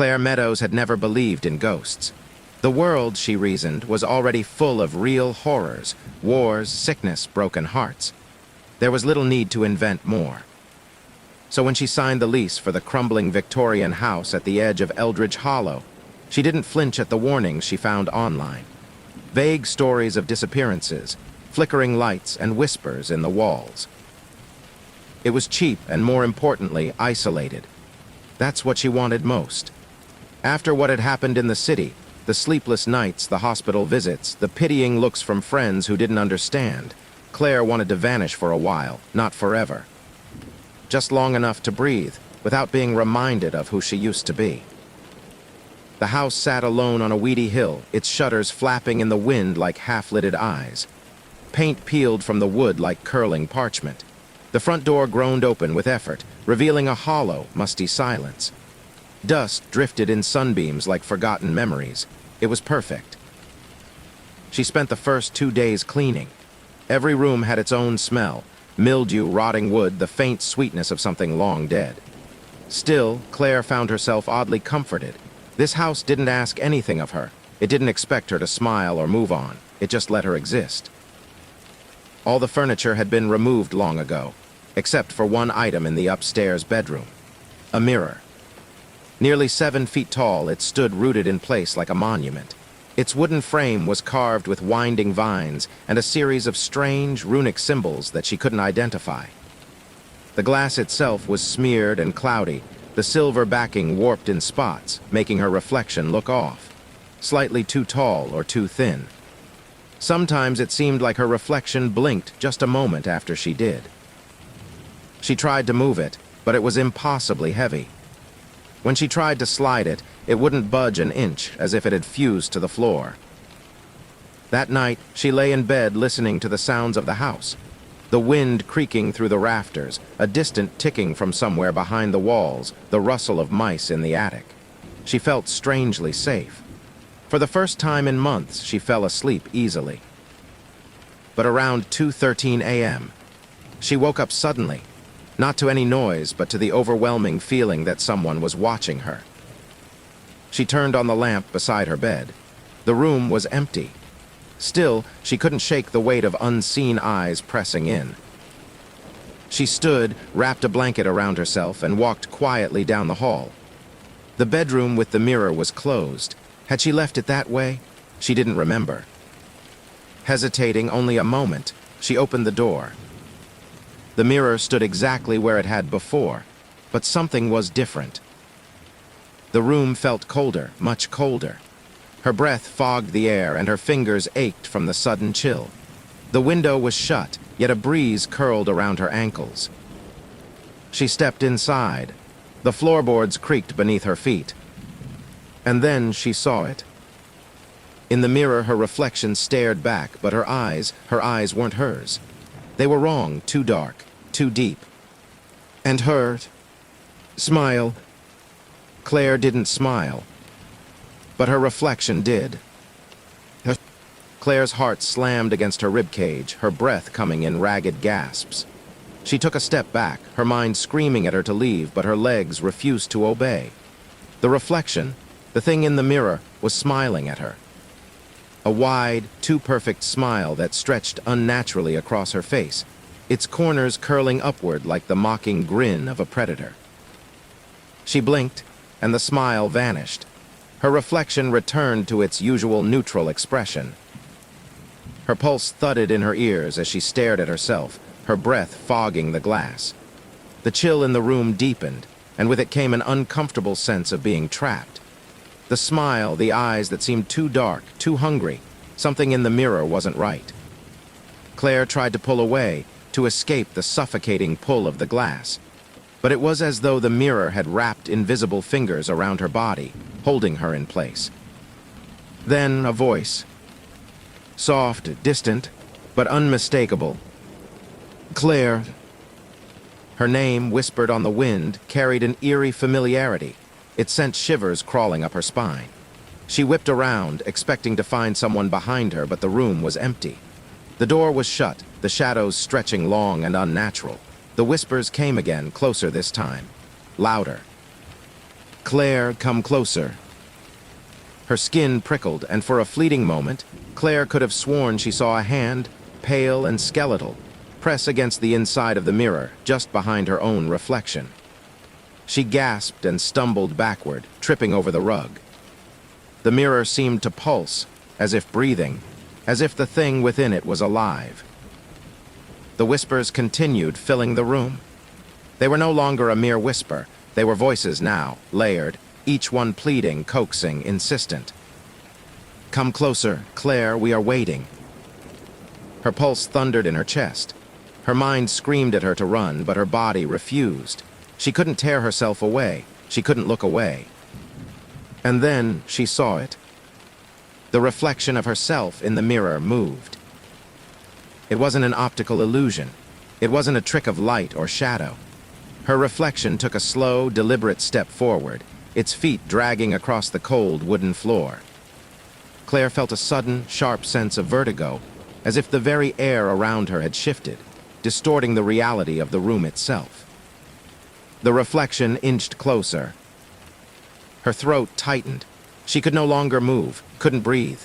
Claire Meadows had never believed in ghosts. The world, she reasoned, was already full of real horrors, wars, sickness, broken hearts. There was little need to invent more. So when she signed the lease for the crumbling Victorian house at the edge of Eldridge Hollow, she didn't flinch at the warnings she found online. Vague stories of disappearances, flickering lights, and whispers in the walls. It was cheap and, more importantly, isolated. That's what she wanted most. After what had happened in the city, the sleepless nights, the hospital visits, the pitying looks from friends who didn't understand, Claire wanted to vanish for a while, not forever. Just long enough to breathe, without being reminded of who she used to be. The house sat alone on a weedy hill, its shutters flapping in the wind like half-lidded eyes. Paint peeled from the wood like curling parchment. The front door groaned open with effort, revealing a hollow, musty silence. Dust drifted in sunbeams like forgotten memories. It was perfect. She spent the first 2 days cleaning. Every room had its own smell: mildew, rotting wood, the faint sweetness of something long dead. Still, Claire found herself oddly comforted. This house didn't ask anything of her. It didn't expect her to smile or move on. It just let her exist. All the furniture had been removed long ago, except for one item in the upstairs bedroom: a mirror. Nearly 7 feet tall, it stood rooted in place like a monument. Its wooden frame was carved with winding vines and a series of strange, runic symbols that she couldn't identify. The glass itself was smeared and cloudy, the silver backing warped in spots, making her reflection look off, slightly too tall or too thin. Sometimes it seemed like her reflection blinked just a moment after she did. She tried to move it, but it was impossibly heavy. When she tried to slide it, it wouldn't budge an inch, as if it had fused to the floor. That night, she lay in bed listening to the sounds of the house. The wind creaking through the rafters, a distant ticking from somewhere behind the walls, the rustle of mice in the attic. She felt strangely safe. For the first time in months, she fell asleep easily. But around 2:13 a.m., she woke up suddenly, not to any noise, but to the overwhelming feeling that someone was watching her. She turned on the lamp beside her bed. The room was empty. Still, she couldn't shake the weight of unseen eyes pressing in. She stood, wrapped a blanket around herself, and walked quietly down the hall. The bedroom with the mirror was closed. Had she left it that way? She didn't remember. Hesitating only a moment, she opened the door. The mirror stood exactly where it had before, but something was different. The room felt colder, much colder. Her breath fogged the air, and her fingers ached from the sudden chill. The window was shut, yet a breeze curled around her ankles. She stepped inside. The floorboards creaked beneath her feet. And then she saw it. In the mirror, her reflection stared back, but her eyes weren't hers. They were wrong, too dark, too deep. And her smile. Claire didn't smile, but her reflection did. Claire's heart slammed against her ribcage, her breath coming in ragged gasps. She took a step back, her mind screaming at her to leave, but her legs refused to obey. The reflection, the thing in the mirror, was smiling at her. A wide, too perfect smile that stretched unnaturally across her face, its corners curling upward like the mocking grin of a predator. She blinked, and the smile vanished. Her reflection returned to its usual neutral expression. Her pulse thudded in her ears as she stared at herself, her breath fogging the glass. The chill in the room deepened, and with it came an uncomfortable sense of being trapped. The smile, the eyes that seemed too dark, too hungry. Something in the mirror wasn't right. Claire tried to pull away, to escape the suffocating pull of the glass. But it was as though the mirror had wrapped invisible fingers around her body, holding her in place. Then a voice. Soft, distant, but unmistakable. Claire. Her name, whispered on the wind, carried an eerie familiarity. It sent shivers crawling up her spine. She whipped around, expecting to find someone behind her, but the room was empty. The door was shut, the shadows stretching long and unnatural. The whispers came again, closer this time. Louder. "Claire, come closer." Her skin prickled, and for a fleeting moment, Claire could have sworn she saw a hand, pale and skeletal, press against the inside of the mirror, just behind her own reflection. She gasped and stumbled backward, tripping over the rug. The mirror seemed to pulse, as if breathing, as if the thing within it was alive. The whispers continued, filling the room. They were no longer a mere whisper. They were voices now, layered, each one pleading, coaxing, insistent. "Come closer, Claire, we are waiting." Her pulse thundered in her chest. Her mind screamed at her to run, but her body refused. She couldn't tear herself away. She couldn't look away. And then she saw it. The reflection of herself in the mirror moved. It wasn't an optical illusion. It wasn't a trick of light or shadow. Her reflection took a slow, deliberate step forward, its feet dragging across the cold wooden floor. Claire felt a sudden, sharp sense of vertigo, as if the very air around her had shifted, distorting the reality of the room itself. The reflection inched closer. Her throat tightened. She could no longer move, couldn't breathe.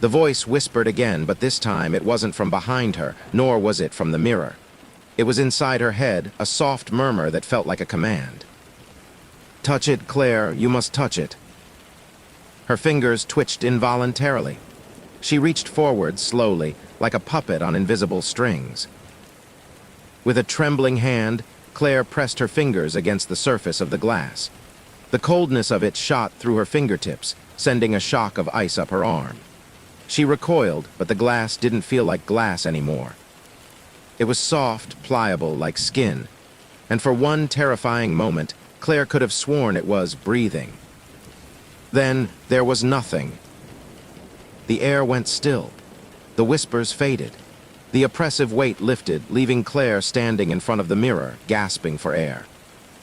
The voice whispered again, but this time it wasn't from behind her, nor was it from the mirror. It was inside her head, a soft murmur that felt like a command. "Touch it, Claire, you must touch it." Her fingers twitched involuntarily. She reached forward slowly, like a puppet on invisible strings. With a trembling hand, Claire pressed her fingers against the surface of the glass. The coldness of it shot through her fingertips, sending a shock of ice up her arm. She recoiled, but the glass didn't feel like glass anymore. It was soft, pliable, like skin, and for one terrifying moment, Claire could have sworn it was breathing. Then there was nothing. The air went still. The whispers faded. The oppressive weight lifted, leaving Claire standing in front of the mirror, gasping for air.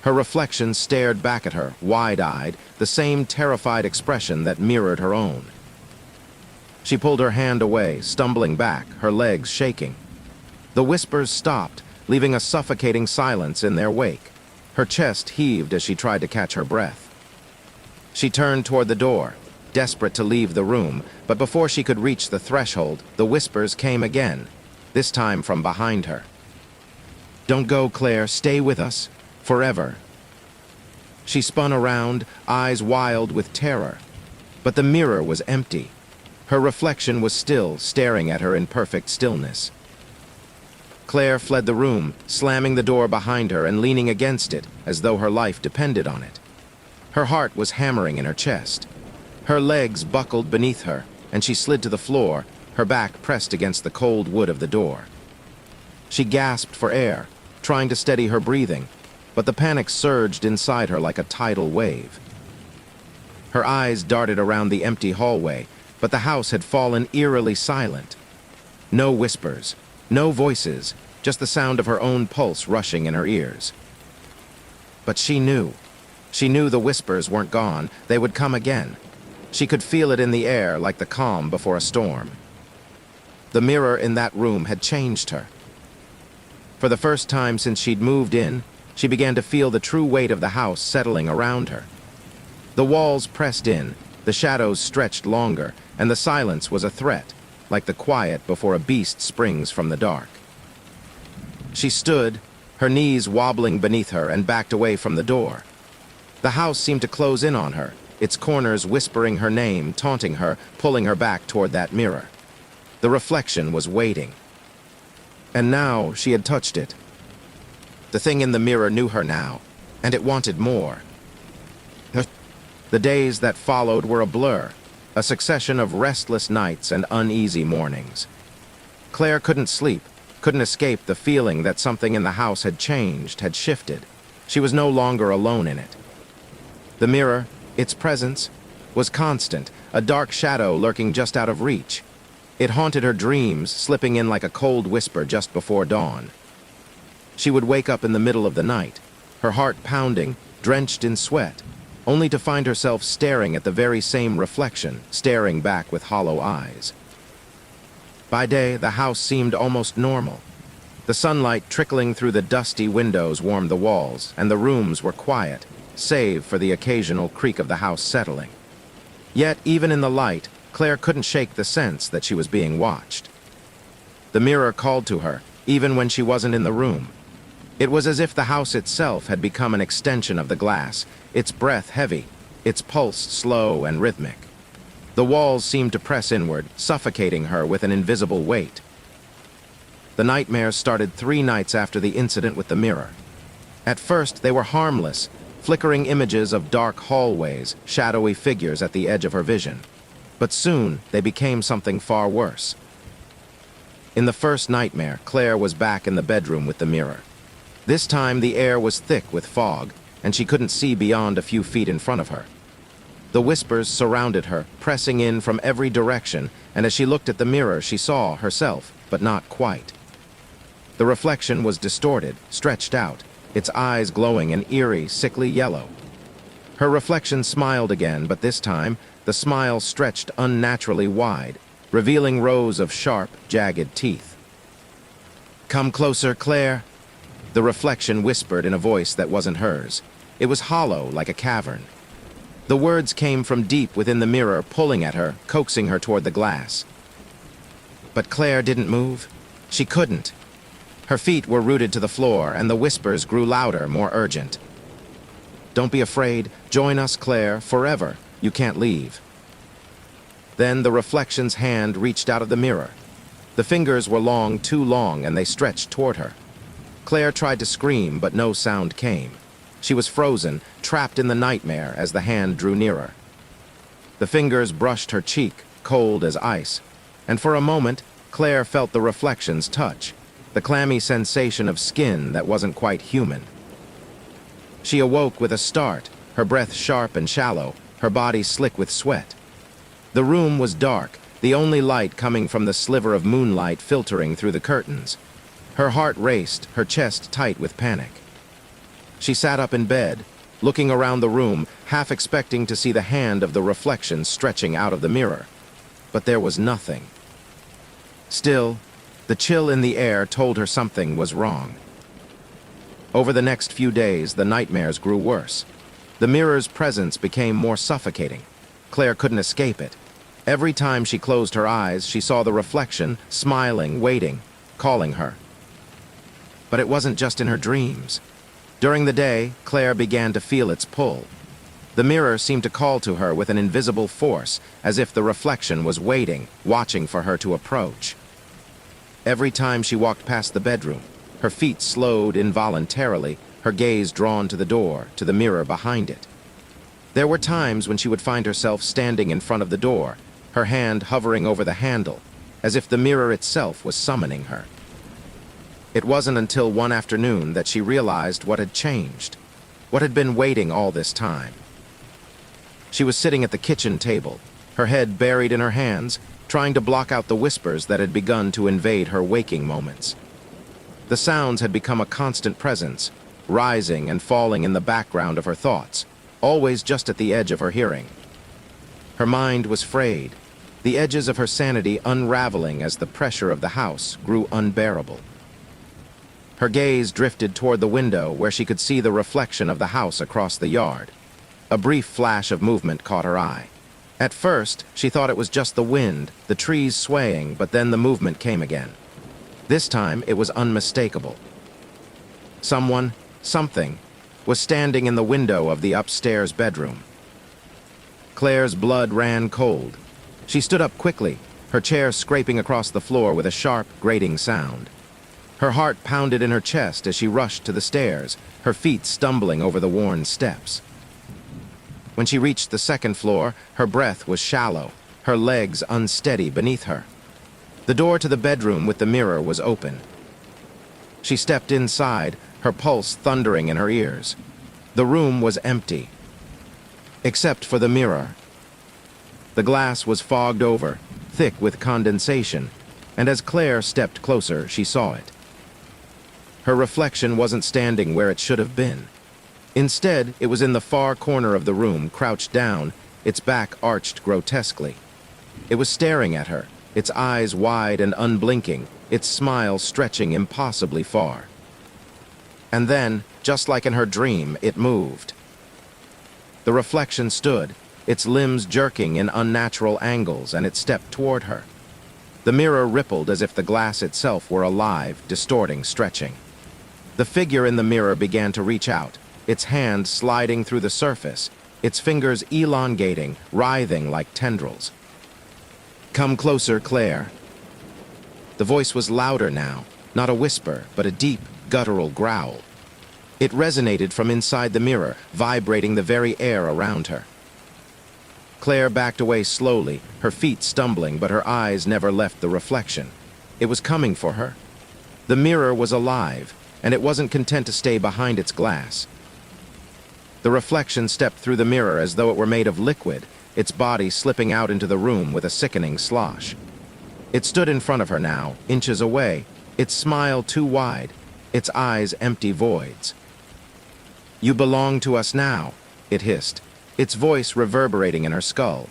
Her reflection stared back at her, wide-eyed, the same terrified expression that mirrored her own. She pulled her hand away, stumbling back, her legs shaking. The whispers stopped, leaving a suffocating silence in their wake. Her chest heaved as she tried to catch her breath. She turned toward the door, desperate to leave the room, but before she could reach the threshold, the whispers came again, this time from behind her. "Don't go, Claire, stay with us, forever." She spun around, eyes wild with terror, but the mirror was empty. Her reflection was still, staring at her in perfect stillness. Claire fled the room, slamming the door behind her and leaning against it, as though her life depended on it. Her heart was hammering in her chest. Her legs buckled beneath her, and she slid to the floor, her back pressed against the cold wood of the door. She gasped for air, trying to steady her breathing, but the panic surged inside her like a tidal wave. Her eyes darted around the empty hallway, but the house had fallen eerily silent. No whispers, no voices, just the sound of her own pulse rushing in her ears. But she knew. She knew the whispers weren't gone. They would come again. She could feel it in the air like the calm before a storm. The mirror in that room had changed her. For the first time since she'd moved in, she began to feel the true weight of the house settling around her. The walls pressed in, the shadows stretched longer, and the silence was a threat, like the quiet before a beast springs from the dark. She stood, her knees wobbling beneath her, and backed away from the door. The house seemed to close in on her, its corners whispering her name, taunting her, pulling her back toward that mirror. The reflection was waiting. And now she had touched it. The thing in the mirror knew her now, and it wanted more. The days that followed were a blur, a succession of restless nights and uneasy mornings. Claire couldn't sleep, couldn't escape the feeling that something in the house had changed, had shifted. She was no longer alone in it. The mirror, its presence, was constant, a dark shadow lurking just out of reach. It haunted her dreams, slipping in like a cold whisper just before dawn. She would wake up in the middle of the night, her heart pounding, drenched in sweat, only to find herself staring at the very same reflection, staring back with hollow eyes. By day, the house seemed almost normal. The sunlight trickling through the dusty windows warmed the walls, and the rooms were quiet, save for the occasional creak of the house settling. Yet, even in the light, Claire couldn't shake the sense that she was being watched. The mirror called to her, even when she wasn't in the room. It was as if the house itself had become an extension of the glass, its breath heavy, its pulse slow and rhythmic. The walls seemed to press inward, suffocating her with an invisible weight. The nightmares started 3 nights after the incident with the mirror. At first, they were harmless, flickering images of dark hallways, shadowy figures at the edge of her vision. But soon, they became something far worse. In the first nightmare, Claire was back in the bedroom with the mirror. This time, the air was thick with fog, and she couldn't see beyond a few feet in front of her. The whispers surrounded her, pressing in from every direction, and as she looked at the mirror, she saw herself, but not quite. The reflection was distorted, stretched out, its eyes glowing an eerie, sickly yellow. Her reflection smiled again, but this time, the smile stretched unnaturally wide, revealing rows of sharp, jagged teeth. "Come closer, Claire," the reflection whispered in a voice that wasn't hers. It was hollow, like a cavern. The words came from deep within the mirror, pulling at her, coaxing her toward the glass. But Claire didn't move. She couldn't. Her feet were rooted to the floor, and the whispers grew louder, more urgent. "Don't be afraid. Join us, Claire, forever. You can't leave." Then the reflection's hand reached out of the mirror. The fingers were long, too long, and they stretched toward her. Claire tried to scream, but no sound came. She was frozen, trapped in the nightmare as the hand drew nearer. The fingers brushed her cheek, cold as ice, and for a moment, Claire felt the reflection's touch, the clammy sensation of skin that wasn't quite human. She awoke with a start, her breath sharp and shallow, her body slick with sweat. The room was dark, the only light coming from the sliver of moonlight filtering through the curtains. Her heart raced, her chest tight with panic. She sat up in bed, looking around the room, half expecting to see the hand of the reflection stretching out of the mirror. But there was nothing. Still, the chill in the air told her something was wrong. Over the next few days, the nightmares grew worse. The mirror's presence became more suffocating. Claire couldn't escape it. Every time she closed her eyes, she saw the reflection, smiling, waiting, calling her. But it wasn't just in her dreams. During the day, Claire began to feel its pull. The mirror seemed to call to her with an invisible force, as if the reflection was waiting, watching for her to approach. Every time she walked past the bedroom, her feet slowed involuntarily, her gaze drawn to the door, to the mirror behind it. There were times when she would find herself standing in front of the door, her hand hovering over the handle, as if the mirror itself was summoning her. It wasn't until one afternoon that she realized what had changed, what had been waiting all this time. She was sitting at the kitchen table, her head buried in her hands, trying to block out the whispers that had begun to invade her waking moments. The sounds had become a constant presence, rising and falling in the background of her thoughts, always just at the edge of her hearing. Her mind was frayed, the edges of her sanity unraveling as the pressure of the house grew unbearable. Her gaze drifted toward the window where she could see the reflection of the house across the yard. A brief flash of movement caught her eye. At first, she thought it was just the wind, the trees swaying, but then the movement came again. This time, it was unmistakable. Someone, something, was standing in the window of the upstairs bedroom. Claire's blood ran cold. She stood up quickly, her chair scraping across the floor with a sharp, grating sound. Her heart pounded in her chest as she rushed to the stairs, her feet stumbling over the worn steps. When she reached the second floor, her breath was shallow, her legs unsteady beneath her. The door to the bedroom with the mirror was open. She stepped inside, her pulse thundering in her ears. The room was empty, except for the mirror. The glass was fogged over, thick with condensation, and as Claire stepped closer, she saw it. Her reflection wasn't standing where it should have been. Instead, it was in the far corner of the room, crouched down, its back arched grotesquely. It was staring at her, its eyes wide and unblinking, its smile stretching impossibly far. And then, just like in her dream, it moved. The reflection stood, its limbs jerking in unnatural angles, and it stepped toward her. The mirror rippled as if the glass itself were alive, distorting, stretching. The figure in the mirror began to reach out, its hand sliding through the surface, its fingers elongating, writhing like tendrils. "Come closer, Claire." The voice was louder now, not a whisper, but a deep, guttural growl. It resonated from inside the mirror, vibrating the very air around her. Claire backed away slowly, her feet stumbling, but her eyes never left the reflection. It was coming for her. The mirror was alive, and it wasn't content to stay behind its glass. The reflection stepped through the mirror as though it were made of liquid, its body slipping out into the room with a sickening slosh. It stood in front of her now, inches away, its smile too wide, its eyes empty voids. "You belong to us now," it hissed, its voice reverberating in her skull.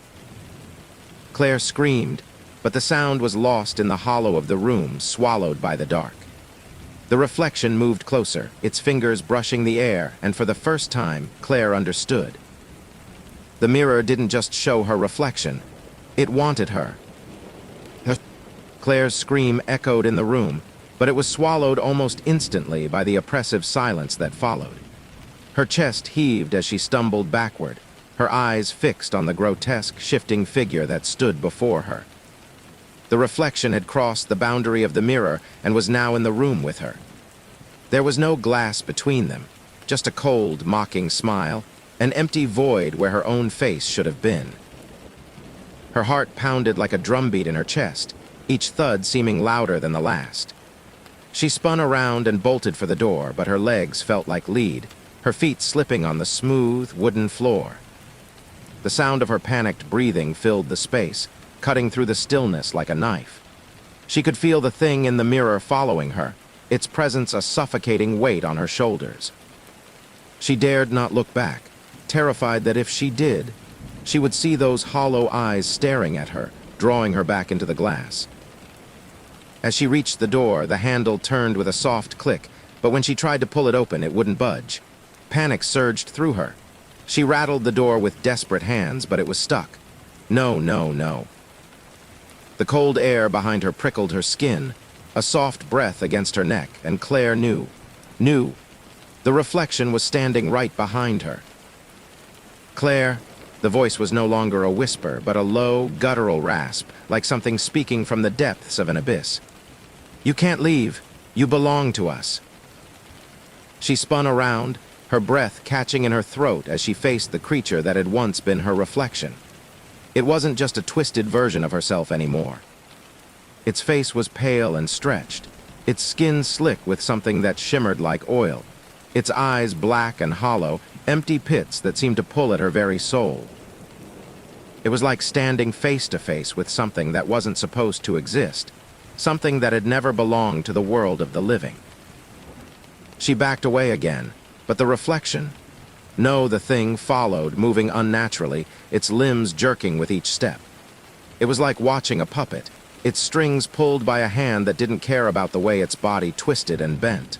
Claire screamed, but the sound was lost in the hollow of the room, swallowed by the dark. The reflection moved closer, its fingers brushing the air, and for the first time, Claire understood. The mirror didn't just show her reflection, it wanted her. Claire's scream echoed in the room, but it was swallowed almost instantly by the oppressive silence that followed. Her chest heaved as she stumbled backward, her eyes fixed on the grotesque, shifting figure that stood before her. The reflection had crossed the boundary of the mirror and was now in the room with her. There was no glass between them, just a cold, mocking smile, an empty void where her own face should have been. Her heart pounded like a drumbeat in her chest, each thud seeming louder than the last. She spun around and bolted for the door, but her legs felt like lead, her feet slipping on the smooth, wooden floor. The sound of her panicked breathing filled the space, cutting through the stillness like a knife. She could feel the thing in the mirror following her, its presence a suffocating weight on her shoulders. She dared not look back, terrified that if she did, she would see those hollow eyes staring at her, drawing her back into the glass. As she reached the door, the handle turned with a soft click, but when she tried to pull it open, it wouldn't budge. Panic surged through her. She rattled the door with desperate hands, but it was stuck. No, no, no. The cold air behind her prickled her skin, a soft breath against her neck, and Claire knew. The reflection was standing right behind her. "Claire," the voice was no longer a whisper, but a low, guttural rasp, like something speaking from the depths of an abyss. "You can't leave. You belong to us." She spun around, her breath catching in her throat as she faced the creature that had once been her reflection. It wasn't just a twisted version of herself anymore. Its face was pale and stretched, its skin slick with something that shimmered like oil, its eyes black and hollow, empty pits that seemed to pull at her very soul. It was like standing face to face with something that wasn't supposed to exist, something that had never belonged to the world of the living. She backed away again, but the reflection? No, the thing followed, moving unnaturally, its limbs jerking with each step. It was like watching a puppet, its strings pulled by a hand that didn't care about the way its body twisted and bent.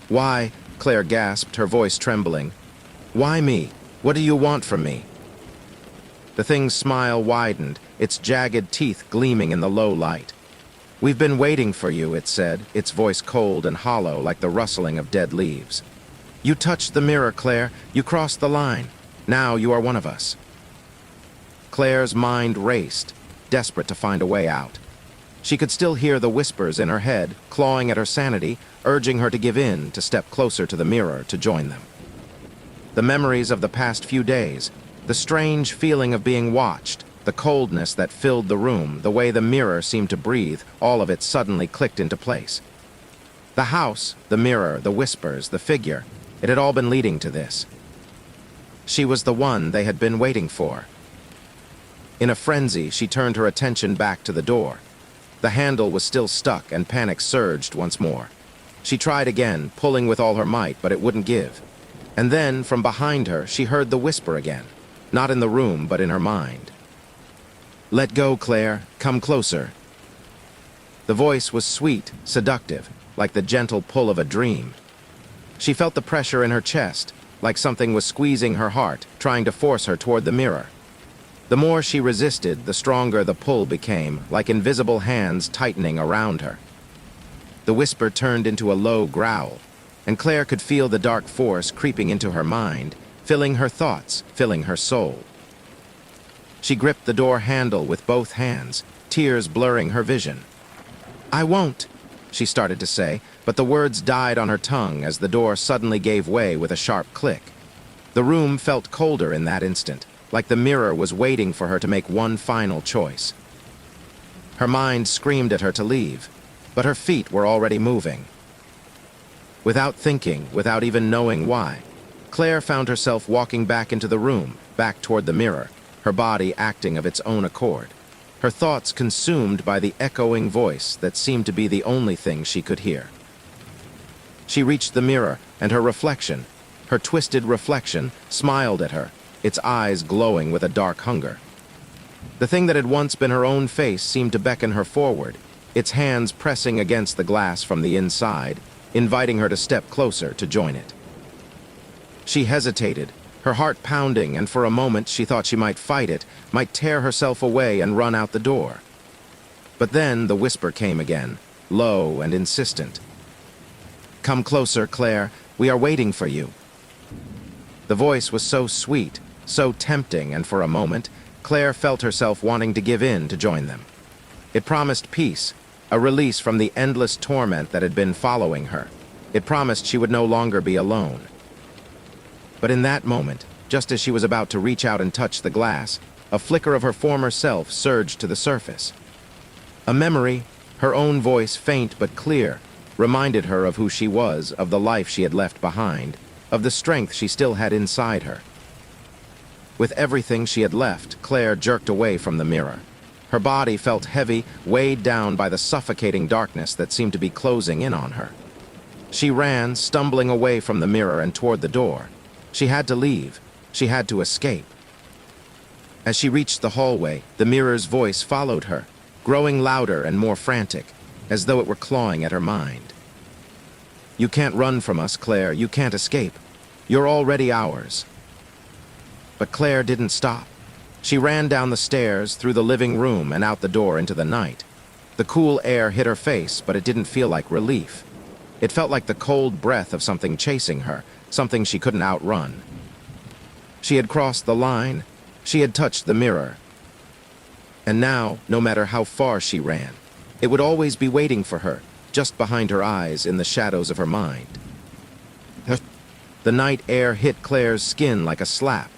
"Why?" Claire gasped, her voice trembling. "Why me? What do you want from me?" The thing's smile widened, its jagged teeth gleaming in the low light. "We've been waiting for you," it said, its voice cold and hollow like the rustling of dead leaves. "You touched the mirror, Claire. You crossed the line. Now you are one of us." Claire's mind raced, desperate to find a way out. She could still hear the whispers in her head, clawing at her sanity, urging her to give in, to step closer to the mirror, to join them. The memories of the past few days, the strange feeling of being watched, the coldness that filled the room, the way the mirror seemed to breathe, all of it suddenly clicked into place. The house, the mirror, the whispers, the figure, it had all been leading to this. She was the one they had been waiting for. In a frenzy, she turned her attention back to the door. The handle was still stuck, and panic surged once more. She tried again, pulling with all her might, but it wouldn't give. And then, from behind her, she heard the whisper again, not in the room, but in her mind. "Let go, Claire. Come closer." The voice was sweet, seductive, like the gentle pull of a dream. She felt the pressure in her chest, like something was squeezing her heart, trying to force her toward the mirror. The more she resisted, the stronger the pull became, like invisible hands tightening around her. The whisper turned into a low growl, and Claire could feel the dark force creeping into her mind, filling her thoughts, filling her soul. She gripped the door handle with both hands, tears blurring her vision. "I won't," she started to say, but the words died on her tongue as the door suddenly gave way with a sharp click. The room felt colder in that instant, like the mirror was waiting for her to make one final choice. Her mind screamed at her to leave, but her feet were already moving. Without thinking, without even knowing why, Claire found herself walking back into the room, back toward the mirror, her body acting of its own accord, her thoughts consumed by the echoing voice that seemed to be the only thing she could hear. She reached the mirror, and her reflection, her twisted reflection, smiled at her, its eyes glowing with a dark hunger. The thing that had once been her own face seemed to beckon her forward, its hands pressing against the glass from the inside, inviting her to step closer to join it. She hesitated, her heart pounding, and for a moment she thought she might fight it, might tear herself away and run out the door. But then the whisper came again, low and insistent. "Come closer, Claire. We are waiting for you." The voice was so sweet, so tempting, and for a moment, Claire felt herself wanting to give in to join them. It promised peace, a release from the endless torment that had been following her. It promised she would no longer be alone. But in that moment, just as she was about to reach out and touch the glass, a flicker of her former self surged to the surface. A memory, her own voice faint but clear, reminded her of who she was, of the life she had left behind, of the strength she still had inside her. With everything she had left, Claire jerked away from the mirror. Her body felt heavy, weighed down by the suffocating darkness that seemed to be closing in on her. She ran, stumbling away from the mirror and toward the door. She had to leave. She had to escape. As she reached the hallway, the mirror's voice followed her, growing louder and more frantic, as though it were clawing at her mind. "You can't run from us, Claire. You can't escape. You're already ours." But Claire didn't stop. She ran down the stairs, through the living room, and out the door into the night. The cool air hit her face, but it didn't feel like relief. It felt like the cold breath of something chasing her, something she couldn't outrun. She had crossed the line. She had touched the mirror. And now, no matter how far she ran, it would always be waiting for her, just behind her eyes, in the shadows of her mind. The night air hit Claire's skin like a slap,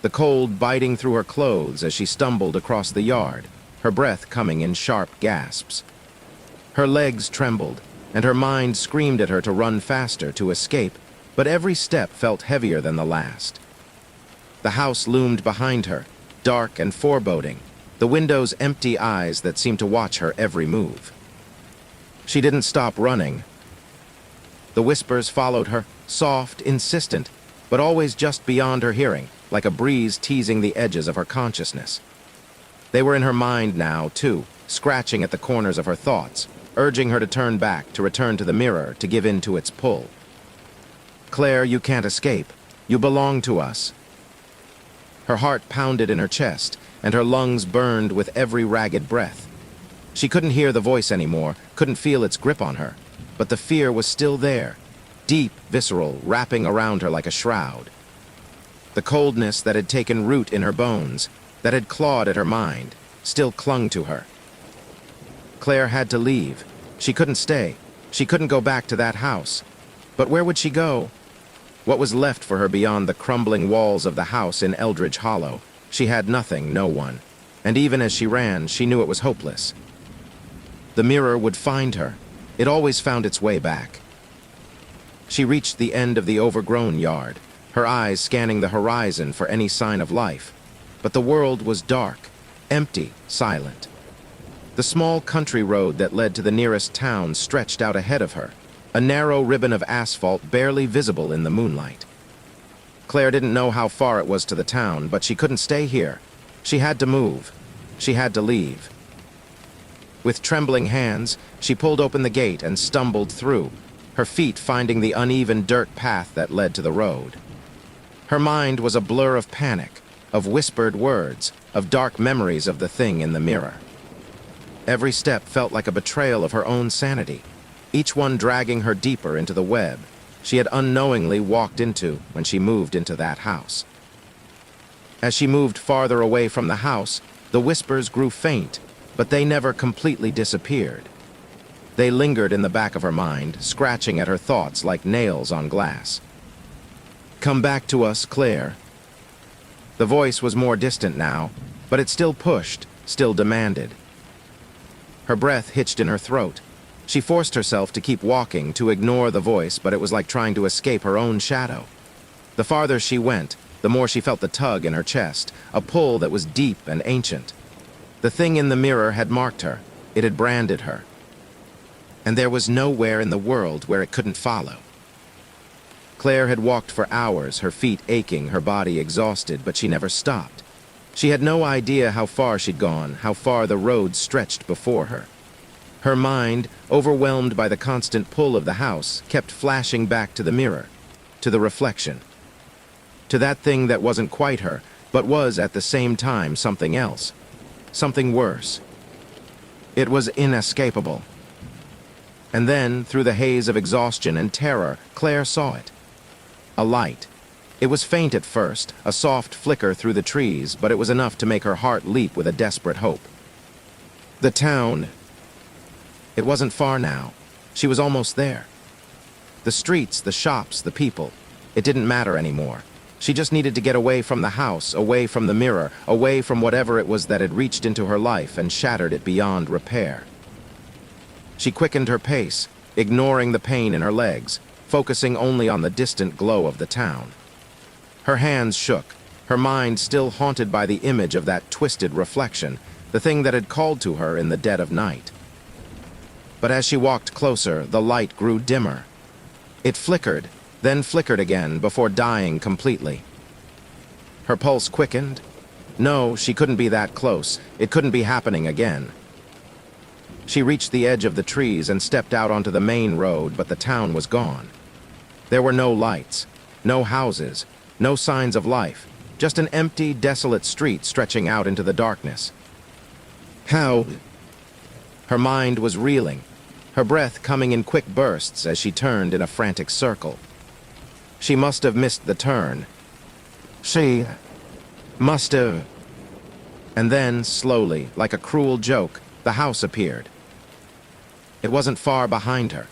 the cold biting through her clothes as she stumbled across the yard, her breath coming in sharp gasps. Her legs trembled, and her mind screamed at her to run faster, to escape, but every step felt heavier than the last. The house loomed behind her, dark and foreboding, the window's empty eyes that seemed to watch her every move. She didn't stop running. The whispers followed her, soft, insistent, but always just beyond her hearing, like a breeze teasing the edges of her consciousness. They were in her mind now, too, scratching at the corners of her thoughts, urging her to turn back, to return to the mirror, to give in to its pull. "Claire, you can't escape. You belong to us." Her heart pounded in her chest, and her lungs burned with every ragged breath. She couldn't hear the voice anymore, couldn't feel its grip on her, but the fear was still there, deep, visceral, wrapping around her like a shroud. The coldness that had taken root in her bones, that had clawed at her mind, still clung to her. Claire had to leave. She couldn't stay. She couldn't go back to that house. But where would she go? What was left for her beyond the crumbling walls of the house in Eldridge Hollow? She had nothing, no one. And even as she ran, she knew it was hopeless. The mirror would find her. It always found its way back. She reached the end of the overgrown yard, her eyes scanning the horizon for any sign of life. But the world was dark, empty, silent. The small country road that led to the nearest town stretched out ahead of her, a narrow ribbon of asphalt barely visible in the moonlight. Claire didn't know how far it was to the town, but she couldn't stay here. She had to move. She had to leave. With trembling hands, she pulled open the gate and stumbled through, her feet finding the uneven dirt path that led to the road. Her mind was a blur of panic, of whispered words, of dark memories of the thing in the mirror. Every step felt like a betrayal of her own sanity, each one dragging her deeper into the web she had unknowingly walked into when she moved into that house. As she moved farther away from the house, the whispers grew faint, but they never completely disappeared. They lingered in the back of her mind, scratching at her thoughts like nails on glass. "Come back to us, Claire." The voice was more distant now, but it still pushed, still demanded. Her breath hitched in her throat. She forced herself to keep walking, to ignore the voice, but it was like trying to escape her own shadow. The farther she went, the more she felt the tug in her chest, a pull that was deep and ancient. The thing in the mirror had marked her. It had branded her. And there was nowhere in the world where it couldn't follow. Claire had walked for hours, her feet aching, her body exhausted, but she never stopped. She had no idea how far she'd gone, how far the road stretched before her. Her mind, overwhelmed by the constant pull of the house, kept flashing back to the mirror, to the reflection, to that thing that wasn't quite her, but was at the same time something else, something worse. It was inescapable. And then, through the haze of exhaustion and terror, Claire saw it. A light. It was faint at first, a soft flicker through the trees, but it was enough to make her heart leap with a desperate hope. The town. It wasn't far now. She was almost there. The streets, the shops, the people. It didn't matter anymore. She just needed to get away from the house, away from the mirror, away from whatever it was that had reached into her life and shattered it beyond repair. She quickened her pace, ignoring the pain in her legs, focusing only on the distant glow of the town. Her hands shook, her mind still haunted by the image of that twisted reflection, the thing that had called to her in the dead of night. But as she walked closer, the light grew dimmer. It flickered, then flickered again before dying completely. Her pulse quickened. No, she couldn't be that close. It couldn't be happening again. She reached the edge of the trees and stepped out onto the main road, but the town was gone. There were no lights, no houses, no signs of life, just an empty, desolate street stretching out into the darkness. How? Her mind was reeling, her breath coming in quick bursts as she turned in a frantic circle. She must have missed the turn. She must have... And then, slowly, like a cruel joke, the house appeared. It wasn't far behind her.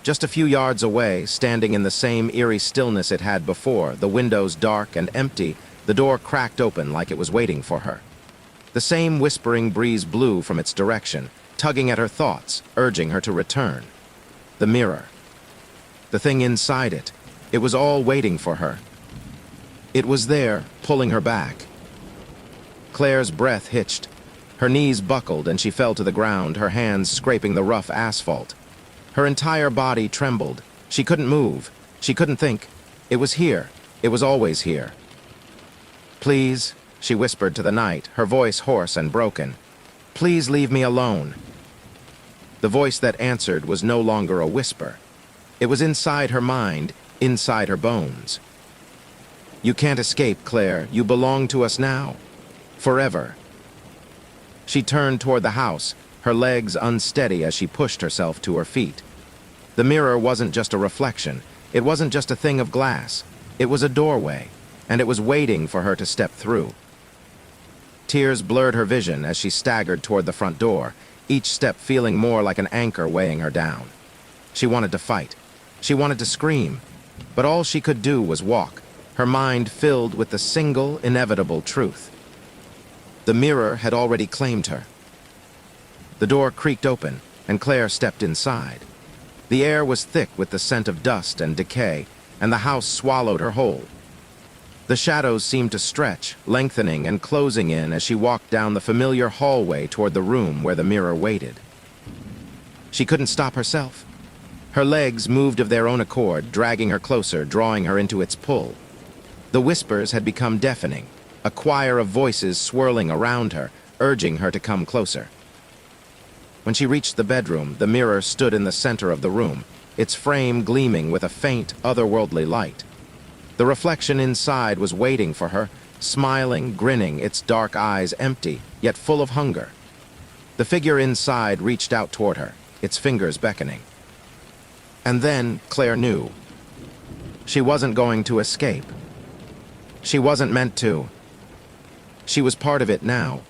Just a few yards away, standing in the same eerie stillness it had before, the windows dark and empty, the door cracked open like it was waiting for her. The same whispering breeze blew from its direction, tugging at her thoughts, urging her to return. The mirror. The thing inside it. It was all waiting for her. It was there, pulling her back. Claire's breath hitched. Her knees buckled and she fell to the ground, her hands scraping the rough asphalt. Her entire body trembled. She couldn't move. She couldn't think. It was here. It was always here. "Please," she whispered to the night, her voice hoarse and broken. "Please leave me alone." The voice that answered was no longer a whisper. It was inside her mind, inside her bones. "You can't escape, Claire. You belong to us now. Forever." She turned toward the house, her legs unsteady as she pushed herself to her feet. The mirror wasn't just a reflection. It wasn't just a thing of glass. It was a doorway, and it was waiting for her to step through. Tears blurred her vision as she staggered toward the front door, each step feeling more like an anchor weighing her down. She wanted to fight. She wanted to scream. But all she could do was walk, her mind filled with the single, inevitable truth. The mirror had already claimed her. The door creaked open, and Claire stepped inside. The air was thick with the scent of dust and decay, and the house swallowed her whole. The shadows seemed to stretch, lengthening and closing in as she walked down the familiar hallway toward the room where the mirror waited. She couldn't stop herself. Her legs moved of their own accord, dragging her closer, drawing her into its pull. The whispers had become deafening, a choir of voices swirling around her, urging her to come closer. When she reached the bedroom, the mirror stood in the center of the room, its frame gleaming with a faint, otherworldly light. The reflection inside was waiting for her, smiling, grinning, its dark eyes empty, yet full of hunger. The figure inside reached out toward her, its fingers beckoning. And then Claire knew. She wasn't going to escape. She wasn't meant to. She was part of it now,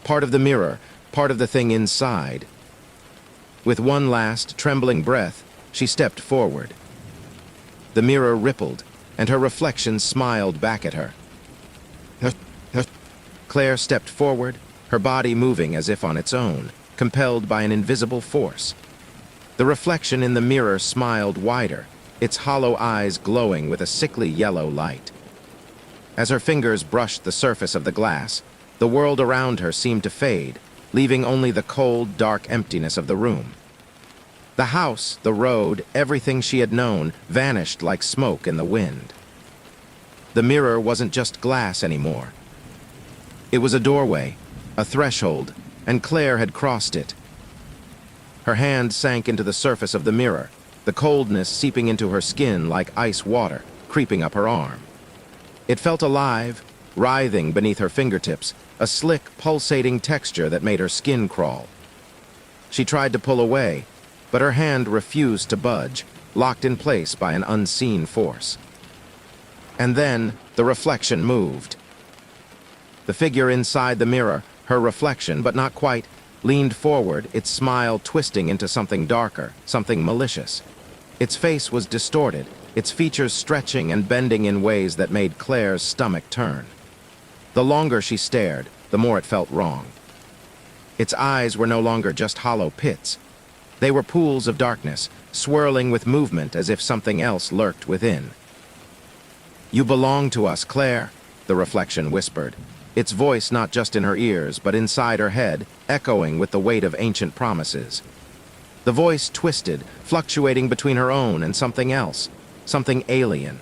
part of the mirror, part of the thing inside. With one last, trembling breath, she stepped forward. The mirror rippled, and her reflection smiled back at her. Claire stepped forward, her body moving as if on its own, compelled by an invisible force. The reflection in the mirror smiled wider, its hollow eyes glowing with a sickly yellow light. As her fingers brushed the surface of the glass, the world around her seemed to fade, leaving only the cold, dark emptiness of the room. The house, the road, everything she had known vanished like smoke in the wind. The mirror wasn't just glass anymore. It was a doorway, a threshold, and Claire had crossed it. Her hand sank into the surface of the mirror, the coldness seeping into her skin like ice water, creeping up her arm. It felt alive, writhing beneath her fingertips, a slick, pulsating texture that made her skin crawl. She tried to pull away, but her hand refused to budge, locked in place by an unseen force. And then the reflection moved. The figure inside the mirror, her reflection, but not quite, leaned forward, its smile twisting into something darker, something malicious. Its face was distorted, its features stretching and bending in ways that made Claire's stomach turn. The longer she stared, the more it felt wrong. Its eyes were no longer just hollow pits. They were pools of darkness, swirling with movement as if something else lurked within. "You belong to us, Claire," the reflection whispered, its voice not just in her ears, but inside her head, echoing with the weight of ancient promises. The voice twisted, fluctuating between her own and something else, something alien.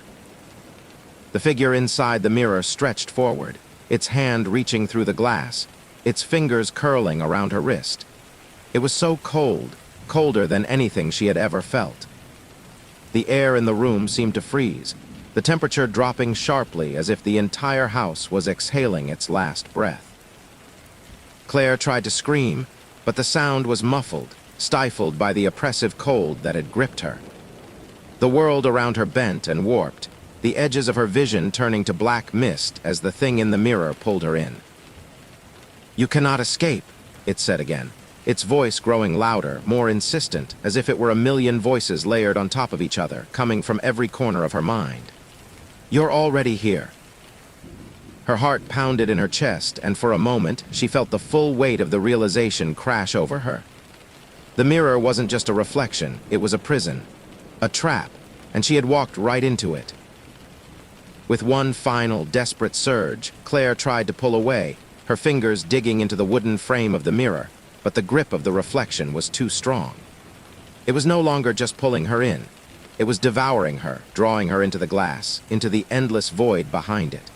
The figure inside the mirror stretched forward, its hand reaching through the glass, its fingers curling around her wrist. It was so cold, colder than anything she had ever felt. The air in the room seemed to freeze, the temperature dropping sharply as if the entire house was exhaling its last breath. Claire tried to scream, but the sound was muffled, stifled by the oppressive cold that had gripped her. The world around her bent and warped, the edges of her vision turning to black mist as the thing in the mirror pulled her in. "You cannot escape," it said again, its voice growing louder, more insistent, as if it were a million voices layered on top of each other, coming from every corner of her mind. "You're already here." Her heart pounded in her chest, and for a moment, she felt the full weight of the realization crash over her. The mirror wasn't just a reflection, it was a prison, a trap, and she had walked right into it. With one final, desperate surge, Claire tried to pull away, her fingers digging into the wooden frame of the mirror, but the grip of the reflection was too strong. It was no longer just pulling her in. It was devouring her, drawing her into the glass, into the endless void behind it.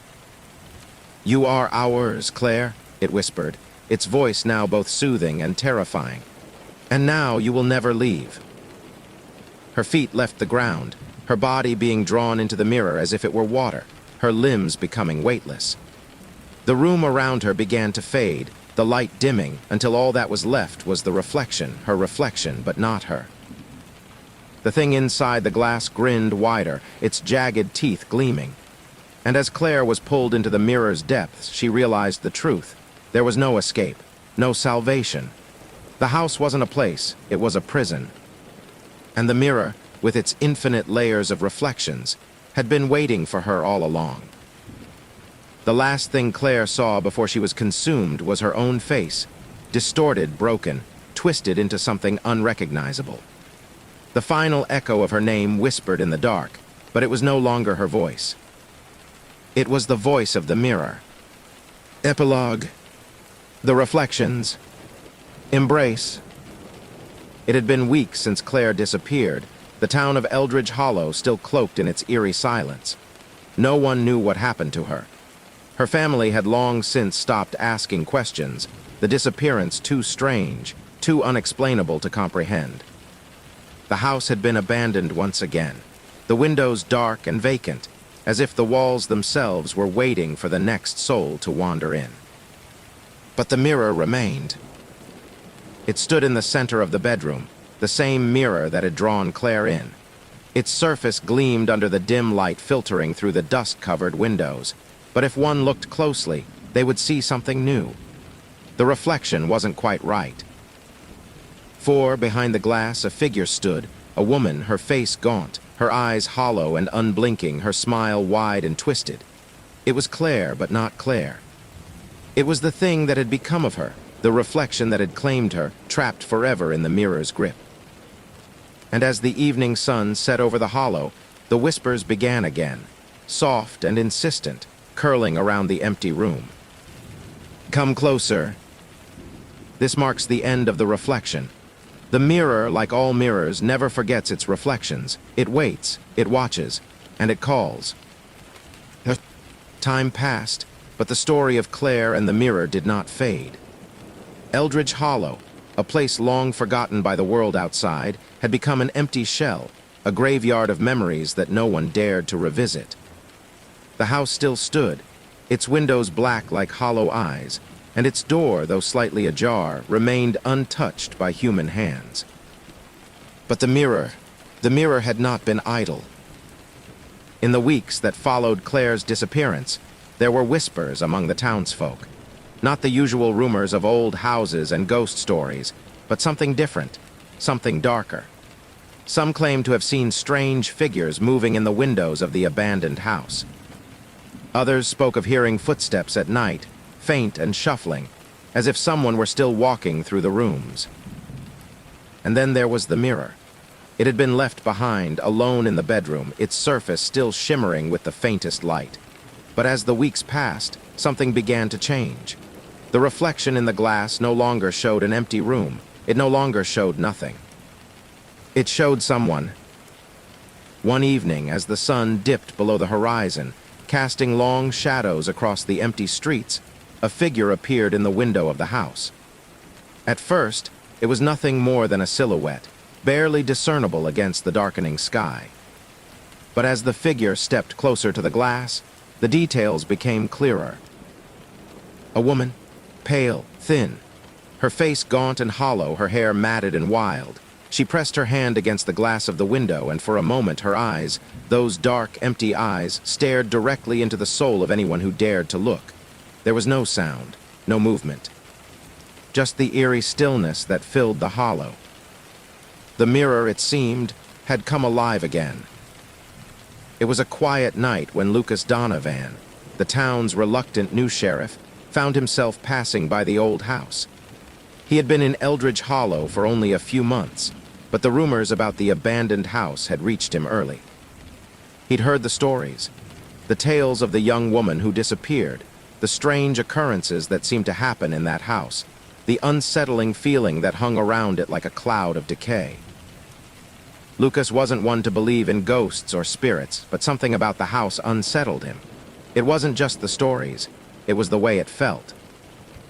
"You are ours, Claire," it whispered, its voice now both soothing and terrifying. "And now you will never leave." Her feet left the ground, her body being drawn into the mirror as if it were water, her limbs becoming weightless. The room around her began to fade, the light dimming, until all that was left was the reflection, her reflection, but not her. The thing inside the glass grinned wider, its jagged teeth gleaming. And as Claire was pulled into the mirror's depths, she realized the truth. There was no escape, no salvation. The house wasn't a place, it was a prison. And the mirror, with its infinite layers of reflections, had been waiting for her all along. The last thing Claire saw before she was consumed was her own face, distorted, broken, twisted into something unrecognizable. The final echo of her name whispered in the dark, but it was no longer her voice. It was the voice of the mirror. Epilogue. The reflections. Embrace. It had been weeks since Claire disappeared, the town of Eldridge Hollow still cloaked in its eerie silence. No one knew what happened to her. Her family had long since stopped asking questions, the disappearance too strange, too unexplainable to comprehend. The house had been abandoned once again, the windows dark and vacant, as if the walls themselves were waiting for the next soul to wander in. But the mirror remained. It stood in the center of the bedroom, the same mirror that had drawn Claire in. Its surface gleamed under the dim light filtering through the dust-covered windows, but if one looked closely, they would see something new. The reflection wasn't quite right. For, behind the glass, a figure stood, a woman, her face gaunt, her eyes hollow and unblinking, her smile wide and twisted. It was Claire, but not Claire. It was the thing that had become of her, the reflection that had claimed her, trapped forever in the mirror's grip. And as the evening sun set over the hollow, the whispers began again, soft and insistent, curling around the empty room. "Come closer." This marks the end of the reflection. The mirror, like all mirrors, never forgets its reflections. It waits, it watches, and it calls. Time passed, but the story of Claire and the mirror did not fade. Eldridge Hollow, a place long forgotten by the world outside, had become an empty shell, a graveyard of memories that no one dared to revisit. The house still stood, its windows black like hollow eyes, and its door, though slightly ajar, remained untouched by human hands. But the mirror had not been idle. In the weeks that followed Claire's disappearance, there were whispers among the townsfolk. Not the usual rumors of old houses and ghost stories, but something different, something darker. Some claimed to have seen strange figures moving in the windows of the abandoned house. Others spoke of hearing footsteps at night, faint and shuffling, as if someone were still walking through the rooms. And then there was the mirror. It had been left behind, alone in the bedroom, its surface still shimmering with the faintest light. But as the weeks passed, something began to change. The reflection in the glass no longer showed an empty room. It no longer showed nothing. It showed someone. One evening, as the sun dipped below the horizon, casting long shadows across the empty streets, a figure appeared in the window of the house. At first, it was nothing more than a silhouette, barely discernible against the darkening sky. But as the figure stepped closer to the glass, the details became clearer. A woman, pale, thin, her face gaunt and hollow, her hair matted and wild. She pressed her hand against the glass of the window, and for a moment her eyes, those dark, empty eyes, stared directly into the soul of anyone who dared to look. There was no sound, no movement. Just the eerie stillness that filled the hollow. The mirror, it seemed, had come alive again. It was a quiet night when Lucas Donovan, the town's reluctant new sheriff, found himself passing by the old house. He had been in Eldridge Hollow for only a few months, but the rumors about the abandoned house had reached him early. He'd heard the stories, the tales of the young woman who disappeared, the strange occurrences that seemed to happen in that house, the unsettling feeling that hung around it like a cloud of decay. Lucas wasn't one to believe in ghosts or spirits, but something about the house unsettled him. It wasn't just the stories, it was the way it felt.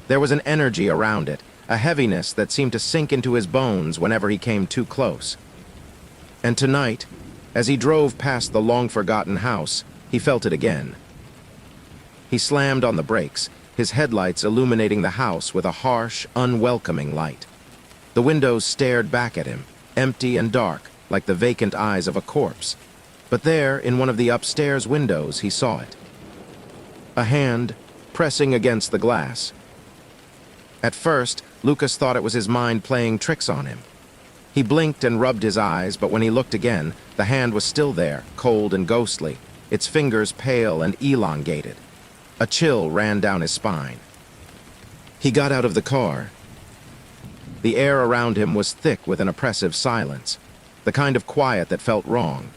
There was an energy around it, a heaviness that seemed to sink into his bones whenever he came too close. And tonight, as he drove past the long-forgotten house, he felt it again. He slammed on the brakes, his headlights illuminating the house with a harsh, unwelcoming light. The windows stared back at him, empty and dark, like the vacant eyes of a corpse. But there, in one of the upstairs windows, he saw it. A hand pressing against the glass. At first, Lucas thought it was his mind playing tricks on him. He blinked and rubbed his eyes, but when he looked again, the hand was still there, cold and ghostly, its fingers pale and elongated. A chill ran down his spine. He got out of the car. The air around him was thick with an oppressive silence, the kind of quiet that felt wrong,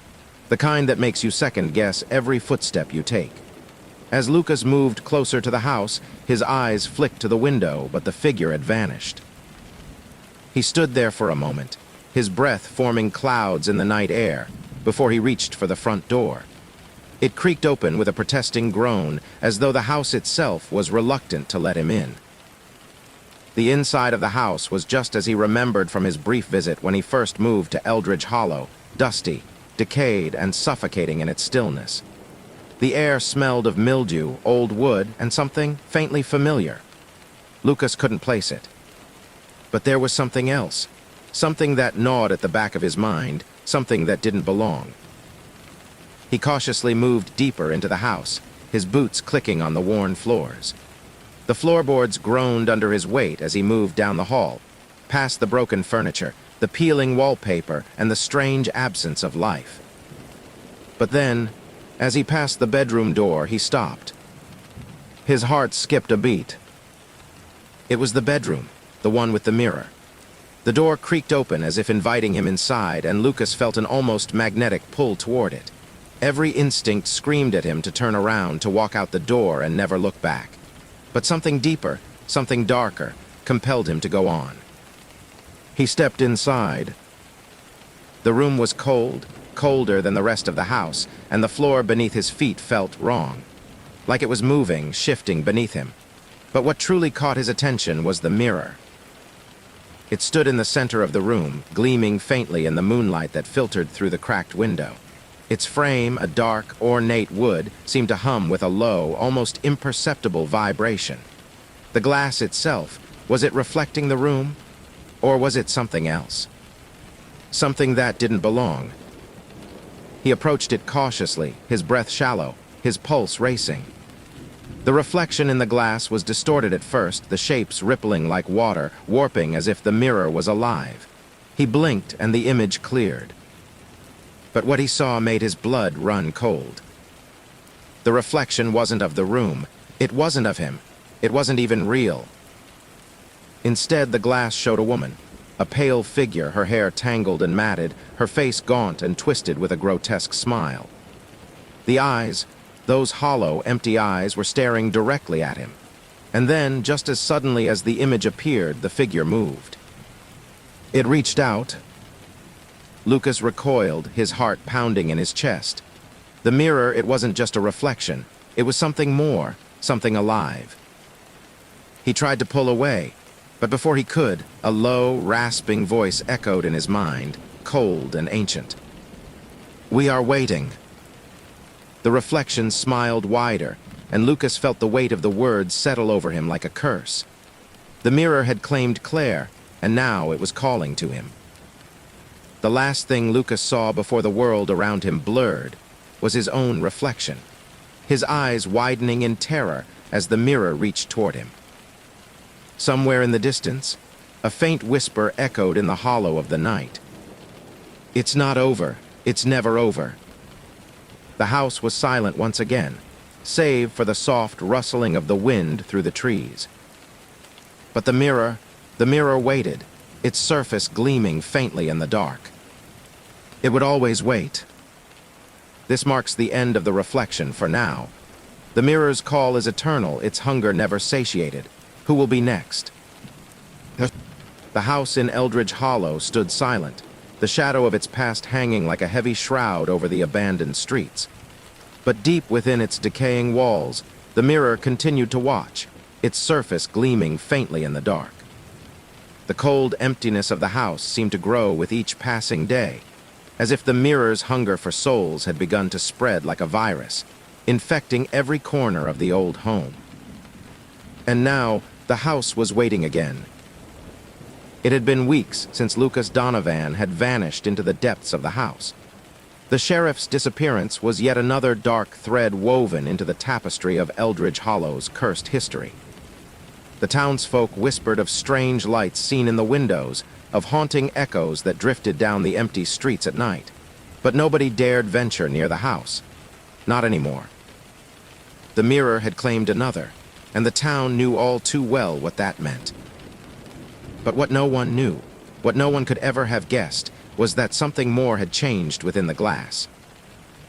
the kind that makes you second-guess every footstep you take. As Lucas moved closer to the house, his eyes flicked to the window, but the figure had vanished. He stood there for a moment, his breath forming clouds in the night air, before he reached for the front door. It creaked open with a protesting groan, as though the house itself was reluctant to let him in. The inside of the house was just as he remembered from his brief visit when he first moved to Eldridge Hollow, dusty, decayed, and suffocating in its stillness. The air smelled of mildew, old wood, and something faintly familiar. Lucas couldn't place it. But there was something else, something that gnawed at the back of his mind, something that didn't belong. He cautiously moved deeper into the house, his boots clicking on the worn floors. The floorboards groaned under his weight as he moved down the hall, past the broken furniture, the peeling wallpaper, and the strange absence of life. But then, as he passed the bedroom door, he stopped. His heart skipped a beat. It was the bedroom, the one with the mirror. The door creaked open as if inviting him inside, and Lucas felt an almost magnetic pull toward it. Every instinct screamed at him to turn around, to walk out the door and never look back. But something deeper, something darker, compelled him to go on. He stepped inside. The room was cold, colder than the rest of the house, and the floor beneath his feet felt wrong, like it was moving, shifting beneath him. But what truly caught his attention was the mirror. It stood in the center of the room, gleaming faintly in the moonlight that filtered through the cracked window. Its frame, a dark, ornate wood, seemed to hum with a low, almost imperceptible vibration. The glass itself, was it reflecting the room? Or was it something else? Something that didn't belong. He approached it cautiously, his breath shallow, his pulse racing. The reflection in the glass was distorted at first, the shapes rippling like water, warping as if the mirror was alive. He blinked and the image cleared. But what he saw made his blood run cold. The reflection wasn't of the room. It wasn't of him. It wasn't even real. Instead, the glass showed a woman, a pale figure, her hair tangled and matted, her face gaunt and twisted with a grotesque smile. The eyes, those hollow, empty eyes, were staring directly at him. And then, just as suddenly as the image appeared, the figure moved. It reached out. Lucas recoiled, his heart pounding in his chest. The mirror, it wasn't just a reflection. It was something more, something alive. He tried to pull away, but before he could, a low, rasping voice echoed in his mind, cold and ancient. "We are waiting." The reflection smiled wider, and Lucas felt the weight of the words settle over him like a curse. The mirror had claimed Claire, and now it was calling to him. The last thing Lucas saw before the world around him blurred was his own reflection, his eyes widening in terror as the mirror reached toward him. Somewhere in the distance, a faint whisper echoed in the hollow of the night. "It's not over. It's never over." The house was silent once again, save for the soft rustling of the wind through the trees. But the mirror waited, its surface gleaming faintly in the dark. It would always wait. This marks the end of the reflection for now. The mirror's call is eternal, its hunger never satiated. Who will be next? The house in Eldridge Hollow stood silent, the shadow of its past hanging like a heavy shroud over the abandoned streets. But deep within its decaying walls, the mirror continued to watch, its surface gleaming faintly in the dark. The cold emptiness of the house seemed to grow with each passing day, as if the mirror's hunger for souls had begun to spread like a virus, infecting every corner of the old home. And now, the house was waiting again. It had been weeks since Lucas Donovan had vanished into the depths of the house. The sheriff's disappearance was yet another dark thread woven into the tapestry of Eldridge Hollow's cursed history. The townsfolk whispered of strange lights seen in the windows, of haunting echoes that drifted down the empty streets at night. But nobody dared venture near the house. Not anymore. The mirror had claimed another, and the town knew all too well what that meant. But what no one knew, what no one could ever have guessed, was that something more had changed within the glass.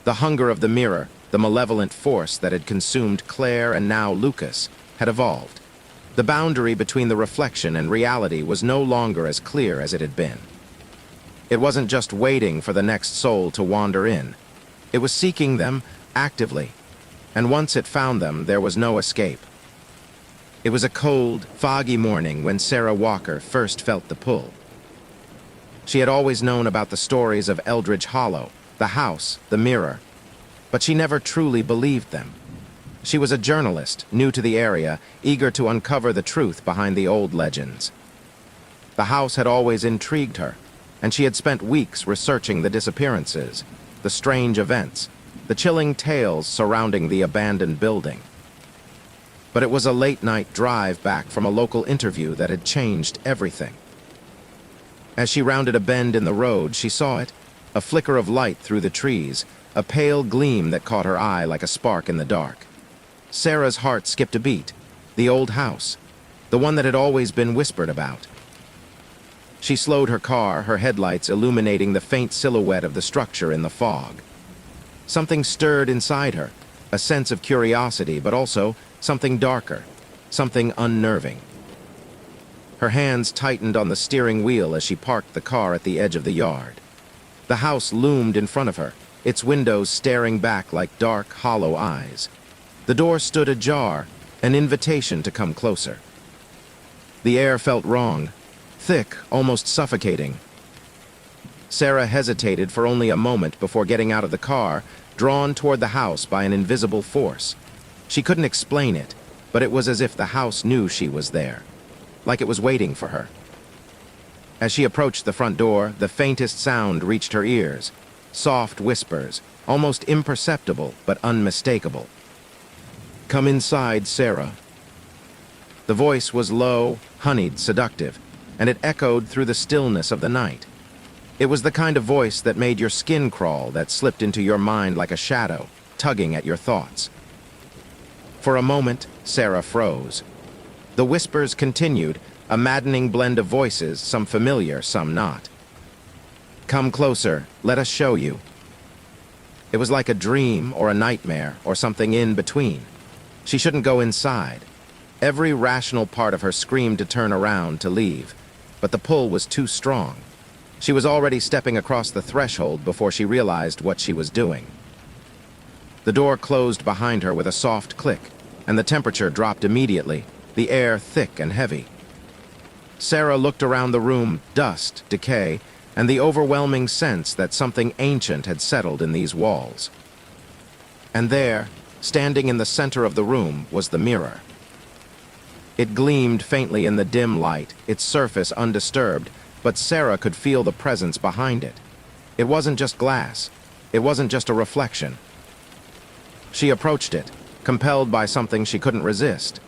The hunger of the mirror, the malevolent force that had consumed Claire and now Lucas, had evolved. The boundary between the reflection and reality was no longer as clear as it had been. It wasn't just waiting for the next soul to wander in. It was seeking them actively, and once it found them, there was no escape. It was a cold, foggy morning when Sarah Walker first felt the pull. She had always known about the stories of Eldridge Hollow, the house, the mirror, but she never truly believed them. She was a journalist, new to the area, eager to uncover the truth behind the old legends. The house had always intrigued her, and she had spent weeks researching the disappearances, the strange events, the chilling tales surrounding the abandoned building. But it was a late-night drive back from a local interview that had changed everything. As she rounded a bend in the road, she saw it, a flicker of light through the trees, a pale gleam that caught her eye like a spark in the dark. Sarah's heart skipped a beat. The old house, the one that had always been whispered about. She slowed her car, her headlights illuminating the faint silhouette of the structure in the fog. Something stirred inside her, a sense of curiosity, but also something darker, something unnerving. Her hands tightened on the steering wheel as she parked the car at the edge of the yard. The house loomed in front of her, its windows staring back like dark, hollow eyes. The door stood ajar, an invitation to come closer. The air felt wrong, thick, almost suffocating. Sarah hesitated for only a moment before getting out of the car, drawn toward the house by an invisible force. She couldn't explain it, but it was as if the house knew she was there, like it was waiting for her. As she approached the front door, the faintest sound reached her ears. Soft whispers, almost imperceptible but unmistakable. "Come inside, Sarah." The voice was low, honeyed, seductive, and it echoed through the stillness of the night. It was the kind of voice that made your skin crawl, that slipped into your mind like a shadow, tugging at your thoughts. For a moment, Sarah froze. The whispers continued, a maddening blend of voices, some familiar, some not. "Come closer, let us show you." It was like a dream or a nightmare or something in between. She shouldn't go inside. Every rational part of her screamed to turn around, to leave, but the pull was too strong. She was already stepping across the threshold before she realized what she was doing. The door closed behind her with a soft click, and the temperature dropped immediately, the air thick and heavy. Sarah looked around the room, dust, decay, and the overwhelming sense that something ancient had settled in these walls. And there, standing in the center of the room, was the mirror. It gleamed faintly in the dim light, its surface undisturbed, but Sarah could feel the presence behind it. It wasn't just glass. It wasn't just a reflection. She approached it, compelled by something she couldn't resist.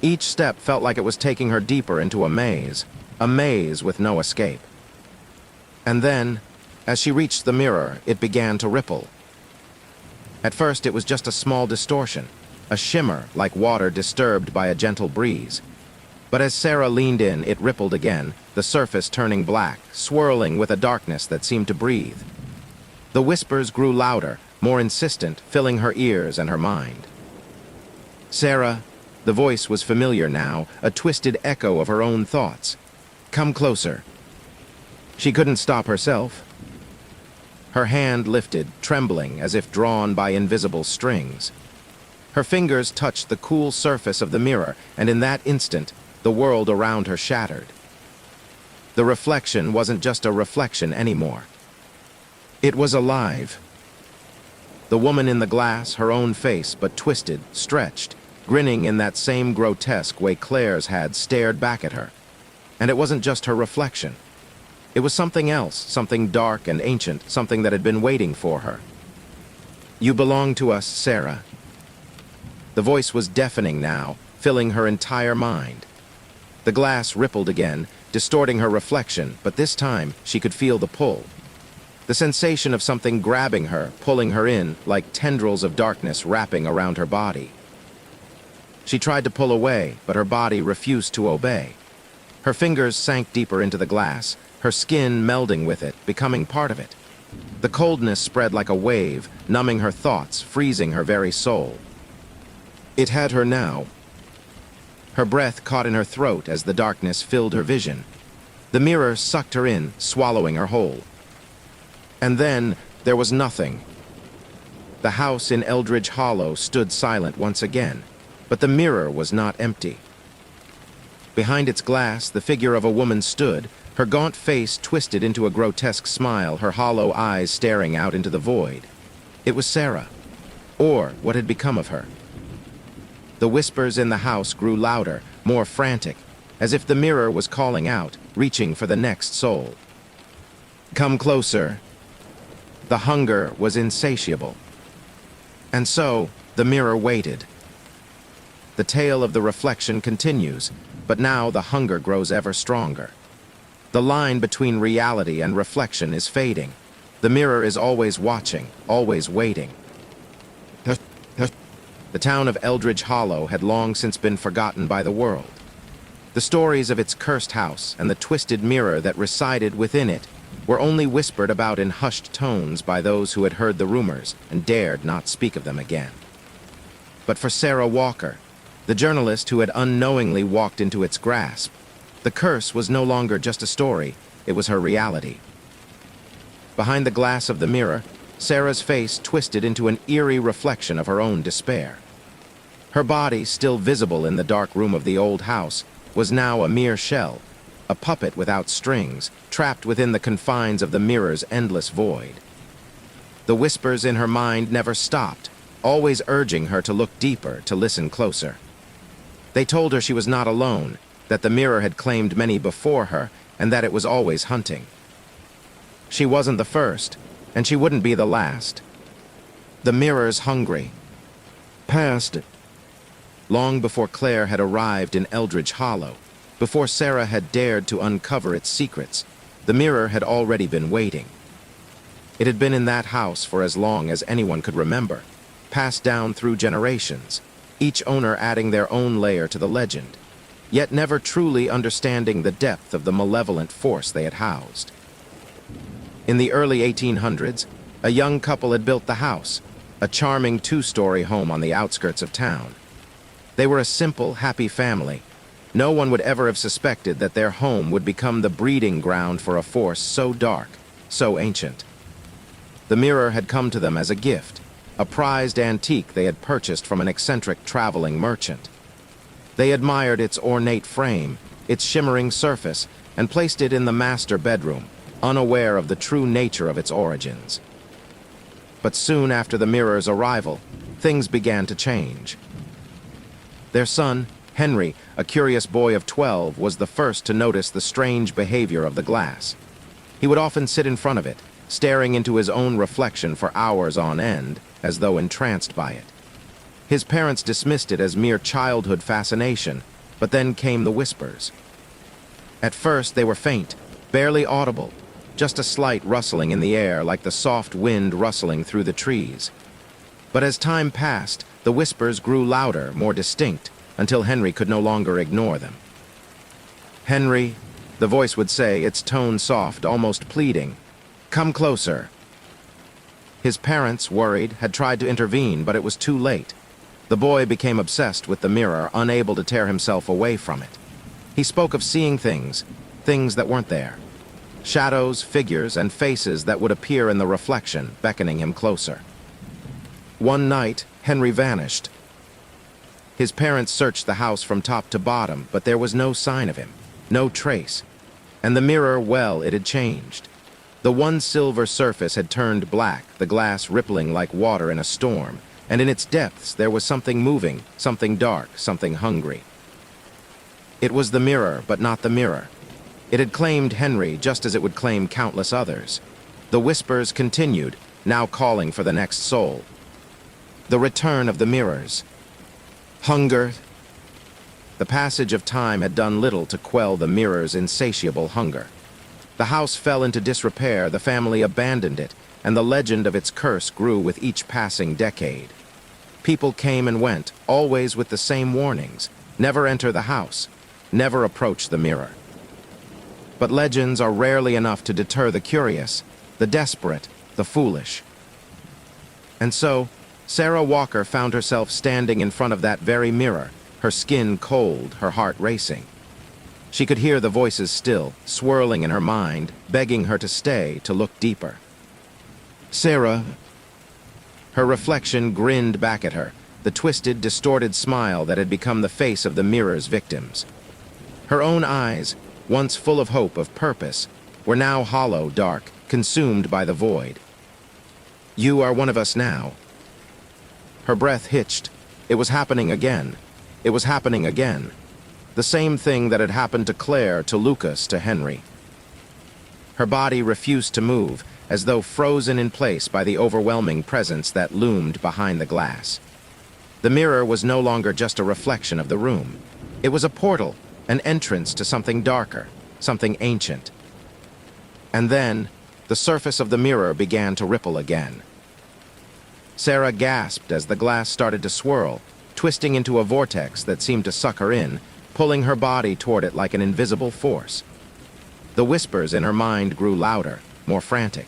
Each step felt like it was taking her deeper into a maze with no escape. And then, as she reached the mirror, it began to ripple. At first, it was just a small distortion, a shimmer like water disturbed by a gentle breeze. But as Sarah leaned in, it rippled again, the surface turning black, swirling with a darkness that seemed to breathe. The whispers grew louder, more insistent, filling her ears and her mind. "Sarah," the voice was familiar now, a twisted echo of her own thoughts. "Come closer." She couldn't stop herself. Her hand lifted, trembling as if drawn by invisible strings. Her fingers touched the cool surface of the mirror, and in that instant, the world around her shattered. The reflection wasn't just a reflection anymore. It was alive. The woman in the glass, her own face, but twisted, stretched, grinning in that same grotesque way Claire's had, stared back at her. And it wasn't just her reflection. It was something else, something dark and ancient, something that had been waiting for her. "You belong to us, Sarah." The voice was deafening now, filling her entire mind. The glass rippled again, distorting her reflection, but this time she could feel the pull. The sensation of something grabbing her, pulling her in, like tendrils of darkness wrapping around her body. She tried to pull away, but her body refused to obey. Her fingers sank deeper into the glass, her skin melding with it, becoming part of it. The coldness spread like a wave, numbing her thoughts, freezing her very soul. It had her now. Her breath caught in her throat as the darkness filled her vision. The mirror sucked her in, swallowing her whole. And then there was nothing. The house in Eldridge Hollow stood silent once again, but the mirror was not empty. Behind its glass, the figure of a woman stood, her gaunt face twisted into a grotesque smile, her hollow eyes staring out into the void. It was Sarah. or what had become of her. The whispers in the house grew louder, more frantic, as if the mirror was calling out, reaching for the next soul. Come closer. The hunger was insatiable. And so, the mirror waited. The tale of the reflection continues, but now the hunger grows ever stronger. The line between reality and reflection is fading. The mirror is always watching, always waiting. The town of Eldridge Hollow had long since been forgotten by the world. The stories of its cursed house and the twisted mirror that resided within it were only whispered about in hushed tones by those who had heard the rumors and dared not speak of them again. But for Sarah Walker, the journalist who had unknowingly walked into its grasp, the curse was no longer just a story, it was her reality. Behind the glass of the mirror, Sarah's face twisted into an eerie reflection of her own despair. Her body, still visible in the dark room of the old house, was now a mere shell, a puppet without strings, trapped within the confines of the mirror's endless void. The whispers in her mind never stopped, always urging her to look deeper, to listen closer. They told her she was not alone, that the mirror had claimed many before her, and that it was always hunting. She wasn't the first, and she wouldn't be the last. The mirror's hungry. Past. Long before Claire had arrived in Eldridge Hollow, before Sarah had dared to uncover its secrets, the mirror had already been waiting. It had been in that house for as long as anyone could remember, passed down through generations, each owner adding their own layer to the legend, yet never truly understanding the depth of the malevolent force they had housed. In the early 1800s, a young couple had built the house, a charming two-story home on the outskirts of town. They were a simple, happy family. No one would ever have suspected that their home would become the breeding ground for a force so dark, so ancient. The mirror had come to them as a gift, a prized antique they had purchased from an eccentric traveling merchant. They admired its ornate frame, its shimmering surface, and placed it in the master bedroom, unaware of the true nature of its origins. But soon after the mirror's arrival, things began to change. Their son, Henry, a curious boy of 12, was the first to notice the strange behavior of the glass. He would often sit in front of it, staring into his own reflection for hours on end, as though entranced by it. His parents dismissed it as mere childhood fascination, but then came the whispers. At first they were faint, barely audible, just a slight rustling in the air like the soft wind rustling through the trees. But as time passed, the whispers grew louder, more distinct, until Henry could no longer ignore them. "Henry," the voice would say, its tone soft, almost pleading, "come closer." His parents, worried, had tried to intervene, but it was too late. The boy became obsessed with the mirror, unable to tear himself away from it. He spoke of seeing things that weren't there. Shadows, figures, and faces that would appear in the reflection, beckoning him closer. One night, Henry vanished. His parents searched the house from top to bottom, but there was no sign of him, no trace. And the mirror, well, it had changed. The one silver surface had turned black, the glass rippling like water in a storm, and in its depths there was something moving, something dark, something hungry. It was the mirror, but not the mirror. It had claimed Henry just as it would claim countless others. The whispers continued, now calling for the next soul. The return of the mirrors. Hunger. The passage of time had done little to quell the mirror's insatiable hunger. The house fell into disrepair, the family abandoned it, and the legend of its curse grew with each passing decade. People came and went, always with the same warnings. Never enter the house. Never approach the mirror. But legends are rarely enough to deter the curious, the desperate, the foolish. And so, Sarah Walker found herself standing in front of that very mirror, her skin cold, her heart racing. She could hear the voices still, swirling in her mind, begging her to stay, to look deeper. "Sarah." Her reflection grinned back at her, the twisted, distorted smile that had become the face of the mirror's victims. Her own eyes, once full of hope, of purpose, were now hollow, dark, consumed by the void. "You are one of us now." Her breath hitched. It was happening again. It was happening again. The same thing that had happened to Claire, to Lucas, to Henry. Her body refused to move, as though frozen in place by the overwhelming presence that loomed behind the glass. The mirror was no longer just a reflection of the room. It was a portal, an entrance to something darker, something ancient. And then, the surface of the mirror began to ripple again. Sarah gasped as the glass started to swirl, twisting into a vortex that seemed to suck her in, pulling her body toward it like an invisible force. The whispers in her mind grew louder, more frantic.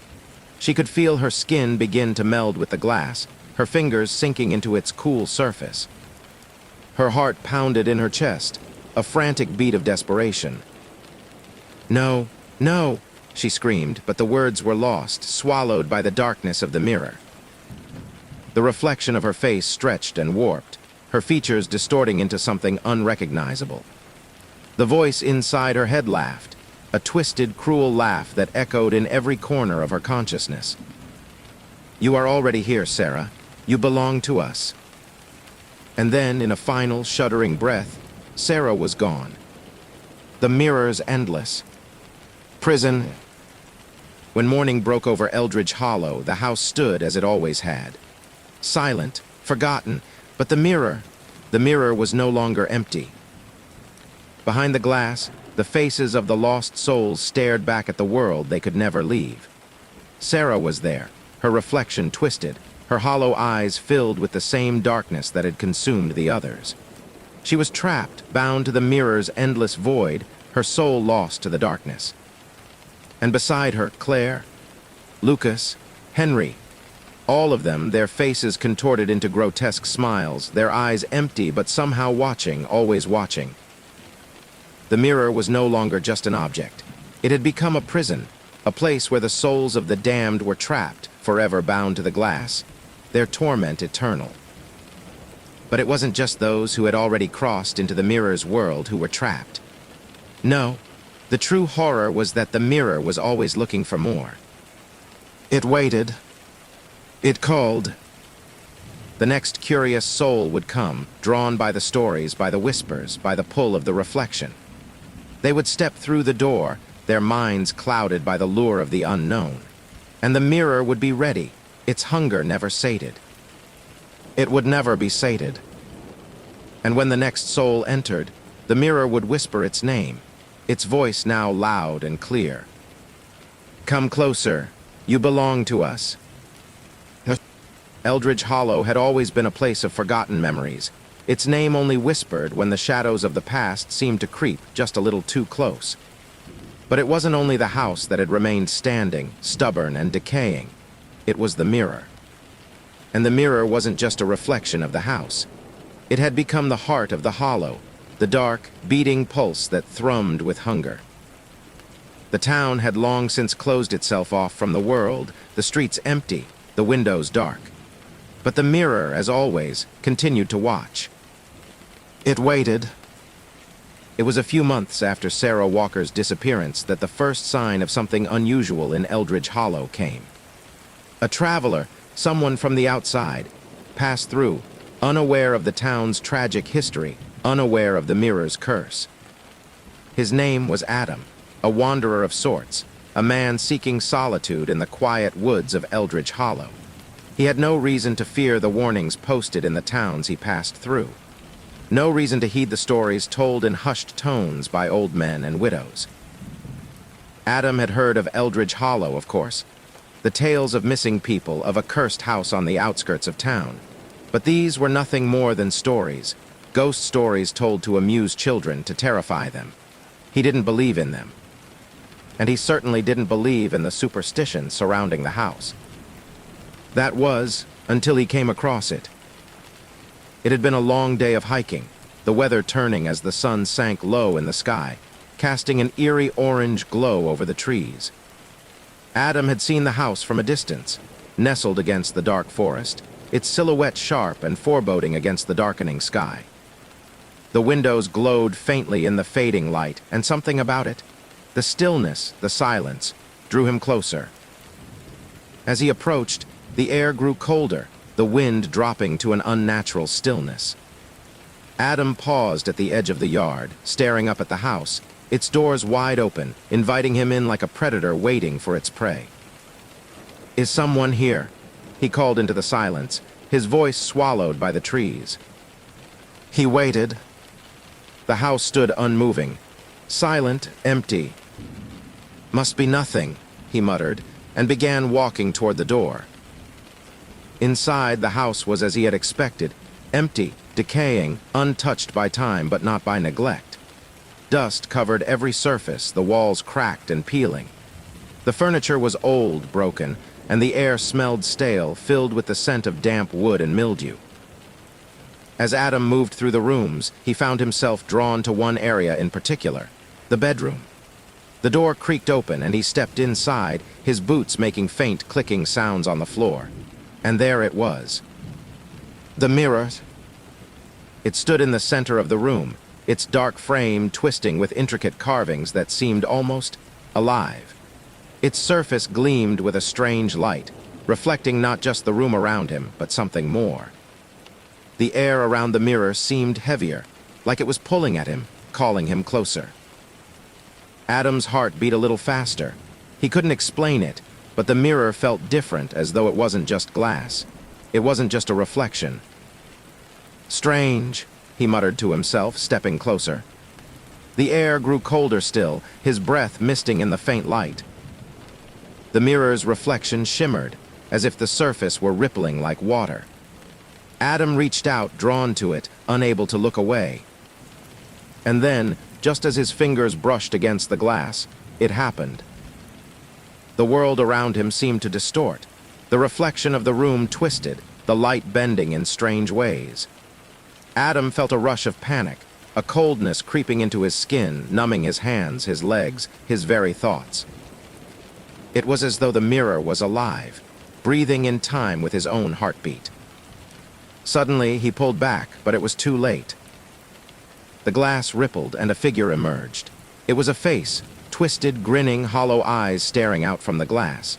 She could feel her skin begin to meld with the glass, her fingers sinking into its cool surface. Her heart pounded in her chest, a frantic beat of desperation. "No, no," she screamed, but the words were lost, swallowed by the darkness of the mirror. The reflection of her face stretched and warped, her features distorting into something unrecognizable. The voice inside her head laughed, a twisted, cruel laugh that echoed in every corner of her consciousness. "You are already here, Sarah. You belong to us." And then, in a final, shuddering breath, Sarah was gone. The mirrors endless. Prison. When morning broke over Eldridge Hollow, the house stood as it always had. Silent, forgotten, but the mirror was no longer empty. Behind the glass, the faces of the lost souls stared back at the world they could never leave. Sarah was there, her reflection twisted, her hollow eyes filled with the same darkness that had consumed the others. She was trapped, bound to the mirror's endless void, her soul lost to the darkness. And beside her, Claire, Lucas, Henry, all of them, their faces contorted into grotesque smiles, their eyes empty but somehow watching, always watching. The mirror was no longer just an object. It had become a prison, a place where the souls of the damned were trapped, forever bound to the glass, their torment eternal. But it wasn't just those who had already crossed into the mirror's world who were trapped. No, the true horror was that the mirror was always looking for more. It waited. It called. The next curious soul would come, drawn by the stories, by the whispers, by the pull of the reflection. They would step through the door, their minds clouded by the lure of the unknown. And the mirror would be ready, its hunger never sated. It would never be sated. And when the next soul entered, the mirror would whisper its name, its voice now loud and clear. "Come closer. You belong to us." Eldridge Hollow had always been a place of forgotten memories, its name only whispered when the shadows of the past seemed to creep just a little too close. But it wasn't only the house that had remained standing, stubborn and decaying. It was the mirror. And the mirror wasn't just a reflection of the house. It had become the heart of the hollow, the dark, beating pulse that thrummed with hunger. The town had long since closed itself off from the world, the streets empty, the windows dark. But the mirror, as always, continued to watch. It waited. It was a few months after Sarah Walker's disappearance that the first sign of something unusual in Eldridge Hollow came. A traveler, someone from the outside, passed through, unaware of the town's tragic history, unaware of the mirror's curse. His name was Adam, a wanderer of sorts, a man seeking solitude in the quiet woods of Eldridge Hollow. He had no reason to fear the warnings posted in the towns he passed through. No reason to heed the stories told in hushed tones by old men and widows. Adam had heard of Eldridge Hollow, of course, the tales of missing people, of a cursed house on the outskirts of town. But these were nothing more than stories, ghost stories told to amuse children, to terrify them. He didn't believe in them. And he certainly didn't believe in the superstition surrounding the house. That was, until he came across it. It had been a long day of hiking, the weather turning as the sun sank low in the sky, casting an eerie orange glow over the trees. Adam had seen the house from a distance, nestled against the dark forest, its silhouette sharp and foreboding against the darkening sky. The windows glowed faintly in the fading light, and something about it, the stillness, the silence, drew him closer. As he approached, the air grew colder, the wind dropping to an unnatural stillness. Adam paused at the edge of the yard, staring up at the house, its doors wide open, inviting him in like a predator waiting for its prey. "Is someone here?" he called into the silence, his voice swallowed by the trees. He waited. The house stood unmoving, silent, empty. "Must be nothing," he muttered, and began walking toward the door. Inside, the house was as he had expected, empty, decaying, untouched by time but not by neglect. Dust covered every surface, the walls cracked and peeling. The furniture was old, broken, and the air smelled stale, filled with the scent of damp wood and mildew. As Adam moved through the rooms, he found himself drawn to one area in particular, the bedroom. The door creaked open and he stepped inside, his boots making faint clicking sounds on the floor. And there it was. The mirror. It stood in the center of the room, its dark frame twisting with intricate carvings that seemed almost alive. Its surface gleamed with a strange light, reflecting not just the room around him, but something more. The air around the mirror seemed heavier, like it was pulling at him, calling him closer. Adam's heart beat a little faster. He couldn't explain it, but the mirror felt different, as though it wasn't just glass. It wasn't just a reflection. "Strange," he muttered to himself, stepping closer. The air grew colder still, his breath misting in the faint light. The mirror's reflection shimmered, as if the surface were rippling like water. Adam reached out, drawn to it, unable to look away. And then, just as his fingers brushed against the glass, it happened. The world around him seemed to distort. The reflection of the room twisted, the light bending in strange ways. Adam felt a rush of panic, a coldness creeping into his skin, numbing his hands, his legs, his very thoughts. It was as though the mirror was alive, breathing in time with his own heartbeat. Suddenly, he pulled back, but it was too late. The glass rippled and a figure emerged. It was a face, twisted, grinning, hollow eyes staring out from the glass.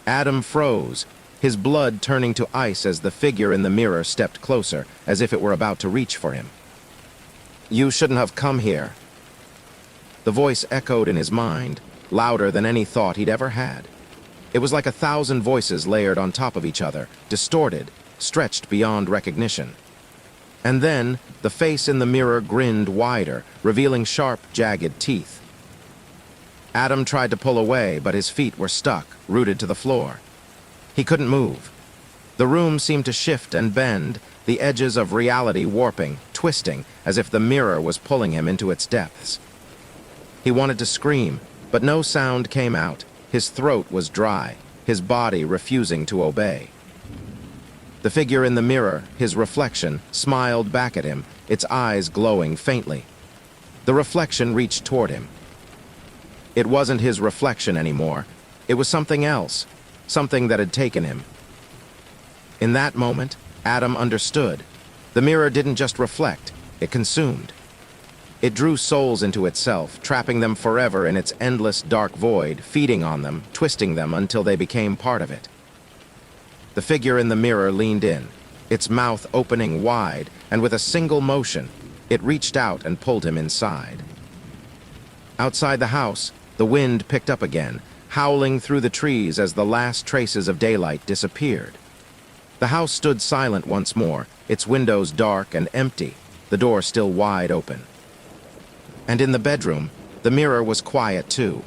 Adam froze, his blood turning to ice as the figure in the mirror stepped closer, as if it were about to reach for him. "You shouldn't have come here." The voice echoed in his mind, louder than any thought he'd ever had. It was like 1,000 voices layered on top of each other, distorted, stretched beyond recognition. And then, the face in the mirror grinned wider, revealing sharp, jagged teeth. Adam tried to pull away, but his feet were stuck, rooted to the floor. He couldn't move. The room seemed to shift and bend, the edges of reality warping, twisting, as if the mirror was pulling him into its depths. He wanted to scream, but no sound came out. His throat was dry, his body refusing to obey. The figure in the mirror, his reflection, smiled back at him, its eyes glowing faintly. The reflection reached toward him. It wasn't his reflection anymore. It was something else, something that had taken him. In that moment, Adam understood. The mirror didn't just reflect, it consumed. It drew souls into itself, trapping them forever in its endless dark void, feeding on them, twisting them until they became part of it. The figure in the mirror leaned in, its mouth opening wide, and with a single motion, it reached out and pulled him inside. Outside the house, the wind picked up again, howling through the trees as the last traces of daylight disappeared. The house stood silent once more, its windows dark and empty, the door still wide open. And in the bedroom, the mirror was quiet too.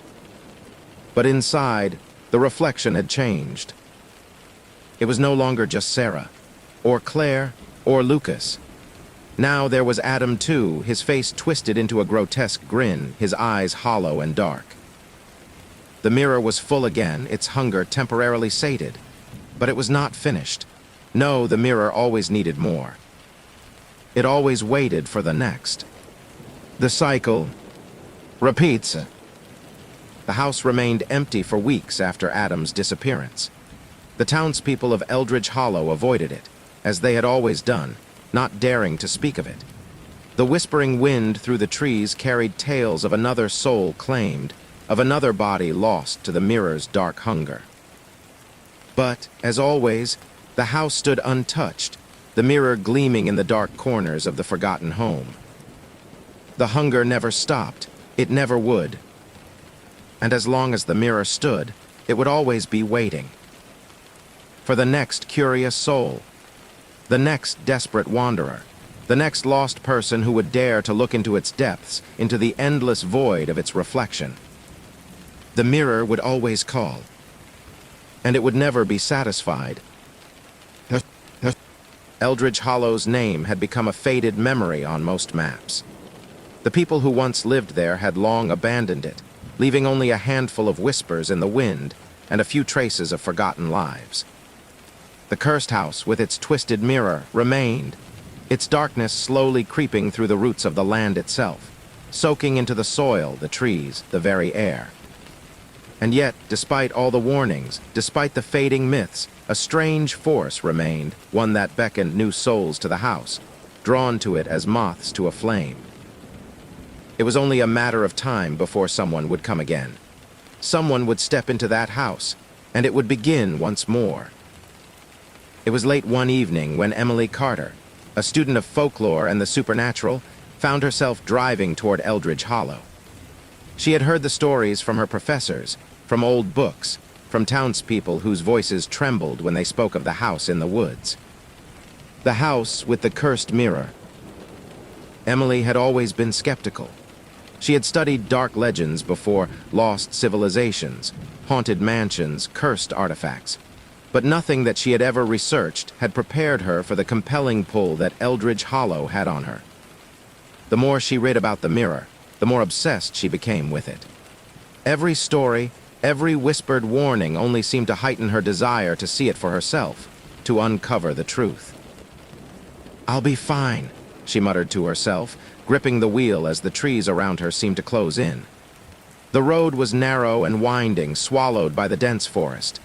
But inside, the reflection had changed. It was no longer just Sarah, or Claire, or Lucas. Now there was Adam too, his face twisted into a grotesque grin, his eyes hollow and dark. The mirror was full again, its hunger temporarily sated. But it was not finished. No, the mirror always needed more. It always waited for the next. The cycle repeats. The house remained empty for weeks after Adam's disappearance. The townspeople of Eldridge Hollow avoided it, as they had always done, not daring to speak of it. The whispering wind through the trees carried tales of another soul claimed, of another body lost to the mirror's dark hunger. But, as always, The house stood untouched, the mirror gleaming in the dark corners of the forgotten home. The hunger never stopped. It never would. And as long as the mirror stood, it would always be waiting. For the next curious soul, the next desperate wanderer, the next lost person who would dare to look into its depths, into the endless void of its reflection. The mirror would always call, and it would never be satisfied. Eldridge Hollow's name had become a faded memory on most maps. The people who once lived there had long abandoned it, leaving only a handful of whispers in the wind and a few traces of forgotten lives. The cursed house, with its twisted mirror, remained, its darkness slowly creeping through the roots of the land itself, soaking into the soil, the trees, the very air. And yet, despite all the warnings, despite the fading myths, a strange force remained, one that beckoned new souls to the house, drawn to it as moths to a flame. It was only a matter of time before someone would come again. Someone would step into that house, and it would begin once more. It was late one evening when Emily Carter, a student of folklore and the supernatural, found herself driving toward Eldridge Hollow. She had heard the stories from her professors, from old books, from townspeople whose voices trembled when they spoke of the house in the woods. The house with the cursed mirror. Emily had always been skeptical. She had studied dark legends before, lost civilizations, haunted mansions, cursed artifacts. But nothing that she had ever researched had prepared her for the compelling pull that Eldridge Hollow had on her. The more she read about the mirror, the more obsessed she became with it. Every story, every whispered warning only seemed to heighten her desire to see it for herself, to uncover the truth. "I'll be fine," she muttered to herself, gripping the wheel as the trees around her seemed to close in. The road was narrow and winding, swallowed by the dense forest.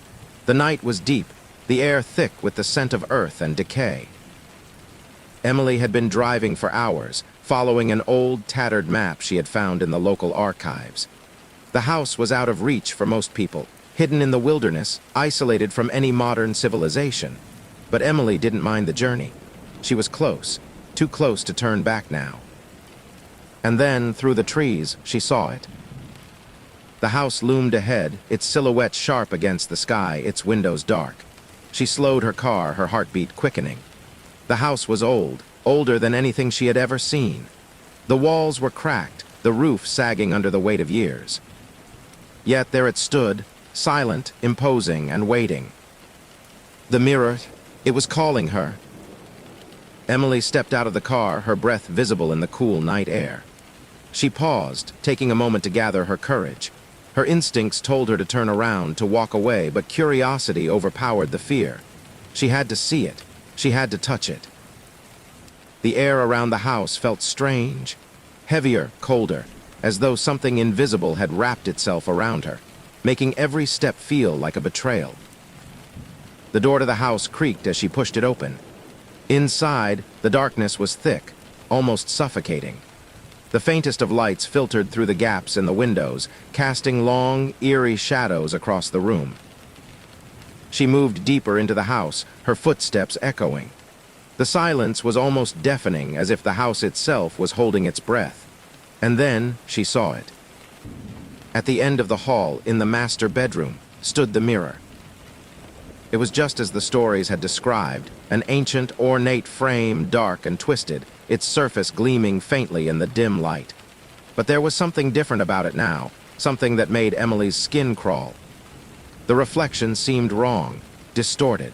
The night was deep, the air thick with the scent of earth and decay. Emily had been driving for hours, following an old, tattered map she had found in the local archives. The house was out of reach for most people, hidden in the wilderness, isolated from any modern civilization. But Emily didn't mind the journey. She was close, too close to turn back now. And then, through the trees, she saw it. The house loomed ahead, its silhouette sharp against the sky, its windows dark. She slowed her car, her heartbeat quickening. The house was old, older than anything she had ever seen. The walls were cracked, the roof sagging under the weight of years. Yet there it stood, silent, imposing, and waiting. The mirror, it was calling her. Emily stepped out of the car, her breath visible in the cool night air. She paused, taking a moment to gather her courage. Her instincts told her to turn around, to walk away, but curiosity overpowered the fear. She had to see it. She had to touch it. The air around the house felt strange, heavier, colder, as though something invisible had wrapped itself around her, making every step feel like a betrayal. The door to the house creaked as she pushed it open. Inside, the darkness was thick, almost suffocating. The faintest of lights filtered through the gaps in the windows, casting long, eerie shadows across the room. She moved deeper into the house, her footsteps echoing. The silence was almost deafening, as if the house itself was holding its breath. And then she saw it. At the end of the hall, in the master bedroom, stood the mirror. It was just as the stories had described, an ancient, ornate frame, dark and twisted, its surface gleaming faintly in the dim light. But there was something different about it now, something that made Emily's skin crawl. The reflection seemed wrong, distorted,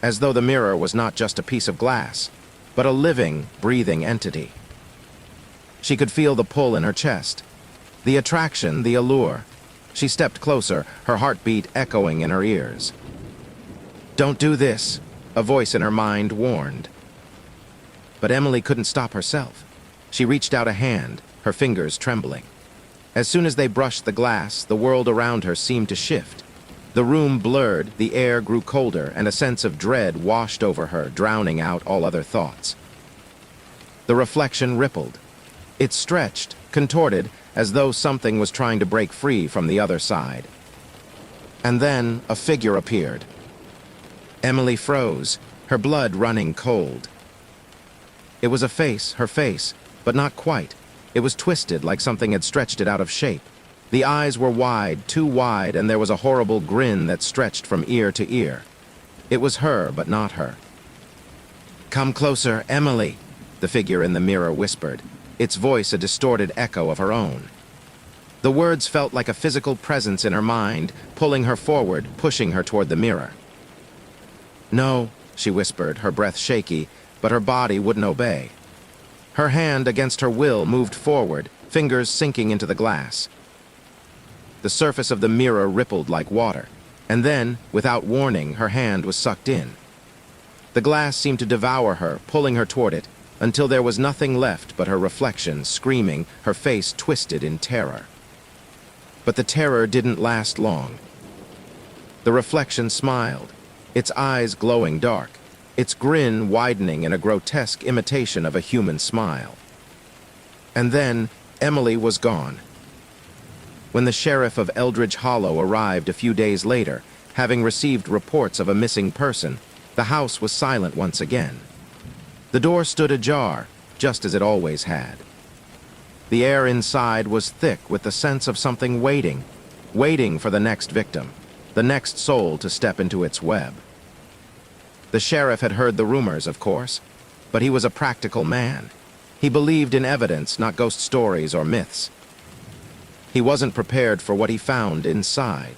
as though the mirror was not just a piece of glass, but a living, breathing entity. She could feel the pull in her chest, the attraction, the allure. She stepped closer, her heartbeat echoing in her ears. "Don't do this," a voice in her mind warned. But Emily couldn't stop herself. She reached out a hand, her fingers trembling. As soon as they brushed the glass, the world around her seemed to shift. The room blurred, the air grew colder, and a sense of dread washed over her, drowning out all other thoughts. The reflection rippled. It stretched, contorted, as though something was trying to break free from the other side. And then a figure appeared. Emily froze, her blood running cold. It was a face, her face, but not quite. It was twisted like something had stretched it out of shape. The eyes were wide, too wide, and there was a horrible grin that stretched from ear to ear. It was her, but not her. "Come closer, Emily," the figure in the mirror whispered, its voice a distorted echo of her own. The words felt like a physical presence in her mind, pulling her forward, pushing her toward the mirror. "No," she whispered, her breath shaky, but her body wouldn't obey. Her hand, against her will, moved forward, fingers sinking into the glass. The surface of the mirror rippled like water, and then, without warning, her hand was sucked in. The glass seemed to devour her, pulling her toward it, until there was nothing left but her reflection, screaming, her face twisted in terror. But the terror didn't last long. The reflection smiled, its eyes glowing dark, its grin widening in a grotesque imitation of a human smile. And then Emily was gone. When the sheriff of Eldridge Hollow arrived a few days later, having received reports of a missing person, the house was silent once again. The door stood ajar, just as it always had. The air inside was thick with the sense of something waiting for the next victim, the next soul to step into its web. The sheriff had heard the rumors, of course, but he was a practical man. He believed in evidence, not ghost stories or myths. He wasn't prepared for what he found inside.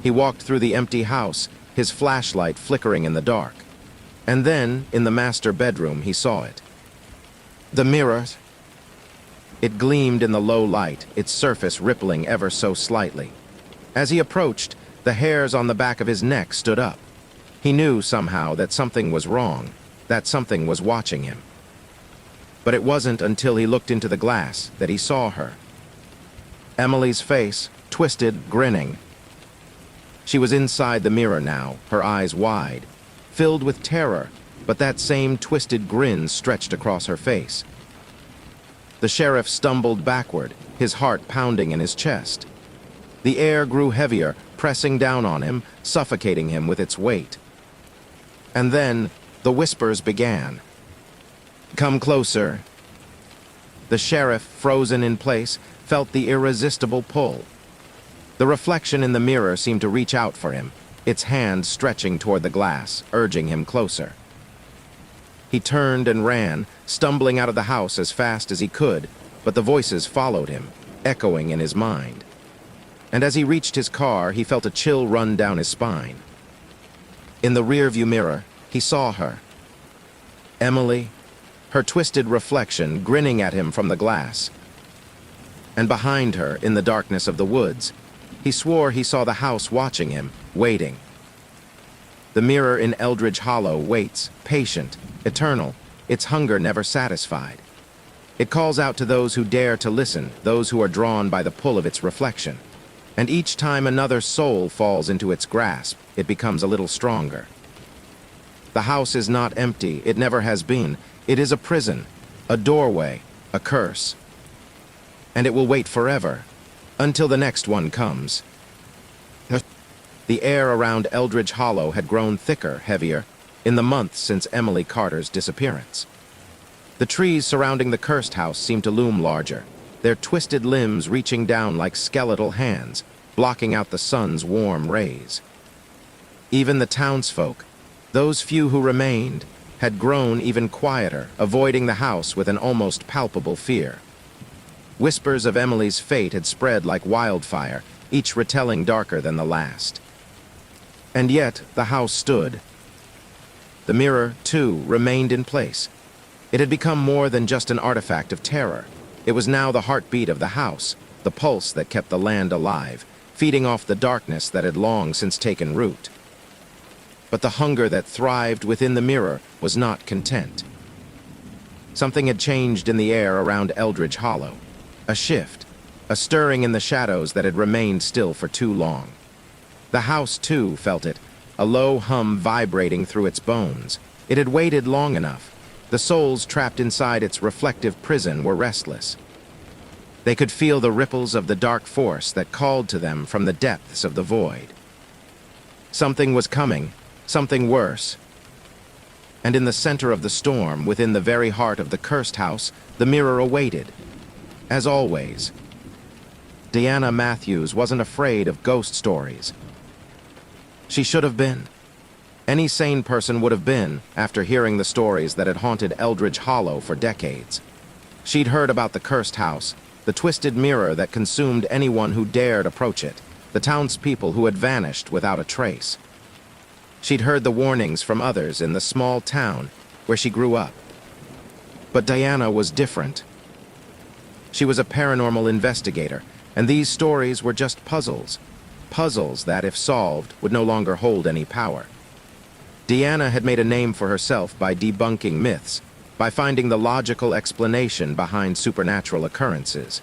He walked through the empty house, his flashlight flickering in the dark. And then, in the master bedroom, he saw it. The mirror. It gleamed in the low light, its surface rippling ever so slightly. As he approached, the hairs on the back of his neck stood up. He knew somehow that something was wrong, that something was watching him. But it wasn't until he looked into the glass that he saw her. Emily's face, twisted, grinning. She was inside the mirror now, her eyes wide, filled with terror, but that same twisted grin stretched across her face. The sheriff stumbled backward, his heart pounding in his chest. The air grew heavier, pressing down on him, suffocating him with its weight. And then the whispers began. "Come closer." The sheriff, frozen in place, felt the irresistible pull. The reflection in the mirror seemed to reach out for him, its hand stretching toward the glass, urging him closer. He turned and ran, stumbling out of the house as fast as he could, but the voices followed him, echoing in his mind. And as he reached his car, he felt a chill run down his spine. In the rearview mirror, he saw her. Emily, her twisted reflection grinning at him from the glass. And behind her, in the darkness of the woods, he swore he saw the house watching him, waiting. The mirror in Eldridge Hollow waits, patient, eternal, its hunger never satisfied. It calls out to those who dare to listen, those who are drawn by the pull of its reflection. And each time another soul falls into its grasp, it becomes a little stronger. The house is not empty, it never has been. It is a prison, a doorway, a curse. And it will wait forever, until the next one comes. The air around Eldridge Hollow had grown thicker, heavier, in the months since Emily Carter's disappearance. The trees surrounding the cursed house seemed to loom larger, their twisted limbs reaching down like skeletal hands, blocking out the sun's warm rays. Even the townsfolk, those few who remained, had grown even quieter, avoiding the house with an almost palpable fear. Whispers of Emily's fate had spread like wildfire, each retelling darker than the last. And yet the house stood. The mirror, too, remained in place. It had become more than just an artifact of terror. It was now the heartbeat of the house, the pulse that kept the land alive, feeding off the darkness that had long since taken root. But the hunger that thrived within the mirror was not content. Something had changed in the air around Eldridge Hollow. A shift, a stirring in the shadows that had remained still for too long. The house, too, felt it, a low hum vibrating through its bones. It had waited long enough. The souls trapped inside its reflective prison were restless. They could feel the ripples of the dark force that called to them from the depths of the void. Something was coming, Something worse. And in the center of the storm, within the very heart of the cursed house, the mirror awaited. As always. Deanna Matthews wasn't afraid of ghost stories. She should have been. Any sane person would have been, after hearing the stories that had haunted Eldridge Hollow for decades. She'd heard about the cursed house, the twisted mirror that consumed anyone who dared approach it, the townspeople who had vanished without a trace. She'd heard the warnings from others in the small town where she grew up. But Diana was different. She was a paranormal investigator, and these stories were just puzzles. Puzzles that, if solved, would no longer hold any power. Deanna had made a name for herself by debunking myths, by finding the logical explanation behind supernatural occurrences.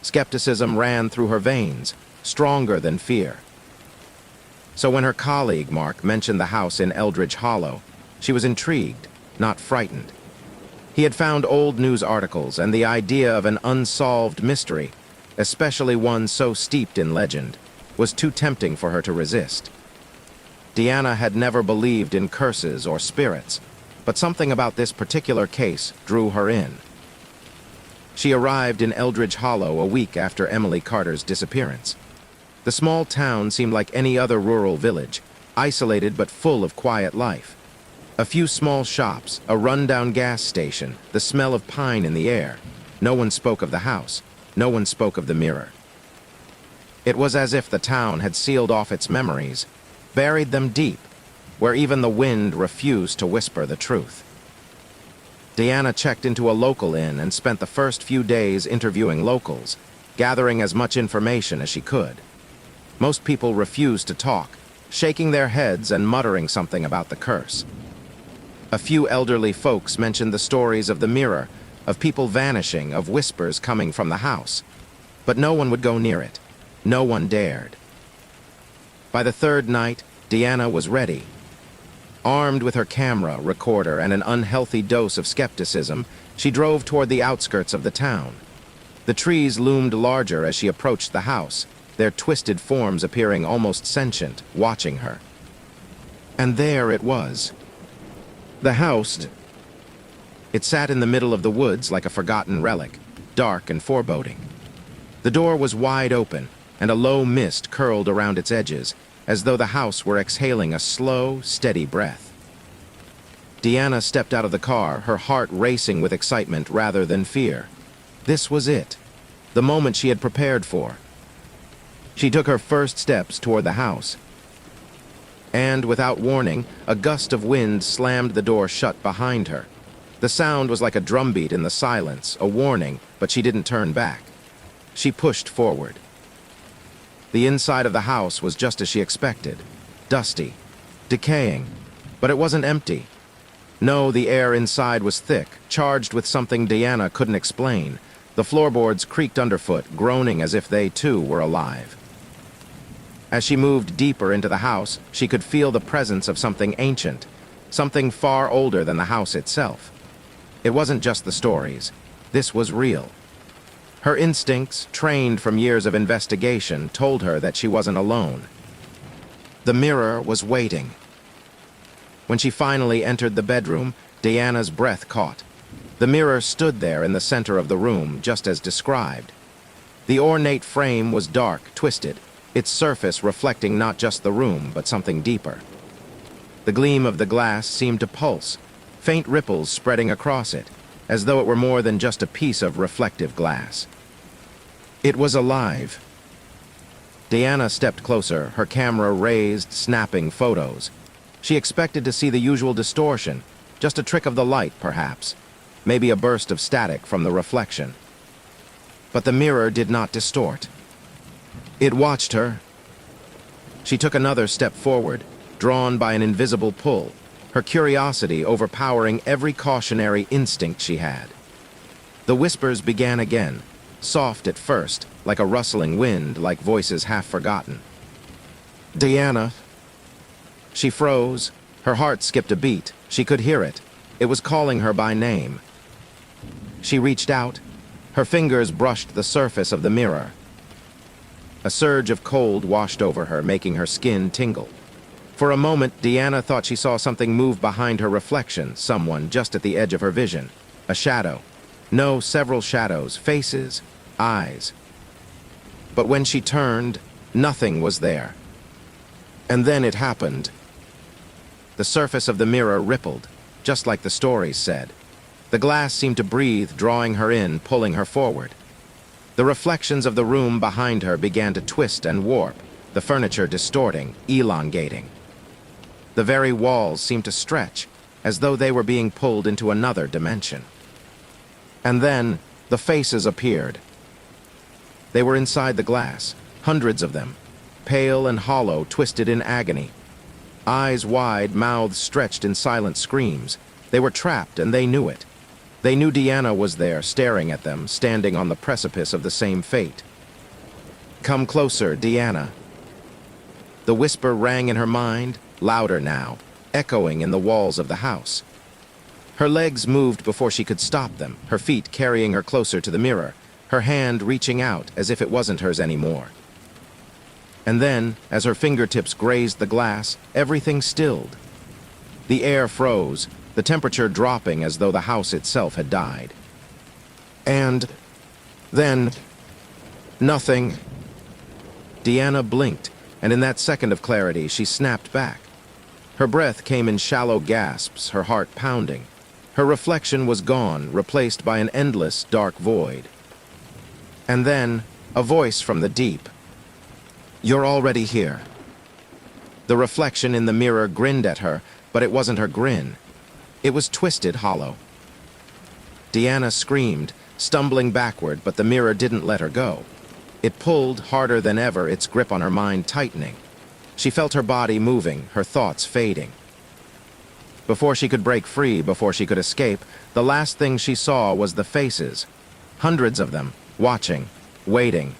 Skepticism ran through her veins, stronger than fear. So when her colleague, Mark, mentioned the house in Eldridge Hollow, she was intrigued, not frightened. He had found old news articles, and the idea of an unsolved mystery, especially one so steeped in legend, was too tempting for her to resist. Deanna had never believed in curses or spirits, but something about this particular case drew her in. She arrived in Eldridge Hollow a week after Emily Carter's disappearance. The small town seemed like any other rural village, isolated but full of quiet life. A few small shops, a rundown gas station, the smell of pine in the air. No one spoke of the house. No one spoke of the mirror. It was as if the town had sealed off its memories, buried them deep, where even the wind refused to whisper the truth. Deanna checked into a local inn and spent the first few days interviewing locals, gathering as much information as she could. Most people refused to talk, shaking their heads and muttering something about the curse. A few elderly folks mentioned the stories of the mirror, of people vanishing, of whispers coming from the house. But no one would go near it. No one dared. By the third night, Deanna was ready. Armed with her camera, recorder, and an unhealthy dose of skepticism, she drove toward the outskirts of the town. The trees loomed larger as she approached the house, their twisted forms appearing almost sentient, watching her. And there it was. The house. It sat in the middle of the woods like a forgotten relic, dark and foreboding. The door was wide open, and a low mist curled around its edges, as though the house were exhaling a slow, steady breath. Deanna stepped out of the car, her heart racing with excitement rather than fear. This was it, the moment she had prepared for. She took her first steps toward the house. And, without warning, a gust of wind slammed the door shut behind her. The sound was like a drumbeat in the silence, a warning, but she didn't turn back. She pushed forward. The inside of the house was just as she expected. Dusty, decaying, but it wasn't empty. No, the air inside was thick, charged with something Deanna couldn't explain. The floorboards creaked underfoot, groaning as if they, too, were alive. As she moved deeper into the house, she could feel the presence of something ancient, something far older than the house itself. It wasn't just the stories. This was real. Her instincts, trained from years of investigation, told her that she wasn't alone. The mirror was waiting. When she finally entered the bedroom, Deanna's breath caught. The mirror stood there in the center of the room, just as described. The ornate frame was dark, twisted, its surface reflecting not just the room, but something deeper. The gleam of the glass seemed to pulse, faint ripples spreading across it, as though it were more than just a piece of reflective glass. It was alive. Deanna stepped closer, her camera raised, snapping photos. She expected to see the usual distortion, just a trick of the light, perhaps, maybe a burst of static from the reflection. But the mirror did not distort. It watched her. She took another step forward, drawn by an invisible pull, her curiosity overpowering every cautionary instinct she had. The whispers began again, soft at first, like a rustling wind, like voices half forgotten. Deanna. She froze. Her heart skipped a beat. She could hear it. It was calling her by name. She reached out. Her fingers brushed the surface of the mirror. A surge of cold washed over her, making her skin tingle. For a moment, Deanna thought she saw something move behind her reflection, someone just at the edge of her vision. A shadow. No, several shadows, faces, eyes. But when she turned, nothing was there. And then it happened. The surface of the mirror rippled, just like the stories said. The glass seemed to breathe, drawing her in, pulling her forward. The reflections of the room behind her began to twist and warp, the furniture distorting, elongating. The very walls seemed to stretch, as though they were being pulled into another dimension. And then, the faces appeared. They were inside the glass, hundreds of them, pale and hollow, twisted in agony. Eyes wide, mouths stretched in silent screams. They were trapped, and they knew it. They knew Deanna was there, staring at them, standing on the precipice of the same fate. "Come closer, Deanna." The whisper rang in her mind, louder now, echoing in the walls of the house. Her legs moved before she could stop them, her feet carrying her closer to the mirror, her hand reaching out as if it wasn't hers anymore. And then, as her fingertips grazed the glass, everything stilled. The air froze, the temperature dropping as though the house itself had died. And then, nothing. Deanna blinked, and in that second of clarity, she snapped back. Her breath came in shallow gasps, her heart pounding. Her reflection was gone, replaced by an endless, dark void. And then, a voice from the deep. "You're already here." The reflection in the mirror grinned at her, but it wasn't her grin. It was twisted hollow. Deanna screamed, stumbling backward, but the mirror didn't let her go. It pulled harder than ever, its grip on her mind tightening. She felt her body moving, her thoughts fading. Before she could break free, before she could escape, the last thing she saw was the faces. Hundreds of them, watching, waiting.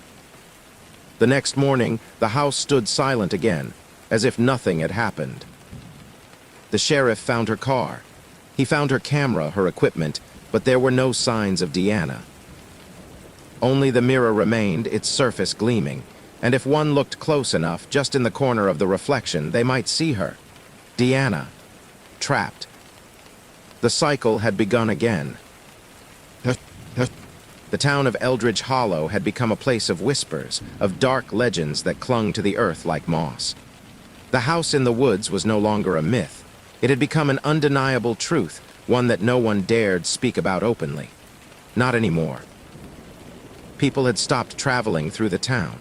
The next morning, the house stood silent again, as if nothing had happened. The sheriff found her car. He found her camera, her equipment, but there were no signs of Deanna. Only the mirror remained, its surface gleaming, and if one looked close enough, just in the corner of the reflection, they might see her. Deanna, trapped. The cycle had begun again. The town of Eldridge Hollow had become a place of whispers, of dark legends that clung to the earth like moss. The house in the woods was no longer a myth. It had become an undeniable truth, one that no one dared speak about openly. Not anymore. People had stopped traveling through the town.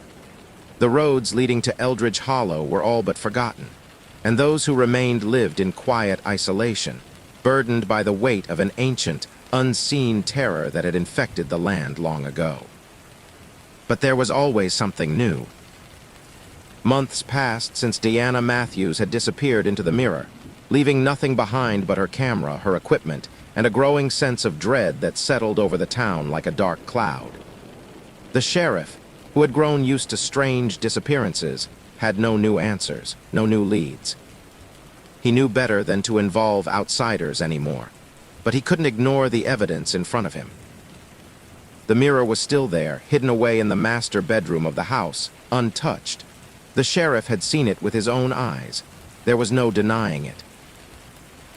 The roads leading to Eldridge Hollow were all but forgotten, and those who remained lived in quiet isolation, burdened by the weight of an ancient, unseen terror that had infected the land long ago. But there was always something new. Months passed since Deanna Matthews had disappeared into the mirror, leaving nothing behind but her camera, her equipment, and a growing sense of dread that settled over the town like a dark cloud. The sheriff, who had grown used to strange disappearances, had no new answers, no new leads. He knew better than to involve outsiders anymore, but he couldn't ignore the evidence in front of him. The mirror was still there, hidden away in the master bedroom of the house, untouched. The sheriff had seen it with his own eyes. There was no denying it.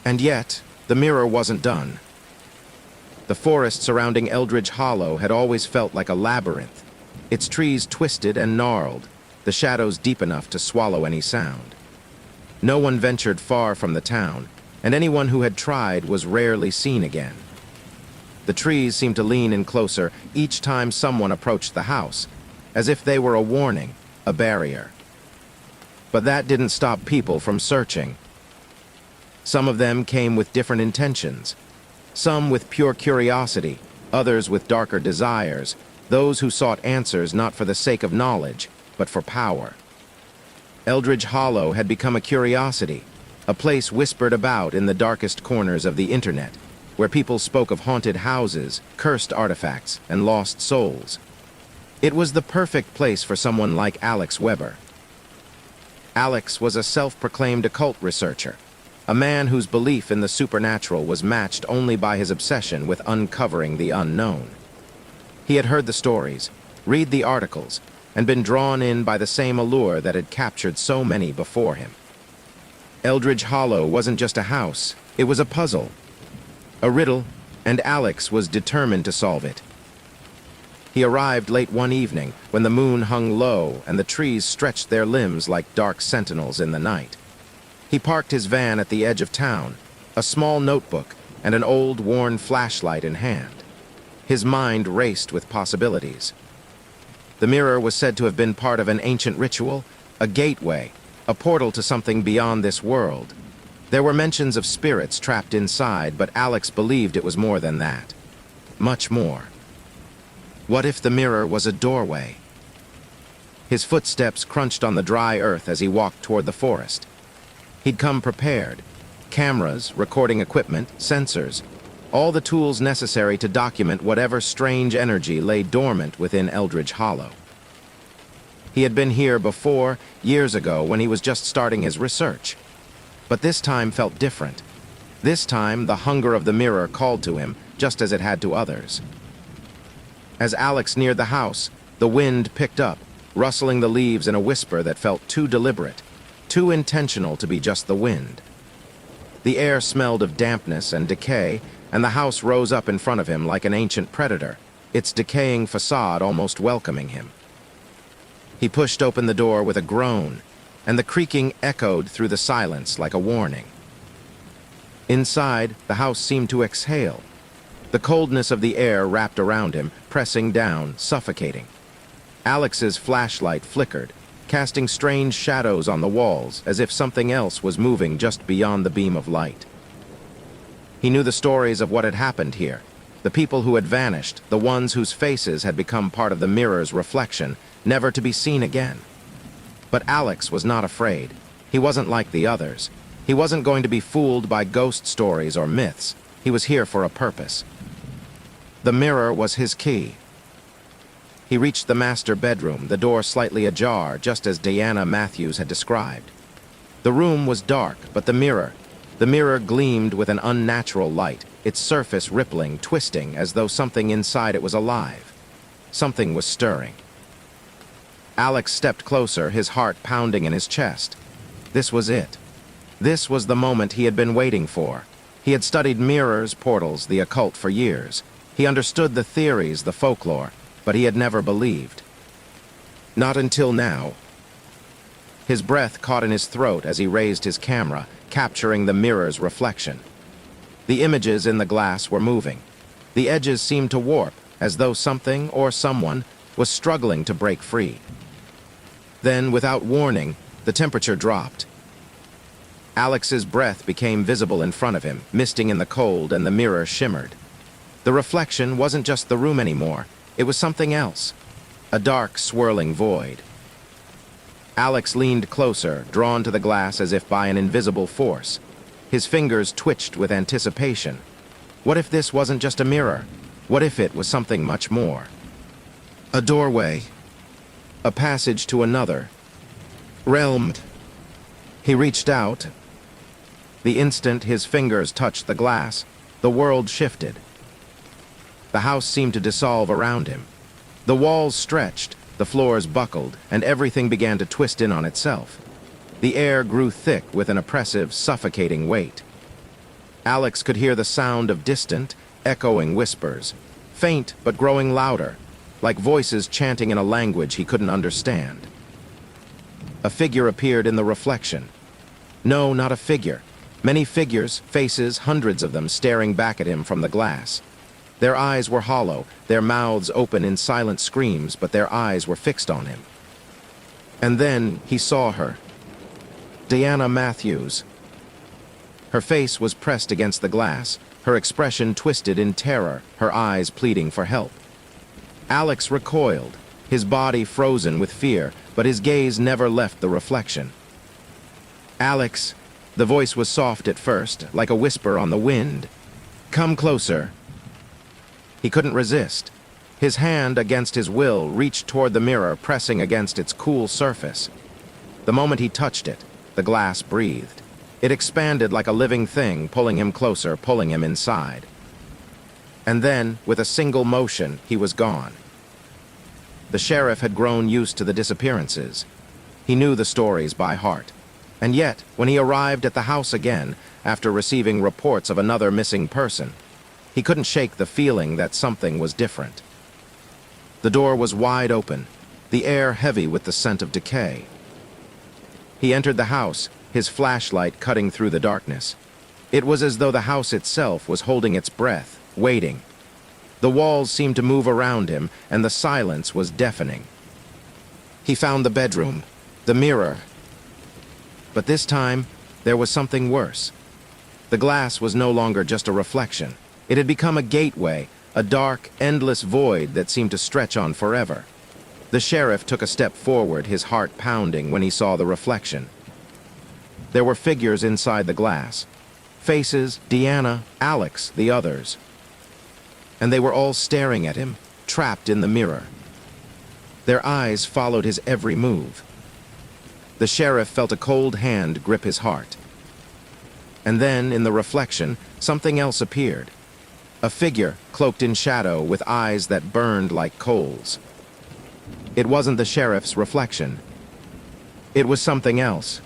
And yet, the mirror wasn't done. The forest surrounding Eldridge Hollow had always felt like a labyrinth, its trees twisted and gnarled, the shadows deep enough to swallow any sound. No one ventured far from the town, and anyone who had tried was rarely seen again. The trees seemed to lean in closer each time someone approached the house, as if they were a warning, a barrier. But that didn't stop people from searching. Some of them came with different intentions. Some with pure curiosity, others with darker desires, those who sought answers not for the sake of knowledge, but for power. Eldridge Hollow had become a curiosity, a place whispered about in the darkest corners of the internet, where people spoke of haunted houses, cursed artifacts, and lost souls. It was the perfect place for someone like Alex Weber. Alex was a self-proclaimed occult researcher, a man whose belief in the supernatural was matched only by his obsession with uncovering the unknown. He had heard the stories, read the articles, and been drawn in by the same allure that had captured so many before him. Eldridge Hollow wasn't just a house, it was a puzzle, a riddle, and Alex was determined to solve it. He arrived late one evening when the moon hung low and the trees stretched their limbs like dark sentinels in the night. He parked his van at the edge of town, a small notebook and an old, worn flashlight in hand. His mind raced with possibilities. The mirror was said to have been part of an ancient ritual, a gateway, a portal to something beyond this world. There were mentions of spirits trapped inside, but Alex believed it was more than that. Much more. What if the mirror was a doorway? His footsteps crunched on the dry earth as he walked toward the forest. He'd come prepared. Cameras, recording equipment, sensors, all the tools necessary to document whatever strange energy lay dormant within Eldridge Hollow. He had been here before, years ago, when he was just starting his research. But this time felt different. This time, the hunger of the mirror called to him, just as it had to others. As Alex neared the house, the wind picked up, rustling the leaves in a whisper that felt too deliberate, too intentional to be just the wind. The air smelled of dampness and decay, and the house rose up in front of him like an ancient predator, its decaying facade almost welcoming him. He pushed open the door with a groan, and the creaking echoed through the silence like a warning. Inside, the house seemed to exhale. The coldness of the air wrapped around him, pressing down, suffocating. Alex's flashlight flickered, casting strange shadows on the walls, as if something else was moving just beyond the beam of light. He knew the stories of what had happened here, the people who had vanished, the ones whose faces had become part of the mirror's reflection, never to be seen again. But Alex was not afraid. He wasn't like the others. He wasn't going to be fooled by ghost stories or myths. He was here for a purpose. The mirror was his key. He reached the master bedroom, the door slightly ajar, just as Diana Matthews had described. The room was dark, but the mirror gleamed with an unnatural light, its surface rippling, twisting, as though something inside it was alive. Something was stirring. Alex stepped closer, his heart pounding in his chest. This was it. This was the moment he had been waiting for. He had studied mirrors, portals, the occult for years. He understood the theories, the folklore, but he had never believed. Not until now. His breath caught in his throat as he raised his camera, capturing the mirror's reflection. The images in the glass were moving. The edges seemed to warp, as though something or someone was struggling to break free. Then, without warning, the temperature dropped. Alex's breath became visible in front of him, misting in the cold, and the mirror shimmered. The reflection wasn't just the room anymore. It was something else. A dark, swirling void. Alex leaned closer, drawn to the glass as if by an invisible force. His fingers twitched with anticipation. What if this wasn't just a mirror? What if it was something much more? A doorway. A passage to another. Realm. He reached out. The instant his fingers touched the glass, the world shifted. The house seemed to dissolve around him. The walls stretched, the floors buckled, and everything began to twist in on itself. The air grew thick with an oppressive, suffocating weight. Alex could hear the sound of distant, echoing whispers, faint but growing louder, like voices chanting in a language he couldn't understand. A figure appeared in the reflection. No, not a figure. Many figures, faces, hundreds of them staring back at him from the glass. Their eyes were hollow, their mouths open in silent screams, but their eyes were fixed on him. And then he saw her. Diana Matthews. Her face was pressed against the glass, her expression twisted in terror, her eyes pleading for help. Alex recoiled, his body frozen with fear, but his gaze never left the reflection. Alex, the voice was soft at first, like a whisper on the wind. Come closer. He couldn't resist. His hand, against his will, reached toward the mirror, pressing against its cool surface. The moment he touched it, the glass breathed. It expanded like a living thing, pulling him closer, pulling him inside. And then, with a single motion, he was gone. The sheriff had grown used to the disappearances. He knew the stories by heart. And yet, when he arrived at the house again, after receiving reports of another missing person, he couldn't shake the feeling that something was different. The door was wide open, the air heavy with the scent of decay. He entered the house, his flashlight cutting through the darkness. It was as though the house itself was holding its breath, waiting. The walls seemed to move around him, and the silence was deafening. He found the bedroom, the mirror. But this time, there was something worse. The glass was no longer just a reflection. It had become a gateway, a dark, endless void that seemed to stretch on forever. The sheriff took a step forward, his heart pounding when he saw the reflection. There were figures inside the glass. Faces, Deanna, Alex, the others. And they were all staring at him, trapped in the mirror. Their eyes followed his every move. The sheriff felt a cold hand grip his heart. And then, in the reflection, something else appeared. A figure, cloaked in shadow, with eyes that burned like coals. It wasn't the sheriff's reflection. It was something else.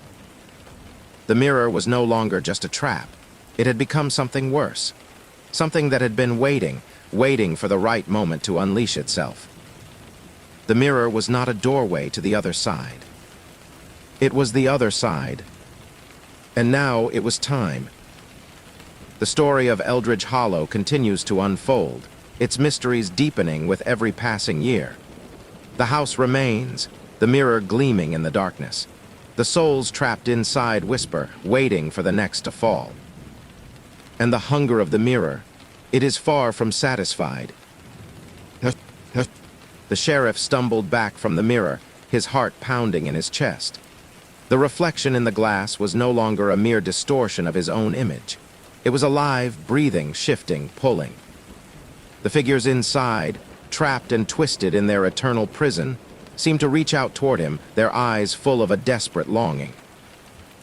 The mirror was no longer just a trap. It had become something worse. Something that had been waiting for the right moment to unleash itself. The mirror was not a doorway to the other side. It was the other side. And now it was time. The story of Eldridge Hollow continues to unfold, its mysteries deepening with every passing year. The house remains, the mirror gleaming in the darkness. The souls trapped inside whisper, waiting for the next to fall. And the hunger of the mirror, it is far from satisfied. The sheriff stumbled back from the mirror, his heart pounding in his chest. The reflection in the glass was no longer a mere distortion of his own image. It was alive, breathing, shifting, pulling. The figures inside, trapped and twisted in their eternal prison, seemed to reach out toward him, their eyes full of a desperate longing.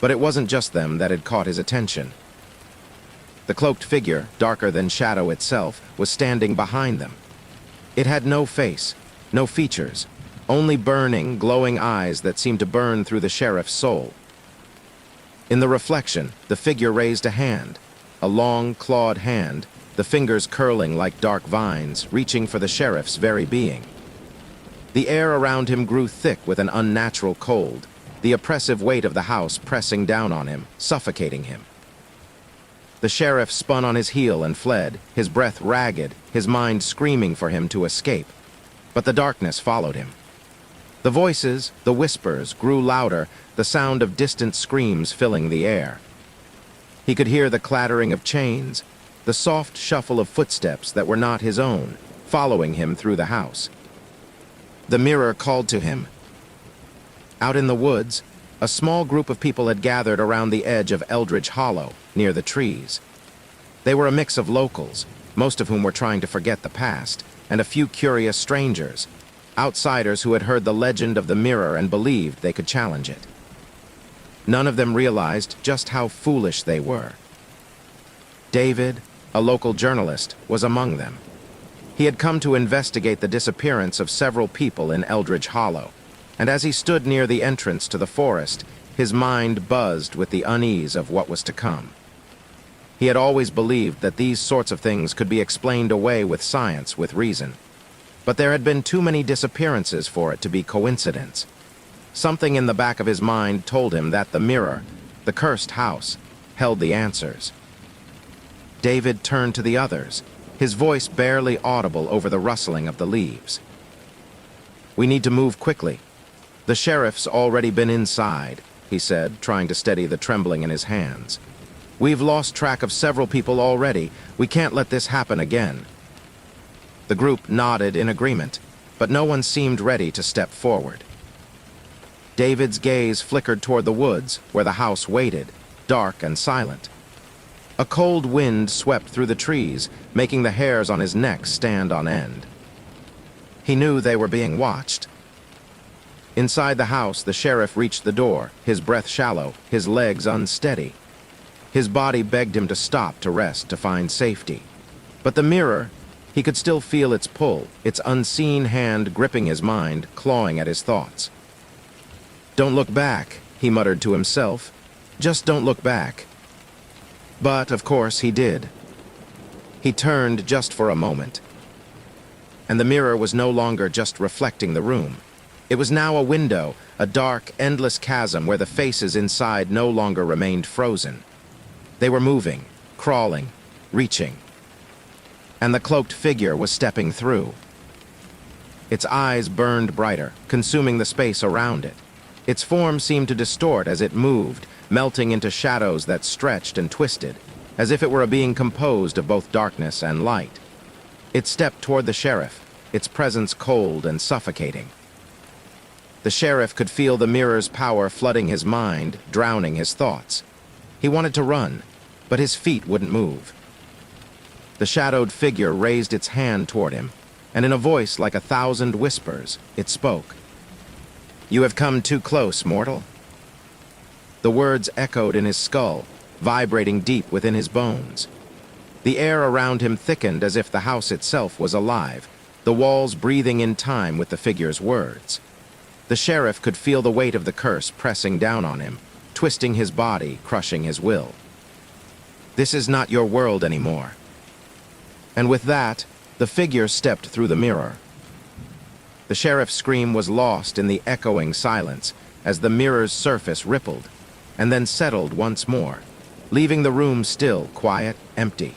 But it wasn't just them that had caught his attention. The cloaked figure, darker than shadow itself, was standing behind them. It had no face, no features, only burning, glowing eyes that seemed to burn through the sheriff's soul. In the reflection, the figure raised a hand, a long, clawed hand, the fingers curling like dark vines, reaching for the sheriff's very being. The air around him grew thick with an unnatural cold, the oppressive weight of the house pressing down on him, suffocating him. The sheriff spun on his heel and fled, his breath ragged, his mind screaming for him to escape. But the darkness followed him. The voices, the whispers, grew louder, the sound of distant screams filling the air. He could hear the clattering of chains, the soft shuffle of footsteps that were not his own, following him through the house. The mirror called to him. Out in the woods, a small group of people had gathered around the edge of Eldridge Hollow, near the trees. They were a mix of locals, most of whom were trying to forget the past, and a few curious strangers, outsiders who had heard the legend of the mirror and believed they could challenge it. None of them realized just how foolish they were. David, a local journalist, was among them. He had come to investigate the disappearance of several people in Eldridge Hollow, and as he stood near the entrance to the forest, his mind buzzed with the unease of what was to come. He had always believed that these sorts of things could be explained away with science, with reason. But there had been too many disappearances for it to be coincidence. Something in the back of his mind told him that the mirror, the cursed house, held the answers. David turned to the others, his voice barely audible over the rustling of the leaves. "We need to move quickly. The sheriff's already been inside," he said, trying to steady the trembling in his hands. "We've lost track of several people already. We can't let this happen again." The group nodded in agreement, but no one seemed ready to step forward. David's gaze flickered toward the woods, where the house waited, dark and silent. A cold wind swept through the trees, making the hairs on his neck stand on end. He knew they were being watched. Inside the house, the sheriff reached the door, his breath shallow, his legs unsteady. His body begged him to stop, to rest, to find safety. But the mirror, he could still feel its pull, its unseen hand gripping his mind, clawing at his thoughts. "Don't look back," he muttered to himself, Just don't look back." But, of course, he did. He turned just for a moment, and the mirror was no longer just reflecting the room. It was now a window, a dark, endless chasm where the faces inside no longer remained frozen. They were moving, crawling, reaching, and the cloaked figure was stepping through. Its eyes burned brighter, consuming the space around it. Its form seemed to distort as it moved, melting into shadows that stretched and twisted, as if it were a being composed of both darkness and light. It stepped toward the sheriff, its presence cold and suffocating. The sheriff could feel the mirror's power flooding his mind, drowning his thoughts. He wanted to run, but his feet wouldn't move. The shadowed figure raised its hand toward him, and in a voice like 1,000 whispers, it spoke. "You have come too close, mortal." The words echoed in his skull, vibrating deep within his bones. The air around him thickened as if the house itself was alive, the walls breathing in time with the figure's words. The sheriff could feel the weight of the curse pressing down on him, twisting his body, crushing his will. "This is not your world anymore." And with that, the figure stepped through the mirror. The sheriff's scream was lost in the echoing silence as the mirror's surface rippled, and then settled once more, leaving the room still, quiet, empty.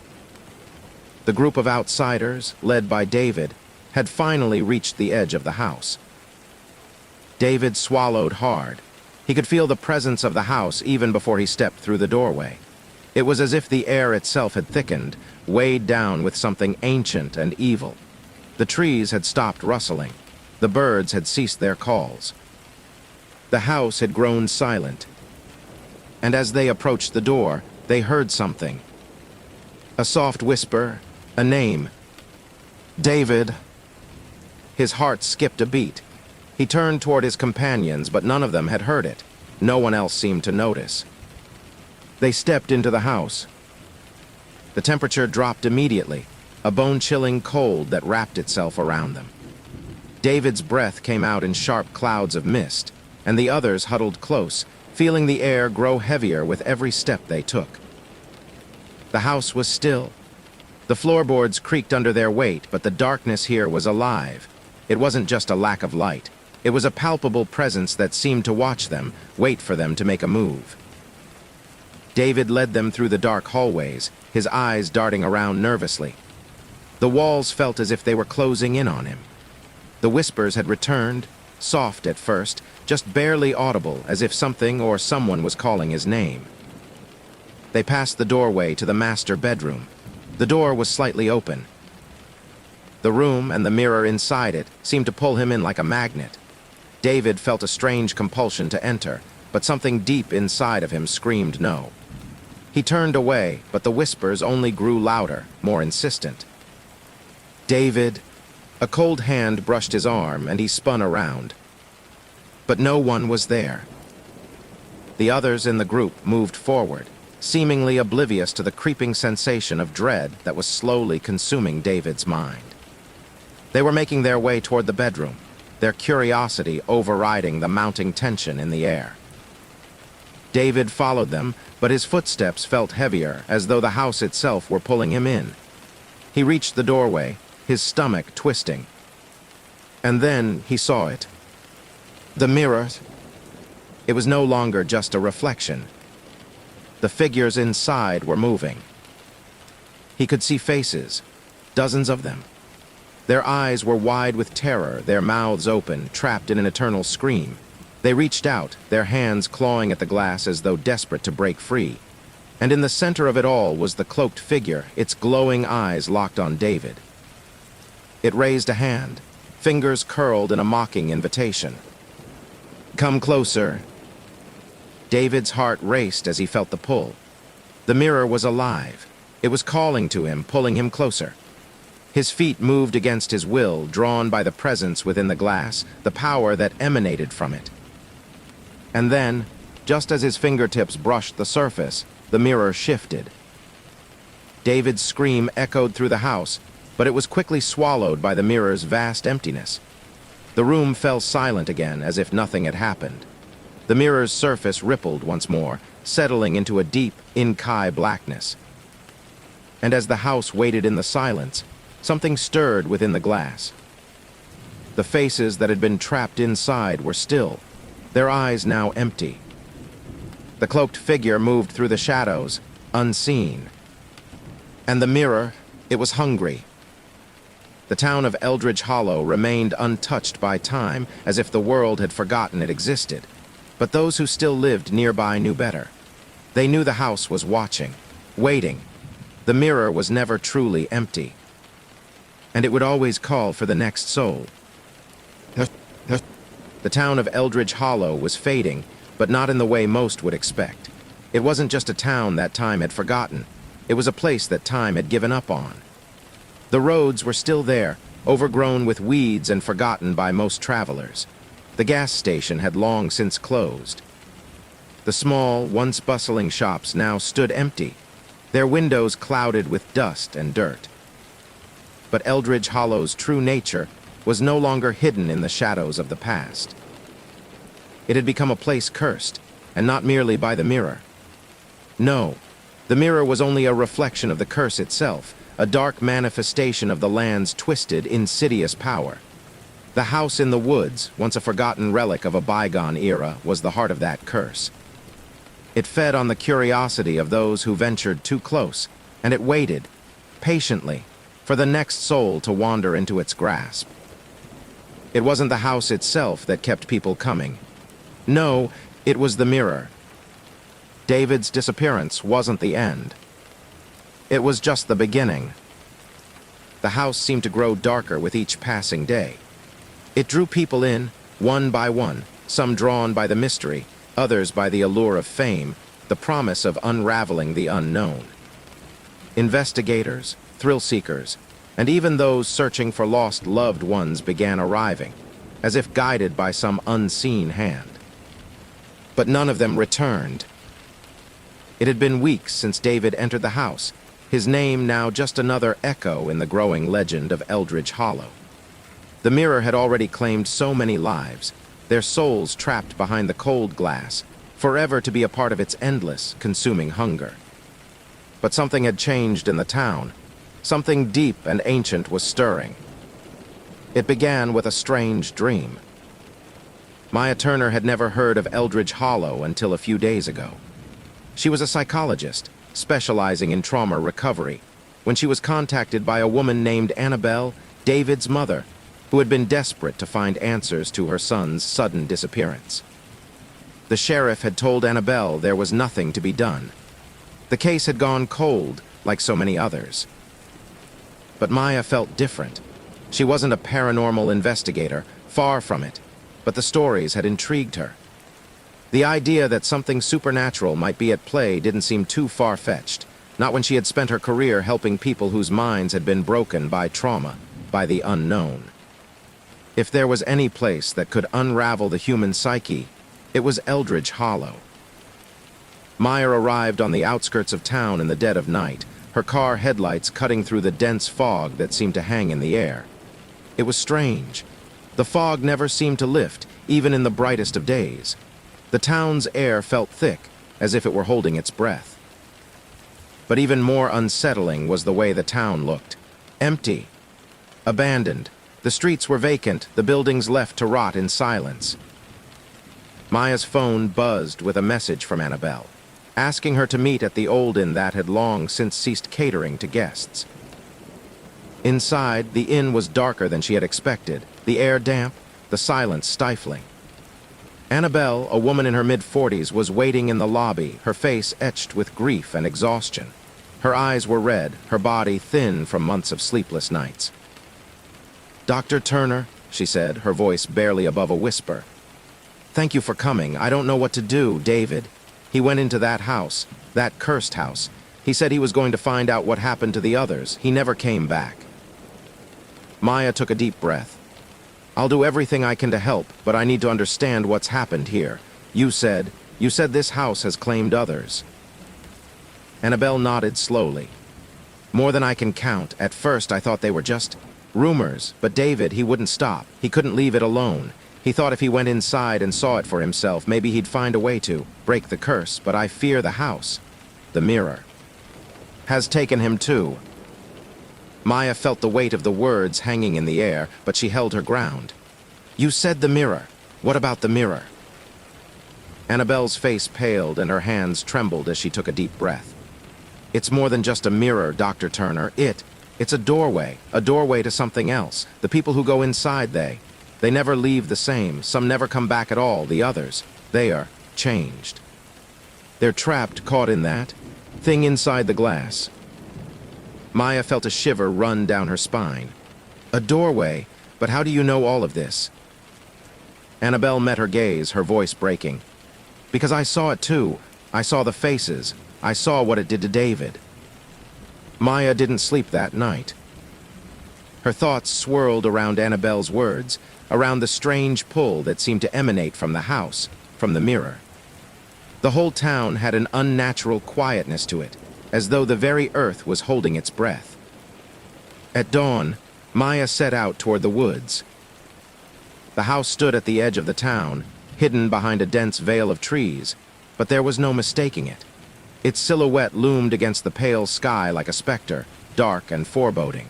The group of outsiders, led by David, had finally reached the edge of the house. David swallowed hard. He could feel the presence of the house even before he stepped through the doorway. It was as if the air itself had thickened, weighed down with something ancient and evil. The trees had stopped rustling. The birds had ceased their calls. The house had grown silent. And as they approached the door, they heard something. A soft whisper, a name. "David." His heart skipped a beat. He turned toward his companions, but none of them had heard it. No one else seemed to notice. They stepped into the house. The temperature dropped immediately, a bone-chilling cold that wrapped itself around them. David's breath came out in sharp clouds of mist, and the others huddled close, feeling the air grow heavier with every step they took. The house was still. The floorboards creaked under their weight, but the darkness here was alive. It wasn't just a lack of light. It was a palpable presence that seemed to watch them, wait for them to make a move. David led them through the dark hallways, his eyes darting around nervously. The walls felt as if they were closing in on him. The whispers had returned, soft at first, just barely audible, as if something or someone was calling his name. They passed the doorway to the master bedroom. The door was slightly open. The room and the mirror inside it seemed to pull him in like a magnet. David felt a strange compulsion to enter, but something deep inside of him screamed no. He turned away, but the whispers only grew louder, more insistent. "David." A cold hand brushed his arm, and he spun around. But no one was there. The others in the group moved forward, seemingly oblivious to the creeping sensation of dread that was slowly consuming David's mind. They were making their way toward the bedroom, their curiosity overriding the mounting tension in the air. David followed them, but his footsteps felt heavier, as though the house itself were pulling him in. He reached the doorway, his stomach twisting. And then he saw it. The mirror. It was no longer just a reflection. The figures inside were moving. He could see faces, dozens of them. Their eyes were wide with terror, their mouths open, trapped in an eternal scream. They reached out, their hands clawing at the glass as though desperate to break free. And in the center of it all was the cloaked figure, its glowing eyes locked on David. It raised a hand, fingers curled in a mocking invitation. "Come closer." David's heart raced as he felt the pull. The mirror was alive. It was calling to him, pulling him closer. His feet moved against his will, drawn by the presence within the glass, the power that emanated from it. And then, just as his fingertips brushed the surface, the mirror shifted. David's scream echoed through the house, but it was quickly swallowed by the mirror's vast emptiness. The room fell silent again, as if nothing had happened. The mirror's surface rippled once more, settling into a deep, inkai blackness. And as the house waited in the silence, something stirred within the glass. The faces that had been trapped inside were still, their eyes now empty. The cloaked figure moved through the shadows, unseen. And the mirror, it was hungry. The town of Eldridge Hollow remained untouched by time, as if the world had forgotten it existed. But those who still lived nearby knew better. They knew the house was watching, waiting. The mirror was never truly empty. And it would always call for the next soul. The town of Eldridge Hollow was fading, but not in the way most would expect. It wasn't just a town that time had forgotten. It was a place that time had given up on. The roads were still there, overgrown with weeds and forgotten by most travelers. The gas station had long since closed. The small, once bustling shops now stood empty, their windows clouded with dust and dirt. But Eldridge Hollow's true nature was no longer hidden in the shadows of the past. It had become a place cursed, and not merely by the mirror. No, the mirror was only a reflection of the curse itself, a dark manifestation of the land's twisted, insidious power. The house in the woods, once a forgotten relic of a bygone era, was the heart of that curse. It fed on the curiosity of those who ventured too close, and it waited, patiently, for the next soul to wander into its grasp. It wasn't the house itself that kept people coming. No, it was the mirror. David's disappearance wasn't the end. It was just the beginning. The house seemed to grow darker with each passing day. It drew people in, one by one, some drawn by the mystery, others by the allure of fame, the promise of unraveling the unknown. Investigators, thrill-seekers, and even those searching for lost loved ones began arriving, as if guided by some unseen hand. But none of them returned. It had been weeks since David entered the house, his name now just another echo in the growing legend of Eldridge Hollow. The mirror had already claimed so many lives, their souls trapped behind the cold glass, forever to be a part of its endless, consuming hunger. But something had changed in the town. Something deep and ancient was stirring. It began with a strange dream. Maya Turner had never heard of Eldridge Hollow until a few days ago. She was a psychologist, specializing in trauma recovery, when she was contacted by a woman named Annabelle, David's mother, who had been desperate to find answers to her son's sudden disappearance. The sheriff had told Annabelle there was nothing to be done. The case had gone cold, like so many others. But Maya felt different. She wasn't a paranormal investigator, far from it, but the stories had intrigued her. The idea that something supernatural might be at play didn't seem too far-fetched, not when she had spent her career helping people whose minds had been broken by trauma, by the unknown. If there was any place that could unravel the human psyche, it was Eldridge Hollow. Maya arrived on the outskirts of town in the dead of night, her car headlights cutting through the dense fog that seemed to hang in the air. It was strange. The fog never seemed to lift, even in the brightest of days. The town's air felt thick, as if it were holding its breath. But even more unsettling was the way the town looked. Empty. Abandoned. The streets were vacant, the buildings left to rot in silence. Maya's phone buzzed with a message from Annabelle, asking her to meet at the old inn that had long since ceased catering to guests. Inside, the inn was darker than she had expected, the air damp, the silence stifling. Annabelle, a woman in her mid-40s, was waiting in the lobby, her face etched with grief and exhaustion. Her eyes were red, her body thin from months of sleepless nights. "Dr. Turner," she said, her voice barely above a whisper. "Thank you for coming. I don't know what to do, David. He went into that house, that cursed house. He said he was going to find out what happened to the others. He never came back." Maya took a deep breath. "I'll do everything I can to help, but I need to understand what's happened here. You said this house has claimed others." Annabelle nodded slowly. "More than I can count. At first I thought they were just rumors, but David, he wouldn't stop. He couldn't leave it alone. He thought if he went inside and saw it for himself, maybe he'd find a way to break the curse, but I fear the house. The mirror has taken him too. Maya felt the weight of the words hanging in the air, but she held her ground. You said the mirror. What about the mirror? Annabelle's face paled and her hands trembled as she took a deep breath. It's more than just a mirror, Dr. Turner. It's a doorway to something else. The people who go inside, they never leave the same. Some never come back at all. The others, they are changed. They're trapped, caught in that thing inside the glass. Maya felt a shiver run down her spine. A doorway, but how do you know all of this? Annabelle met her gaze, her voice breaking. Because I saw it too. I saw the faces. I saw what it did to David. Maya didn't sleep that night. Her thoughts swirled around Annabelle's words, around the strange pull that seemed to emanate from the house, from the mirror. The whole town had an unnatural quietness to it, as though the very earth was holding its breath. At dawn, Maya set out toward the woods. The house stood at the edge of the town, hidden behind a dense veil of trees, but there was no mistaking it. Its silhouette loomed against the pale sky like a specter, dark and foreboding.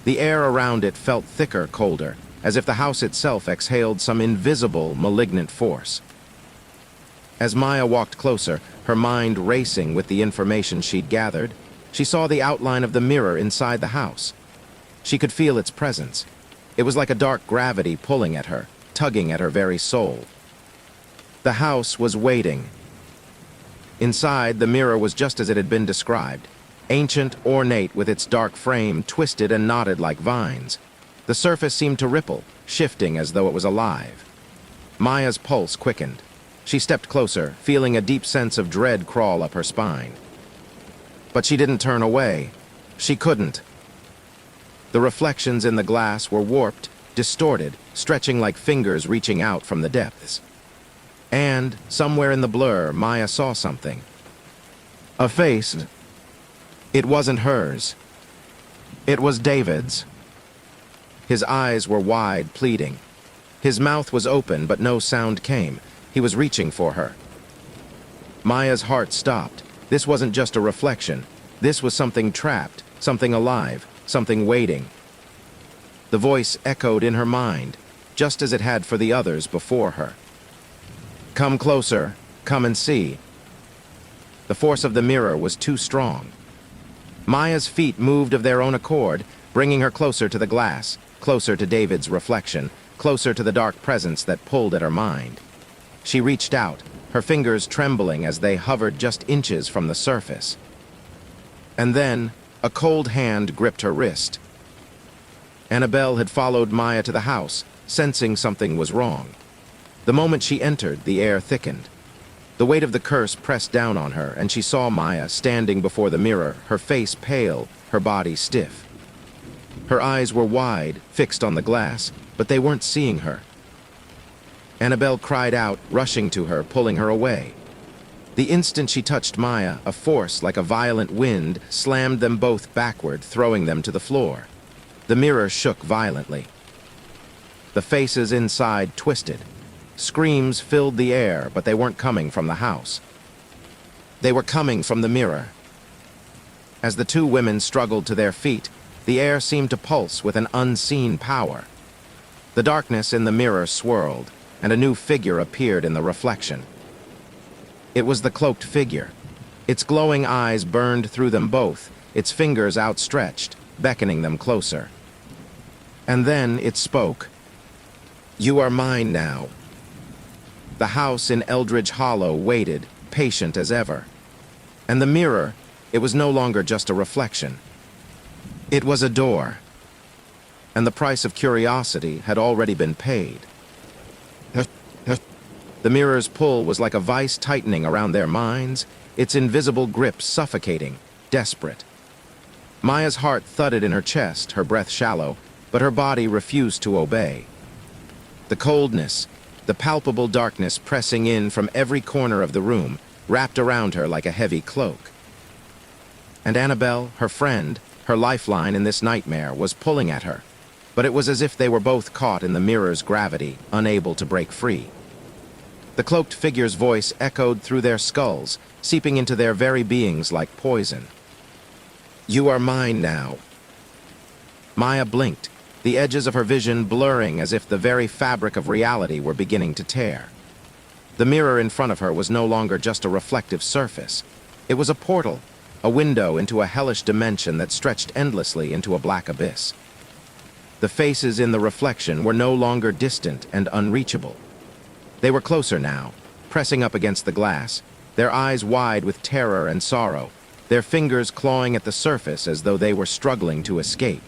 The air around it felt thicker, colder, as if the house itself exhaled some invisible, malignant force. As Maya walked closer, her mind racing with the information she'd gathered, she saw the outline of the mirror inside the house. She could feel its presence. It was like a dark gravity pulling at her, tugging at her very soul. The house was waiting. Inside, the mirror was just as it had been described, ancient, ornate, with its dark frame twisted and knotted like vines. The surface seemed to ripple, shifting as though it was alive. Maya's pulse quickened. She stepped closer, feeling a deep sense of dread crawl up her spine. But she didn't turn away. She couldn't. The reflections in the glass were warped, distorted, stretching like fingers reaching out from the depths. And, somewhere in the blur, Maya saw something. A face. It wasn't hers. It was David's. His eyes were wide, pleading. His mouth was open, but no sound came. He was reaching for her. Maya's heart stopped. This wasn't just a reflection. This was something trapped, something alive, something waiting. The voice echoed in her mind, just as it had for the others before her. Come closer. Come and see. The force of the mirror was too strong. Maya's feet moved of their own accord, bringing her closer to the glass, closer to David's reflection, closer to the dark presence that pulled at her mind. She reached out, her fingers trembling as they hovered just inches from the surface. And then, a cold hand gripped her wrist. Annabelle had followed Maya to the house, sensing something was wrong. The moment she entered, the air thickened. The weight of the curse pressed down on her, and she saw Maya standing before the mirror, her face pale, her body stiff. Her eyes were wide, fixed on the glass, but they weren't seeing her. Annabelle cried out, rushing to her, pulling her away. The instant she touched Maya, a force like a violent wind slammed them both backward, throwing them to the floor. The mirror shook violently. The faces inside twisted. Screams filled the air, but they weren't coming from the house. They were coming from the mirror. As the two women struggled to their feet, the air seemed to pulse with an unseen power. The darkness in the mirror swirled, and a new figure appeared in the reflection. It was the cloaked figure. Its glowing eyes burned through them both, its fingers outstretched, beckoning them closer. And then it spoke. You are mine now. The house in Eldridge Hollow waited, patient as ever. And the mirror, it was no longer just a reflection. It was a door. And the price of curiosity had already been paid. The mirror's pull was like a vice tightening around their minds, its invisible grip suffocating, desperate. Maya's heart thudded in her chest, her breath shallow, but her body refused to obey. The coldness, the palpable darkness pressing in from every corner of the room, wrapped around her like a heavy cloak. And Annabelle, her friend, her lifeline in this nightmare, was pulling at her. but it was as if they were both caught in the mirror's gravity, unable to break free. The cloaked figure's voice echoed through their skulls, seeping into their very beings like poison. "You are mine now." Maya blinked, the edges of her vision blurring as if the very fabric of reality were beginning to tear. The mirror in front of her was no longer just a reflective surface. It was a portal, a window into a hellish dimension that stretched endlessly into a black abyss. The faces in the reflection were no longer distant and unreachable. They were closer now, pressing up against the glass, their eyes wide with terror and sorrow, their fingers clawing at the surface as though they were struggling to escape.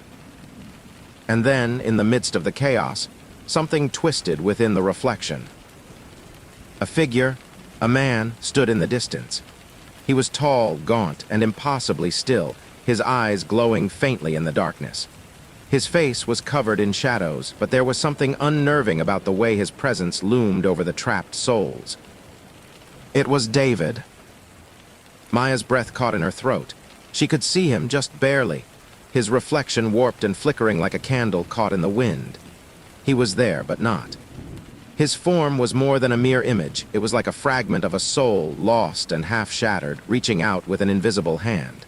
And then, in the midst of the chaos, something twisted within the reflection. A figure, a man, stood in the distance. He was tall, gaunt, and impossibly still, his eyes glowing faintly in the darkness. His face was covered in shadows, but there was something unnerving about the way his presence loomed over the trapped souls. It was David. Maya's breath caught in her throat. She could see him just barely, his reflection warped and flickering like a candle caught in the wind. He was there, but not. His form was more than a mere image. It was like a fragment of a soul, lost and half-shattered, reaching out with an invisible hand.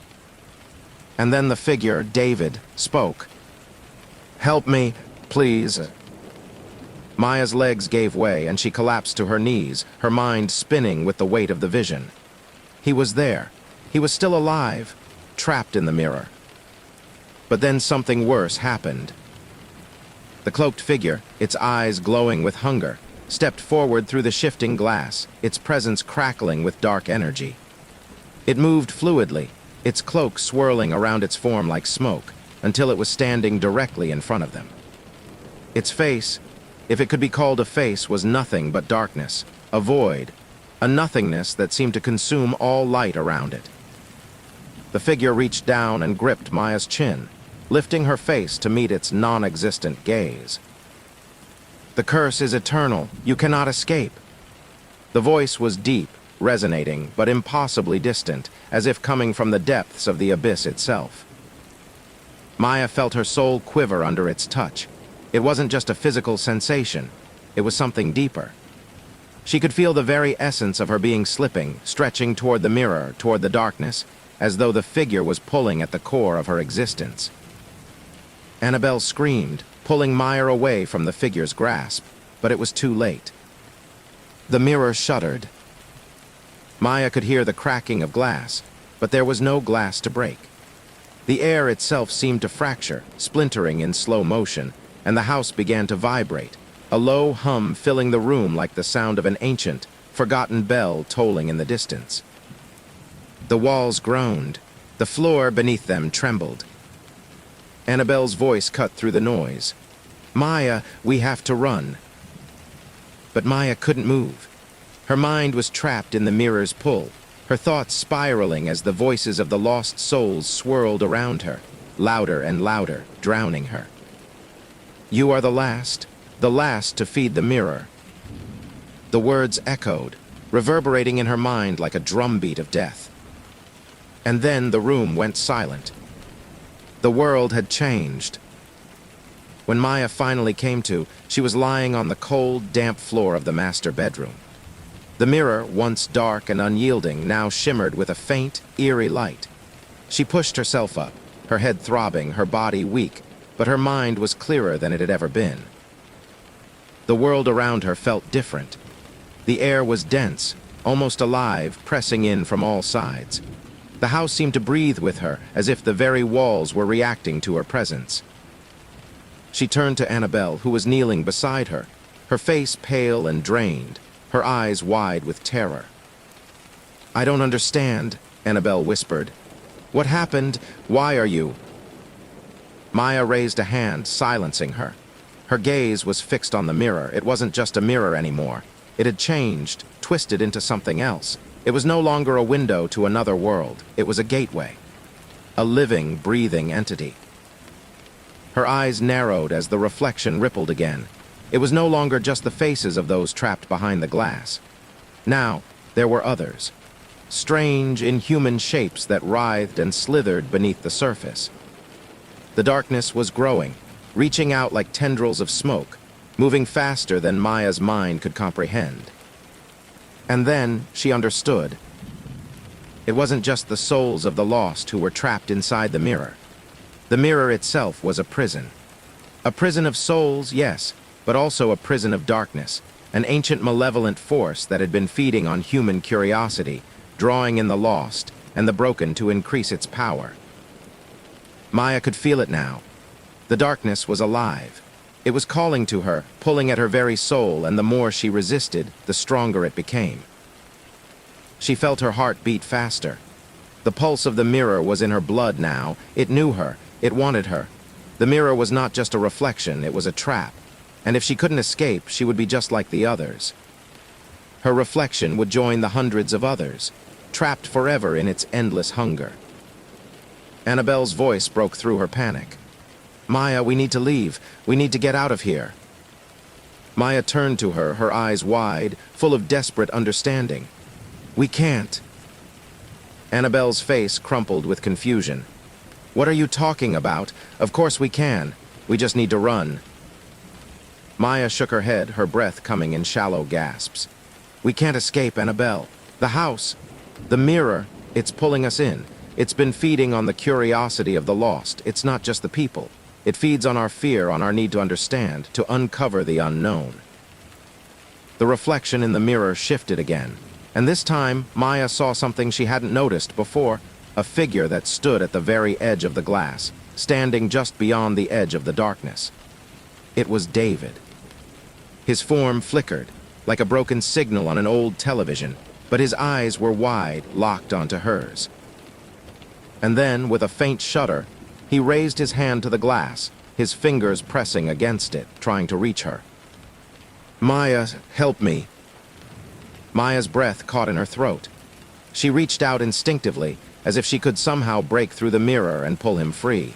And then the figure, David, spoke. "Help me, please." Maya's legs gave way, and she collapsed to her knees, her mind spinning with the weight of the vision. He was there. He was still alive, trapped in the mirror. But then something worse happened. The cloaked figure, its eyes glowing with hunger, stepped forward through the shifting glass, its presence crackling with dark energy. It moved fluidly, its cloak swirling around its form like smoke, until it was standing directly in front of them. Its face, if it could be called a face, was nothing but darkness, a void, a nothingness that seemed to consume all light around it. The figure reached down and gripped Maya's chin, lifting her face to meet its non-existent gaze. "The curse is eternal. You cannot escape." The voice was deep, resonating, but impossibly distant, as if coming from the depths of the abyss itself. Maya felt her soul quiver under its touch. It wasn't just a physical sensation. It was something deeper. She could feel the very essence of her being slipping, stretching toward the mirror, toward the darkness, as though the figure was pulling at the core of her existence. Annabelle screamed, pulling Maya away from the figure's grasp, but it was too late. The mirror shuddered. Maya could hear the cracking of glass, but there was no glass to break. The air itself seemed to fracture, splintering in slow motion, and the house began to vibrate, a low hum filling the room like the sound of an ancient, forgotten bell tolling in the distance. The walls groaned. The floor beneath them trembled. Annabelle's voice cut through the noise. "Maya, we have to run." But Maya couldn't move. Her mind was trapped in the mirror's pull, her thoughts spiraling as the voices of the lost souls swirled around her, louder and louder, drowning her. "You are the last to feed the mirror." The words echoed, reverberating in her mind like a drumbeat of death. And then the room went silent. The world had changed. When Maya finally came to, she was lying on the cold, damp floor of the master bedroom. The mirror, once dark and unyielding, now shimmered with a faint, eerie light. She pushed herself up, her head throbbing, her body weak, but her mind was clearer than it had ever been. The world around her felt different. The air was dense, almost alive, pressing in from all sides. The house seemed to breathe with her, as if the very walls were reacting to her presence. She turned to Annabelle, who was kneeling beside her, her face pale and drained, her eyes wide with terror. "I don't understand," Annabelle whispered. "What happened? Why are you—" Maya raised a hand, silencing her. Her gaze was fixed on the mirror. It wasn't just a mirror anymore. It had changed, twisted into something else. It was no longer a window to another world. It was a gateway. A living, breathing entity. Her eyes narrowed as the reflection rippled again. It was no longer just the faces of those trapped behind the glass. Now, there were others. Strange, inhuman shapes that writhed and slithered beneath the surface. The darkness was growing. reaching out like tendrils of smoke, moving faster than Maya's mind could comprehend. And then she understood. It wasn't just the souls of the lost who were trapped inside the mirror. The mirror itself was a prison. A prison of souls, yes, but also a prison of darkness, an ancient malevolent force that had been feeding on human curiosity, drawing in the lost and the broken to increase its power. Maya could feel it now. The darkness was alive. It was calling to her, pulling at her very soul, and the more she resisted, the stronger it became. She felt her heart beat faster. The pulse of the mirror was in her blood now. It knew her. It wanted her. The mirror was not just a reflection, it was a trap. And if she couldn't escape, she would be just like the others. Her reflection would join the hundreds of others, trapped forever in its endless hunger. Annabelle's voice broke through her panic. "Maya, we need to leave. We need to get out of here." Maya turned to her, her eyes wide, full of desperate understanding. "We can't." Annabelle's face crumpled with confusion. "What are you talking about? Of course we can. We just need to run." Maya shook her head, her breath coming in shallow gasps. "We can't escape, Annabelle. The house, the mirror, it's pulling us in. It's been feeding on the curiosity of the lost. It's not just the people. It feeds on our fear, on our need to understand, to uncover the unknown." The reflection in the mirror shifted again, and this time Maya saw something she hadn't noticed before, a figure that stood at the very edge of the glass, standing just beyond the edge of the darkness. It was David. His form flickered, like a broken signal on an old television, but his eyes were wide, locked onto hers. And then, with a faint shudder, he raised his hand to the glass, his fingers pressing against it, trying to reach her. "Maya, help me." Maya's breath caught in her throat. She reached out instinctively, as if she could somehow break through the mirror and pull him free.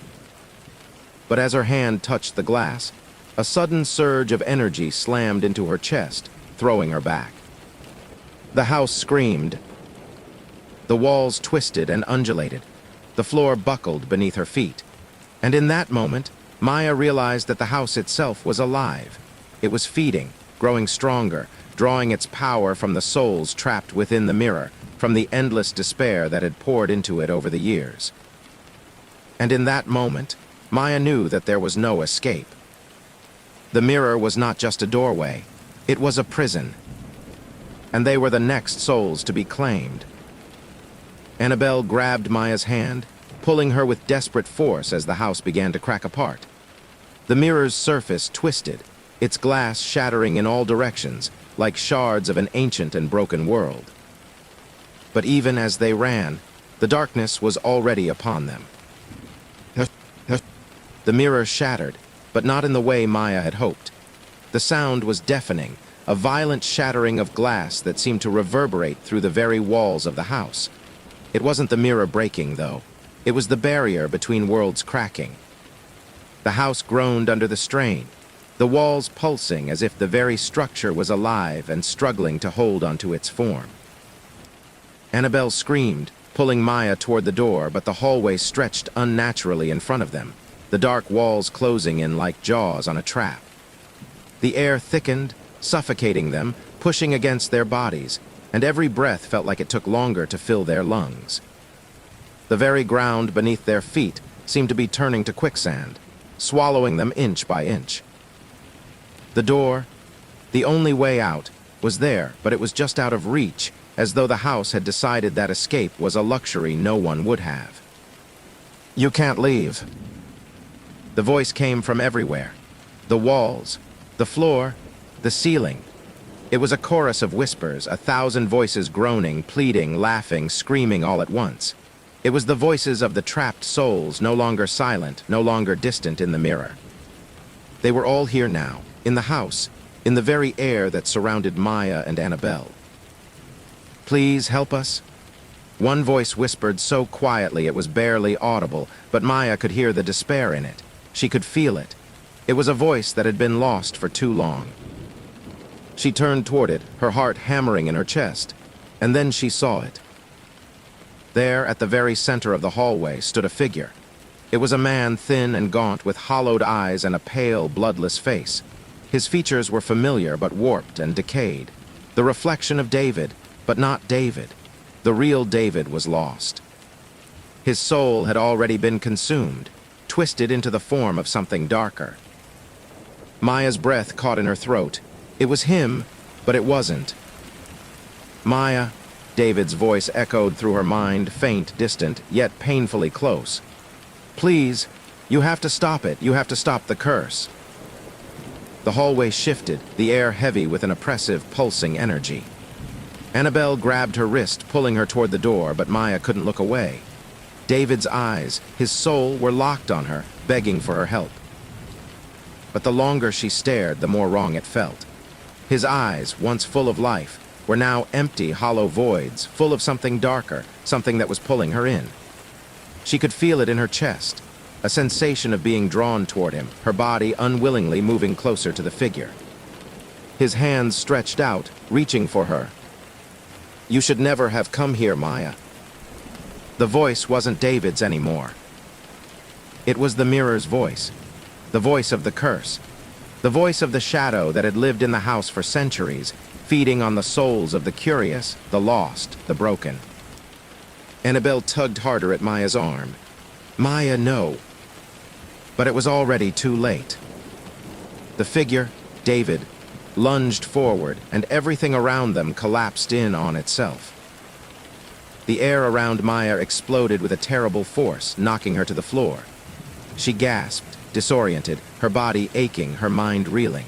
But as her hand touched the glass, a sudden surge of energy slammed into her chest, throwing her back. The house screamed. The walls twisted and undulated. The floor buckled beneath her feet. And in that moment, Maya realized that the house itself was alive. It was feeding, growing stronger, drawing its power from the souls trapped within the mirror, from the endless despair that had poured into it over the years. And in that moment, Maya knew that there was no escape. The mirror was not just a doorway, it was a prison. And they were the next souls to be claimed. Annabelle grabbed Maya's hand, pulling her with desperate force as the house began to crack apart. The mirror's surface twisted, its glass shattering in all directions, like shards of an ancient and broken world. But even as they ran, the darkness was already upon them. The mirror shattered, but not in the way Maya had hoped. The sound was deafening, a violent shattering of glass that seemed to reverberate through the very walls of the house. It wasn't the mirror breaking, though. It was the barrier between worlds cracking. The house groaned under the strain, the walls pulsing as if the very structure was alive and struggling to hold onto its form. Annabelle screamed, pulling Maya toward the door, but the hallway stretched unnaturally in front of them, the dark walls closing in like jaws on a trap. The air thickened, suffocating them, pushing against their bodies, and every breath felt like it took longer to fill their lungs. The very ground beneath their feet seemed to be turning to quicksand, swallowing them inch by inch. The door, the only way out, was there, but it was just out of reach, as though the house had decided that escape was a luxury no one would have. "You can't leave." The voice came from everywhere. The walls, the floor, the ceiling. It was a chorus of whispers, 1,000 voices groaning, pleading, laughing, screaming all at once. It was the voices of the trapped souls, no longer silent, no longer distant in the mirror. They were all here now, in the house, in the very air that surrounded Maya and Annabelle. "Please help us." One voice whispered so quietly it was barely audible, but Maya could hear the despair in it. She could feel it. It was a voice that had been lost for too long. She turned toward it, her heart hammering in her chest, and then she saw it. There, at the very center of the hallway, stood a figure. It was a man thin and gaunt with hollowed eyes and a pale, bloodless face. His features were familiar but warped and decayed. The reflection of David, but not David. The real David was lost. His soul had already been consumed, twisted into the form of something darker. Maya's breath caught in her throat. It was him, but it wasn't. Maya, David's voice echoed through her mind, faint, distant, yet painfully close. Please, you have to stop it. You have to stop the curse. The hallway shifted, the air heavy with an oppressive, pulsing energy. Annabelle grabbed her wrist, pulling her toward the door, but Maya couldn't look away. David's eyes, his soul, were locked on her, begging for her help. But the longer she stared, the more wrong it felt. His eyes, once full of life, were now empty, hollow voids, full of something darker, something that was pulling her in. She could feel it in her chest, a sensation of being drawn toward him, her body unwillingly moving closer to the figure. His hands stretched out, reaching for her. You should never have come here, Maya. The voice wasn't David's anymore. It was the mirror's voice, the voice of the curse, the voice of the shadow that had lived in the house for centuries, feeding on the souls of the curious, the lost, the broken. Annabelle tugged harder at Maya's arm. Maya, no. But it was already too late. The figure, David, lunged forward, and everything around them collapsed in on itself. The air around Maya exploded with a terrible force, knocking her to the floor. She gasped, disoriented, her body aching, her mind reeling.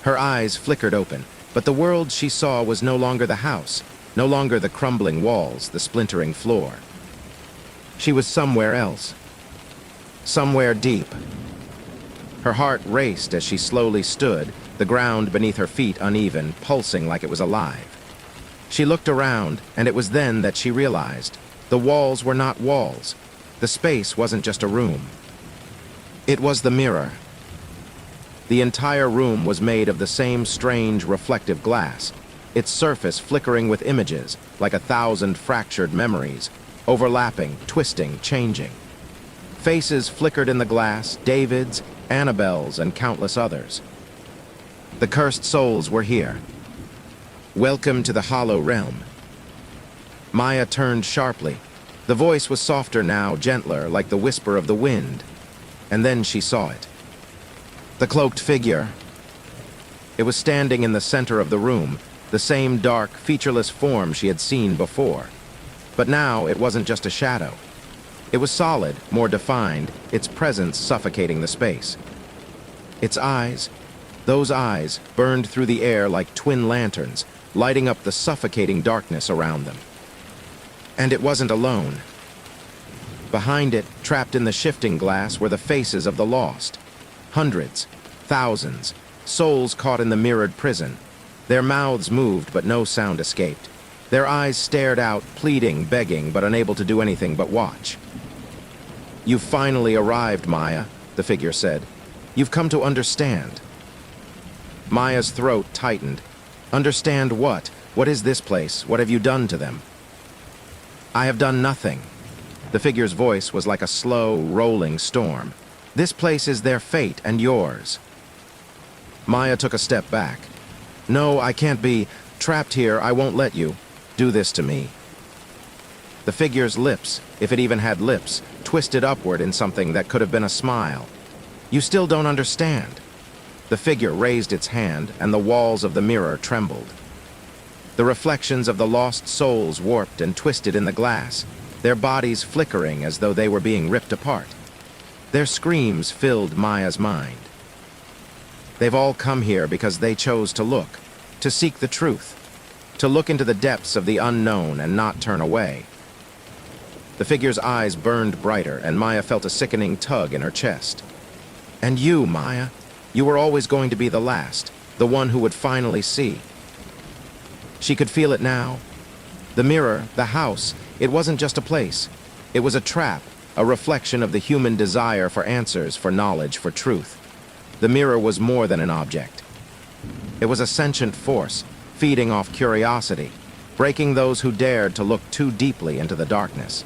Her eyes flickered open, but the world she saw was no longer the house, no longer the crumbling walls, the splintering floor. She was somewhere else. Somewhere deep. Her heart raced as she slowly stood, the ground beneath her feet uneven, pulsing like it was alive. She looked around, and it was then that she realized the walls were not walls. The space wasn't just a room. It was the mirror. The entire room was made of the same strange reflective glass, its surface flickering with images, like 1,000 fractured memories, overlapping, twisting, changing. Faces flickered in the glass, David's, Annabelle's, and countless others. The cursed souls were here. Welcome to the hollow realm. Maya turned sharply. The voice was softer now, gentler, like the whisper of the wind. And then she saw it. The cloaked figure. It was standing in the center of the room, the same dark, featureless form she had seen before. But now it wasn't just a shadow. It was solid, more defined, its presence suffocating the space. Its eyes, those eyes, burned through the air like twin lanterns, lighting up the suffocating darkness around them. And it wasn't alone. Behind it, trapped in the shifting glass, were the faces of the lost. Hundreds, thousands, souls caught in the mirrored prison. Their mouths moved, but no sound escaped. Their eyes stared out, pleading, begging, but unable to do anything but watch. You've finally arrived, Maya, the figure said. You've come to understand. Maya's throat tightened. Understand what? What is this place? What have you done to them? I have done nothing. The figure's voice was like a slow, rolling storm. This place is their fate and yours. Maya took a step back. No, I can't be trapped here. I won't let you do this to me. The figure's lips, if it even had lips, twisted upward in something that could have been a smile. You still don't understand. The figure raised its hand, and the walls of the mirror trembled. The reflections of the lost souls warped and twisted in the glass, their bodies flickering as though they were being ripped apart. Their screams filled Maya's mind. They've all come here because they chose to look, to seek the truth, to look into the depths of the unknown and not turn away. The figure's eyes burned brighter, and Maya felt a sickening tug in her chest. And you, Maya, you were always going to be the last, the one who would finally see. She could feel it now. The mirror, the house, it wasn't just a place. It was a trap, a reflection of the human desire for answers, for knowledge, for truth. The mirror was more than an object. It was a sentient force, feeding off curiosity, breaking those who dared to look too deeply into the darkness.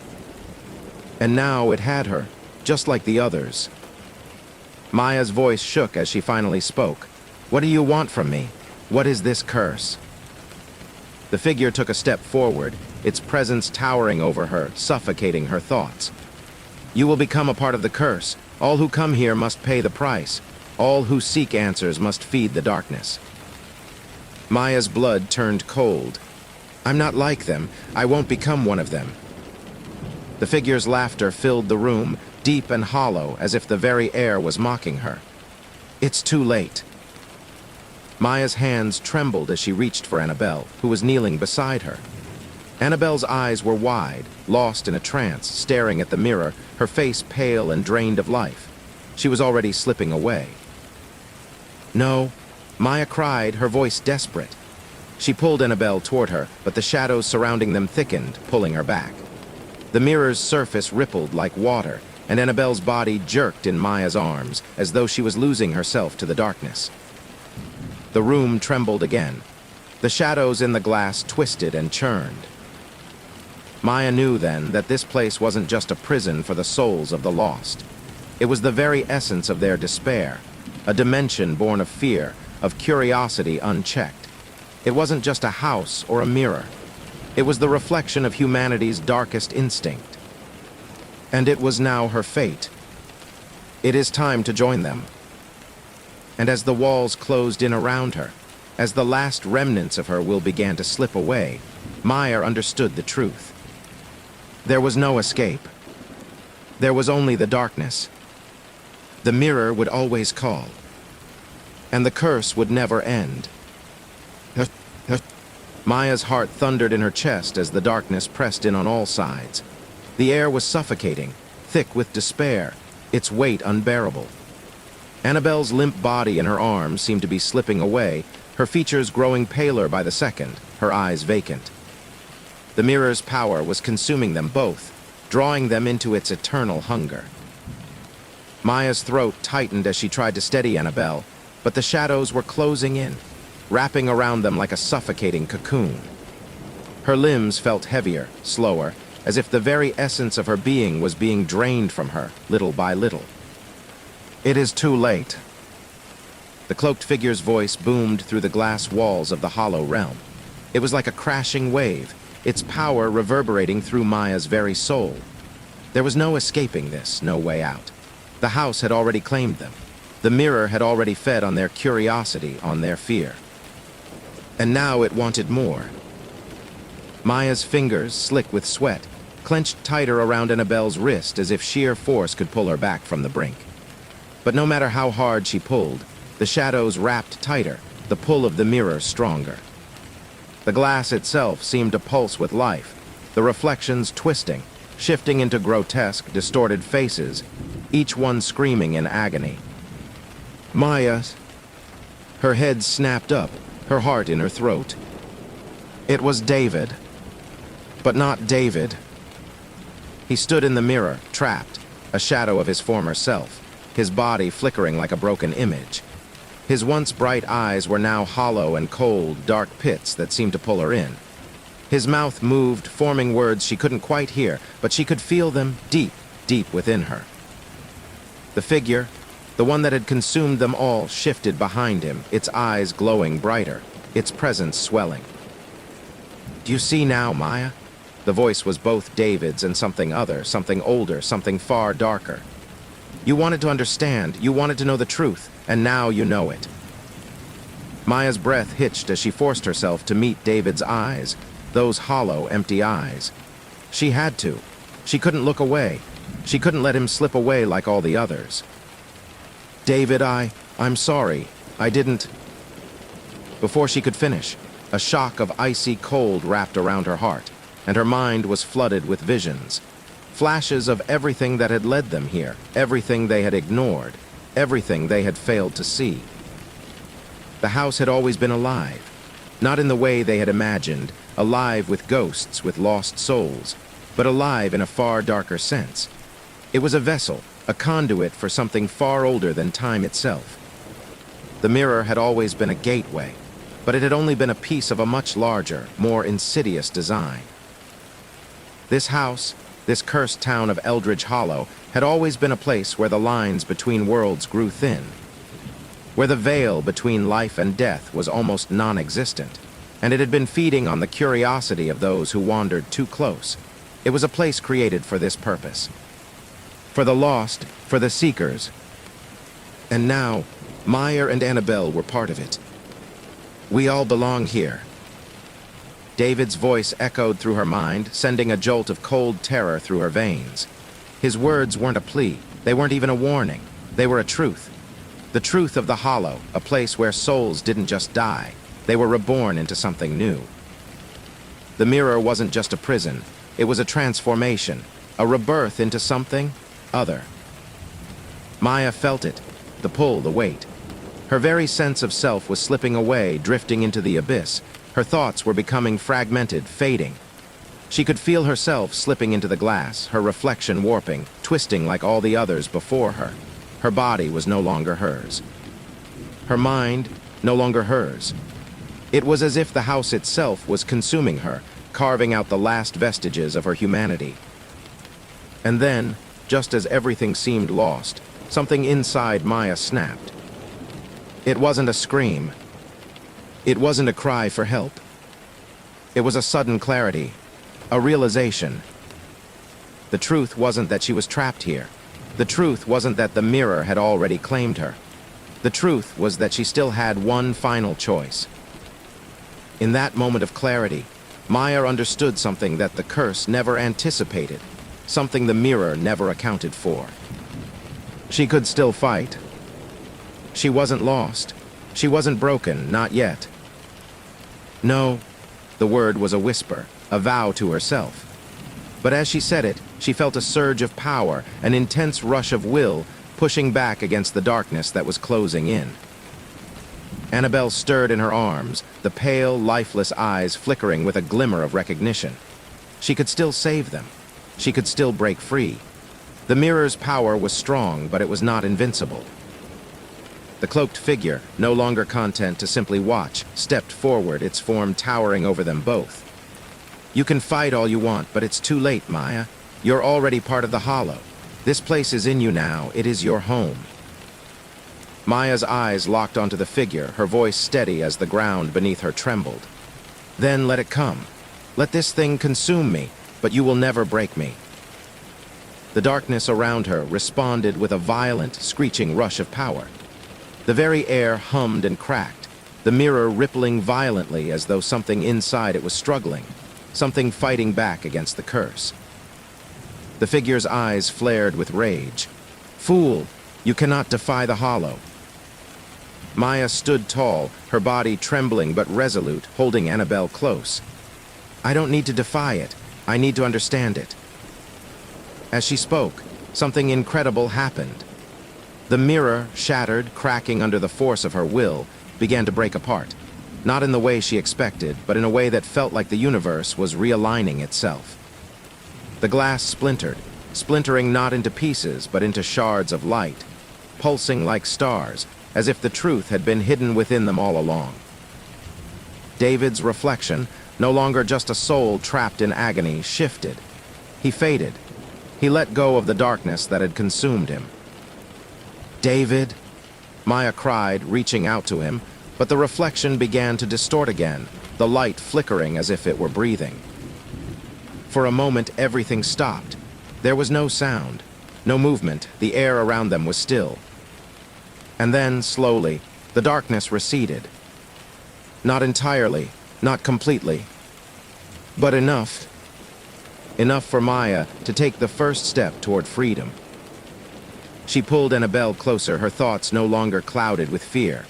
And now it had her, just like the others. Maya's voice shook as she finally spoke. "What do you want from me? What is this curse?" The figure took a step forward, its presence towering over her, suffocating her thoughts. "You will become a part of the curse. All who come here must pay the price. All who seek answers must feed the darkness." Maya's blood turned cold. "I'm not like them. I won't become one of them." The figure's laughter filled the room, deep and hollow, as if the very air was mocking her. "It's too late." Maya's hands trembled as she reached for Annabelle, who was kneeling beside her. Annabelle's eyes were wide, lost in a trance, staring at the mirror, her face pale and drained of life. She was already slipping away. "No," Maya cried, her voice desperate. She pulled Annabelle toward her, but the shadows surrounding them thickened, pulling her back. The mirror's surface rippled like water, and Annabelle's body jerked in Maya's arms, as though she was losing herself to the darkness. The room trembled again. The shadows in the glass twisted and churned. Maya knew then that this place wasn't just a prison for the souls of the lost. It was the very essence of their despair, a dimension born of fear, of curiosity unchecked. It wasn't just a house or a mirror. It was the reflection of humanity's darkest instinct. And it was now her fate. It is time to join them. And as the walls closed in around her, as the last remnants of her will began to slip away, Maya understood the truth. There was no escape. There was only the darkness. The mirror would always call. And the curse would never end. Maya's heart thundered in her chest as the darkness pressed in on all sides. The air was suffocating, thick with despair, its weight unbearable. Annabelle's limp body in her arms seemed to be slipping away, her features growing paler by the second, her eyes vacant. The mirror's power was consuming them both, drawing them into its eternal hunger. Maya's throat tightened as she tried to steady Annabelle, but the shadows were closing in, wrapping around them like a suffocating cocoon. Her limbs felt heavier, slower, as if the very essence of her being was being drained from her, little by little. "It is too late." The cloaked figure's voice boomed through the glass walls of the hollow realm. It was like a crashing wave, its power reverberating through Maya's very soul. There was no escaping this, no way out. The house had already claimed them. The mirror had already fed on their curiosity, on their fear. And now it wanted more. Maya's fingers, slick with sweat, clenched tighter around Annabelle's wrist as if sheer force could pull her back from the brink. But no matter how hard she pulled, the shadows wrapped tighter, the pull of the mirror stronger. The glass itself seemed to pulse with life, the reflections twisting, shifting into grotesque, distorted faces, each one screaming in agony. "Maya!" Her head snapped up, her heart in her throat. It was David. But not David. He stood in the mirror, trapped, a shadow of his former self, his body flickering like a broken image. His once bright eyes were now hollow and cold, dark pits that seemed to pull her in. His mouth moved, forming words she couldn't quite hear, but she could feel them deep, deep within her. The figure, the one that had consumed them all, shifted behind him, its eyes glowing brighter, its presence swelling. "Do you see now, Maya?" The voice was both David's and something other, something older, something far darker. "You wanted to understand, you wanted to know the truth, and now you know it." Maya's breath hitched as she forced herself to meet David's eyes, those hollow, empty eyes. She had to. She couldn't look away. She couldn't let him slip away like all the others. "David, I'm sorry. I didn't..." Before she could finish, a shock of icy cold wrapped around her heart, and her mind was flooded with visions. Flashes of everything that had led them here, everything they had ignored, everything they had failed to see. The house had always been alive, not in the way they had imagined, alive with ghosts, with lost souls, but alive in a far darker sense. It was a vessel, a conduit for something far older than time itself. The mirror had always been a gateway, but it had only been a piece of a much larger, more insidious design. This house, this cursed town of Eldridge Hollow had always been a place where the lines between worlds grew thin, where the veil between life and death was almost non-existent, and it had been feeding on the curiosity of those who wandered too close. It was a place created for this purpose. For the lost, for the seekers. And now, Maya and Annabelle were part of it. We all belong here. David's voice echoed through her mind, sending a jolt of cold terror through her veins. His words weren't a plea. They weren't even a warning. They were a truth. The truth of the Hollow, a place where souls didn't just die. They were reborn into something new. The mirror wasn't just a prison. It was a transformation, a rebirth into something other. Maya felt it, the pull, the weight. Her very sense of self was slipping away, drifting into the abyss. Her thoughts were becoming fragmented, fading. She could feel herself slipping into the glass, her reflection warping, twisting like all the others before her. Her body was no longer hers. Her mind, no longer hers. It was as if the house itself was consuming her, carving out the last vestiges of her humanity. And then, just as everything seemed lost, something inside Maya snapped. It wasn't a scream. It wasn't a cry for help. It was a sudden clarity, a realization. The truth wasn't that she was trapped here. The truth wasn't that the mirror had already claimed her. The truth was that she still had one final choice. In that moment of clarity, Maya understood something that the curse never anticipated, something the mirror never accounted for. She could still fight. She wasn't lost. She wasn't broken, not yet. No, the word was a whisper, a vow to herself. But as she said it, she felt a surge of power, an intense rush of will, pushing back against the darkness that was closing in. Annabelle stirred in her arms, the pale, lifeless eyes flickering with a glimmer of recognition. She could still save them. She could still break free. The mirror's power was strong, but it was not invincible. The cloaked figure, no longer content to simply watch, stepped forward, its form towering over them both. You can fight all you want, but it's too late, Maya. You're already part of the Hollow. This place is in you now. It is your home. Maya's eyes locked onto the figure, her voice steady as the ground beneath her trembled. Then let it come. Let this thing consume me, but you will never break me. The darkness around her responded with a violent, screeching rush of power. The very air hummed and cracked, the mirror rippling violently as though something inside it was struggling, something fighting back against the curse. The figure's eyes flared with rage. Fool, you cannot defy the Hollow. Maya stood tall, her body trembling but resolute, holding Annabelle close. I don't need to defy it. I need to understand it. As she spoke, something incredible happened. The mirror, shattered, cracking under the force of her will, began to break apart. Not in the way she expected, but in a way that felt like the universe was realigning itself. The glass splintered, splintering not into pieces, but into shards of light, pulsing like stars, as if the truth had been hidden within them all along. David's reflection, no longer just a soul trapped in agony, shifted. He faded. He let go of the darkness that had consumed him. David, Maya cried, reaching out to him, but the reflection began to distort again, the light flickering as if it were breathing. For a moment, everything stopped. There was no sound, no movement. The air around them was still. And then, slowly, the darkness receded. Not entirely, not completely, but enough. Enough for Maya to take the first step toward freedom. She pulled Annabelle closer, her thoughts no longer clouded with fear.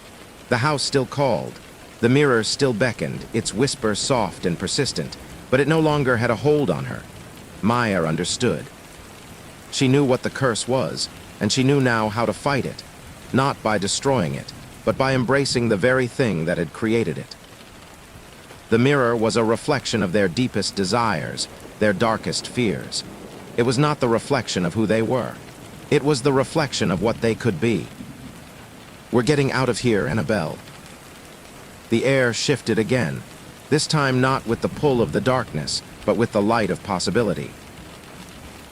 The house still called. The mirror still beckoned, its whisper soft and persistent, but it no longer had a hold on her. Maya understood. She knew what the curse was, and she knew now how to fight it, not by destroying it, but by embracing the very thing that had created it. The mirror was a reflection of their deepest desires, their darkest fears. It was not the reflection of who they were. It was the reflection of what they could be. We're getting out of here, Annabelle. The air shifted again, this time not with the pull of the darkness, but with the light of possibility.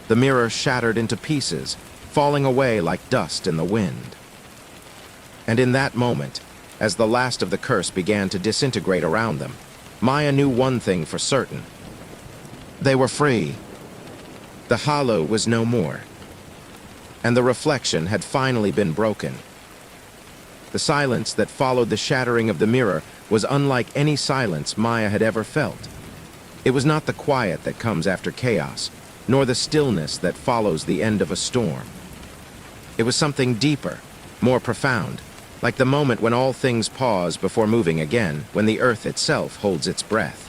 The mirror shattered into pieces, falling away like dust in the wind. And in that moment, as the last of the curse began to disintegrate around them, Maya knew one thing for certain. They were free. The hollow was no more, and the reflection had finally been broken. The silence that followed the shattering of the mirror was unlike any silence Maya had ever felt. It was not the quiet that comes after chaos, nor the stillness that follows the end of a storm. It was something deeper, more profound, like the moment when all things pause before moving again, when the earth itself holds its breath.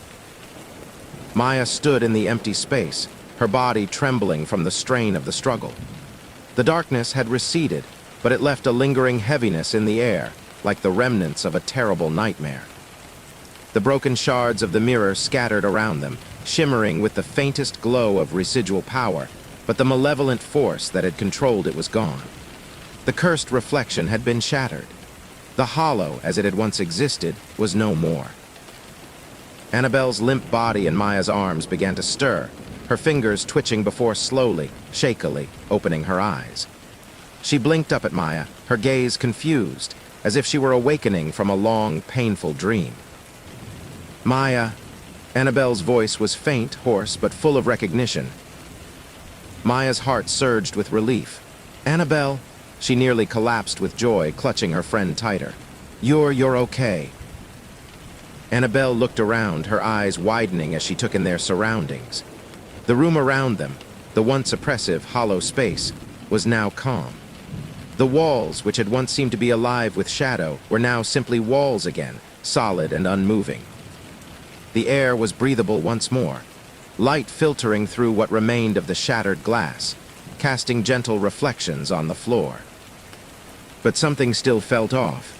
Maya stood in the empty space, her body trembling from the strain of the struggle. The darkness had receded, but it left a lingering heaviness in the air, like the remnants of a terrible nightmare. The broken shards of the mirror scattered around them, shimmering with the faintest glow of residual power, but the malevolent force that had controlled it was gone. The cursed reflection had been shattered. The hollow, as it had once existed, was no more. Annabelle's limp body in Maya's arms began to stir, her fingers twitching before slowly, shakily, opening her eyes. She blinked up at Maya, her gaze confused, as if she were awakening from a long, painful dream. Maya. Annabelle's voice was faint, hoarse, but full of recognition. Maya's heart surged with relief. Annabelle. She nearly collapsed with joy, clutching her friend tighter. You're okay. Annabelle looked around, her eyes widening as she took in their surroundings. The room around them, the once oppressive, hollow space, was now calm. The walls, which had once seemed to be alive with shadow, were now simply walls again, solid and unmoving. The air was breathable once more, light filtering through what remained of the shattered glass, casting gentle reflections on the floor. But something still felt off.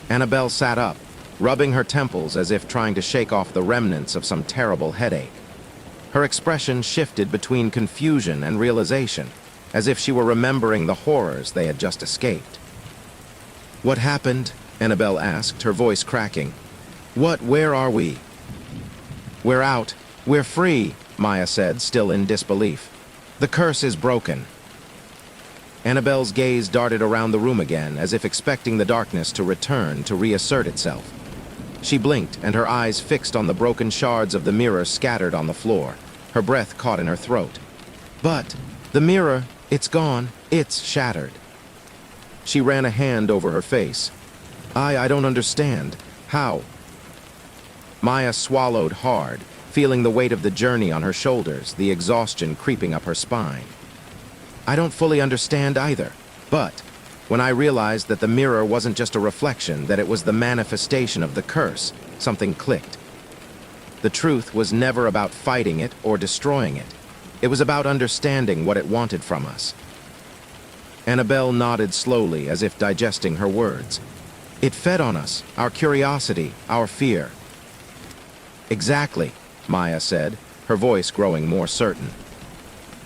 Annabelle sat up, rubbing her temples as if trying to shake off the remnants of some terrible headache. Her expression shifted between confusion and realization, as if she were remembering the horrors they had just escaped. "What happened?" Annabelle asked, her voice cracking. Where are we?" "We're out. We're free," Maya said, still in disbelief. "The curse is broken." Annabelle's gaze darted around the room again, as if expecting the darkness to return, to reassert itself. She blinked, and her eyes fixed on the broken shards of the mirror scattered on the floor. Her breath caught in her throat. "But the mirror, it's gone. It's shattered." She ran a hand over her face. I don't understand. How?" Maya swallowed hard, feeling the weight of the journey on her shoulders, the exhaustion creeping up her spine. "I don't fully understand either, but when I realized that the mirror wasn't just a reflection, that it was the manifestation of the curse, something clicked. The truth was never about fighting it or destroying it. It was about understanding what it wanted from us." Annabelle nodded slowly, as if digesting her words. "It fed on us, our curiosity, our fear." "Exactly," Maya said, her voice growing more certain.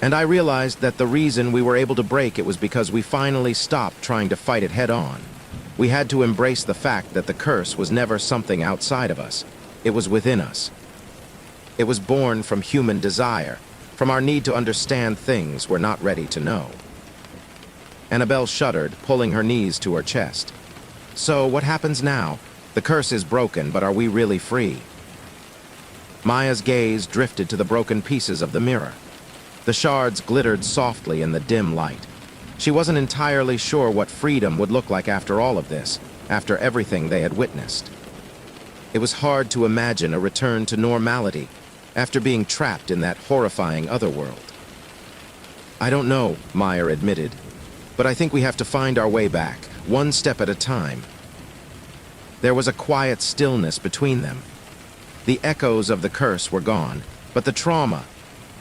"And I realized that the reason we were able to break it was because we finally stopped trying to fight it head on. We had to embrace the fact that the curse was never something outside of us. It was within us. It was born from human desire, from our need to understand things we're not ready to know." Annabelle shuddered, pulling her knees to her chest. "So what happens now? The curse is broken, but are we really free?" Maya's gaze drifted to the broken pieces of the mirror. The shards glittered softly in the dim light. She wasn't entirely sure what freedom would look like after all of this, after everything they had witnessed. It was hard to imagine a return to normality after being trapped in that horrifying otherworld. "I don't know," Maya admitted, "but I think we have to find our way back, one step at a time." There was a quiet stillness between them. The echoes of the curse were gone, but the trauma,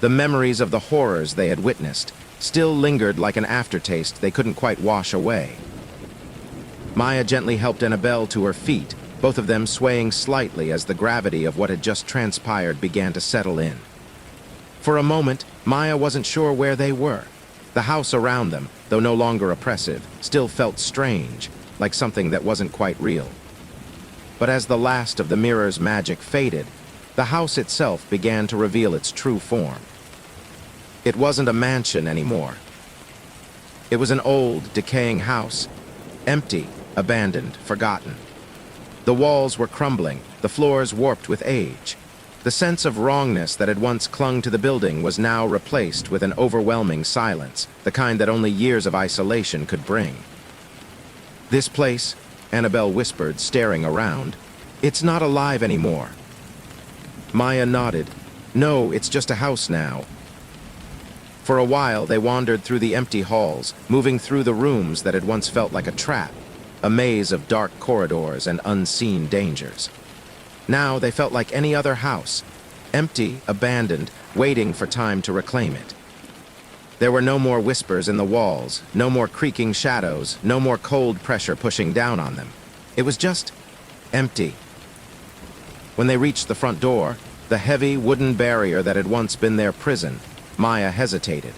the memories of the horrors they had witnessed, still lingered like an aftertaste they couldn't quite wash away. Maya gently helped Annabelle to her feet, both of them swaying slightly as the gravity of what had just transpired began to settle in. For a moment, Maya wasn't sure where they were. The house around them, though no longer oppressive, still felt strange, like something that wasn't quite real. But as the last of the mirror's magic faded, the house itself began to reveal its true form. It wasn't a mansion anymore. It was an old, decaying house, empty, abandoned, forgotten. The walls were crumbling, the floors warped with age. The sense of wrongness that had once clung to the building was now replaced with an overwhelming silence, the kind that only years of isolation could bring. "This place," Annabelle whispered, staring around, "it's not alive anymore." Maya nodded. "No, it's just a house now." For a while, they wandered through the empty halls, moving through the rooms that had once felt like a trap, a maze of dark corridors and unseen dangers. Now they felt like any other house, empty, abandoned, waiting for time to reclaim it. There were no more whispers in the walls, no more creaking shadows, no more cold pressure pushing down on them. It was just empty. When they reached the front door, the heavy wooden barrier that had once been their prison, Maya hesitated.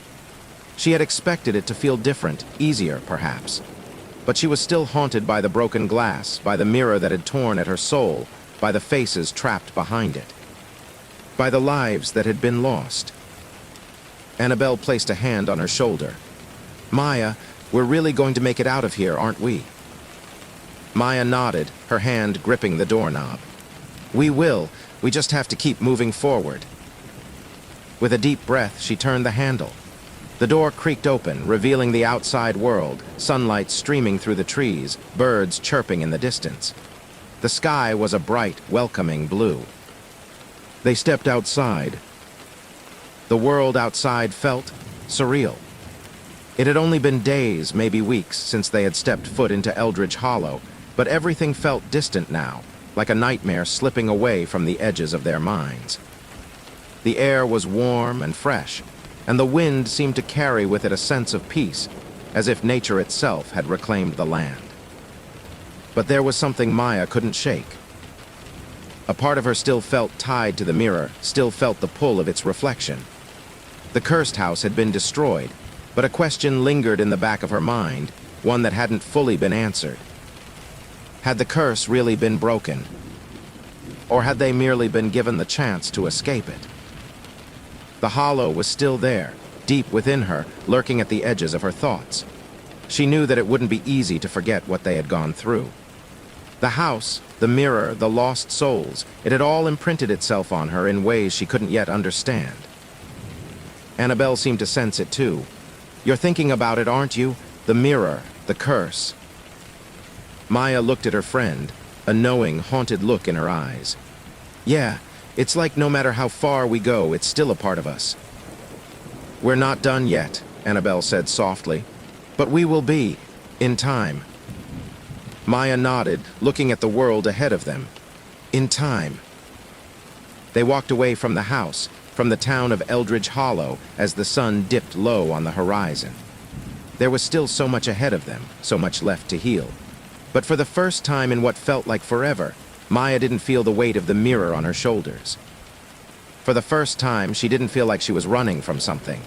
She had expected it to feel different, easier perhaps. But she was still haunted by the broken glass, by the mirror that had torn at her soul, by the faces trapped behind it, by the lives that had been lost. Annabelle placed a hand on her shoulder. "Maya, we're really going to make it out of here, aren't we?" Maya nodded, her hand gripping the doorknob. "We will. We just have to keep moving forward." With a deep breath, she turned the handle. The door creaked open, revealing the outside world, sunlight streaming through the trees, birds chirping in the distance. The sky was a bright, welcoming blue. They stepped outside. The world outside felt surreal. It had only been days, maybe weeks, since they had stepped foot into Eldridge Hollow, but everything felt distant now, like a nightmare slipping away from the edges of their minds. The air was warm and fresh, and the wind seemed to carry with it a sense of peace, as if nature itself had reclaimed the land. But there was something Maya couldn't shake. A part of her still felt tied to the mirror, still felt the pull of its reflection. The cursed house had been destroyed, but a question lingered in the back of her mind, one that hadn't fully been answered. Had the curse really been broken? Or had they merely been given the chance to escape it? The hollow was still there, deep within her, lurking at the edges of her thoughts. She knew that it wouldn't be easy to forget what they had gone through. The house, the mirror, the lost souls, it had all imprinted itself on her in ways she couldn't yet understand. Annabelle seemed to sense it too. "You're thinking about it, aren't you? The mirror, the curse." Maya looked at her friend, a knowing, haunted look in her eyes. "Yeah, it's like no matter how far we go, it's still a part of us." "We're not done yet," Annabelle said softly. "But we will be, in time." Maya nodded, looking at the world ahead of them. In time. They walked away from the house, from the town of Eldridge Hollow, as the sun dipped low on the horizon. There was still so much ahead of them, so much left to heal. But for the first time in what felt like forever, Maya didn't feel the weight of the mirror on her shoulders. For the first time, she didn't feel like she was running from something.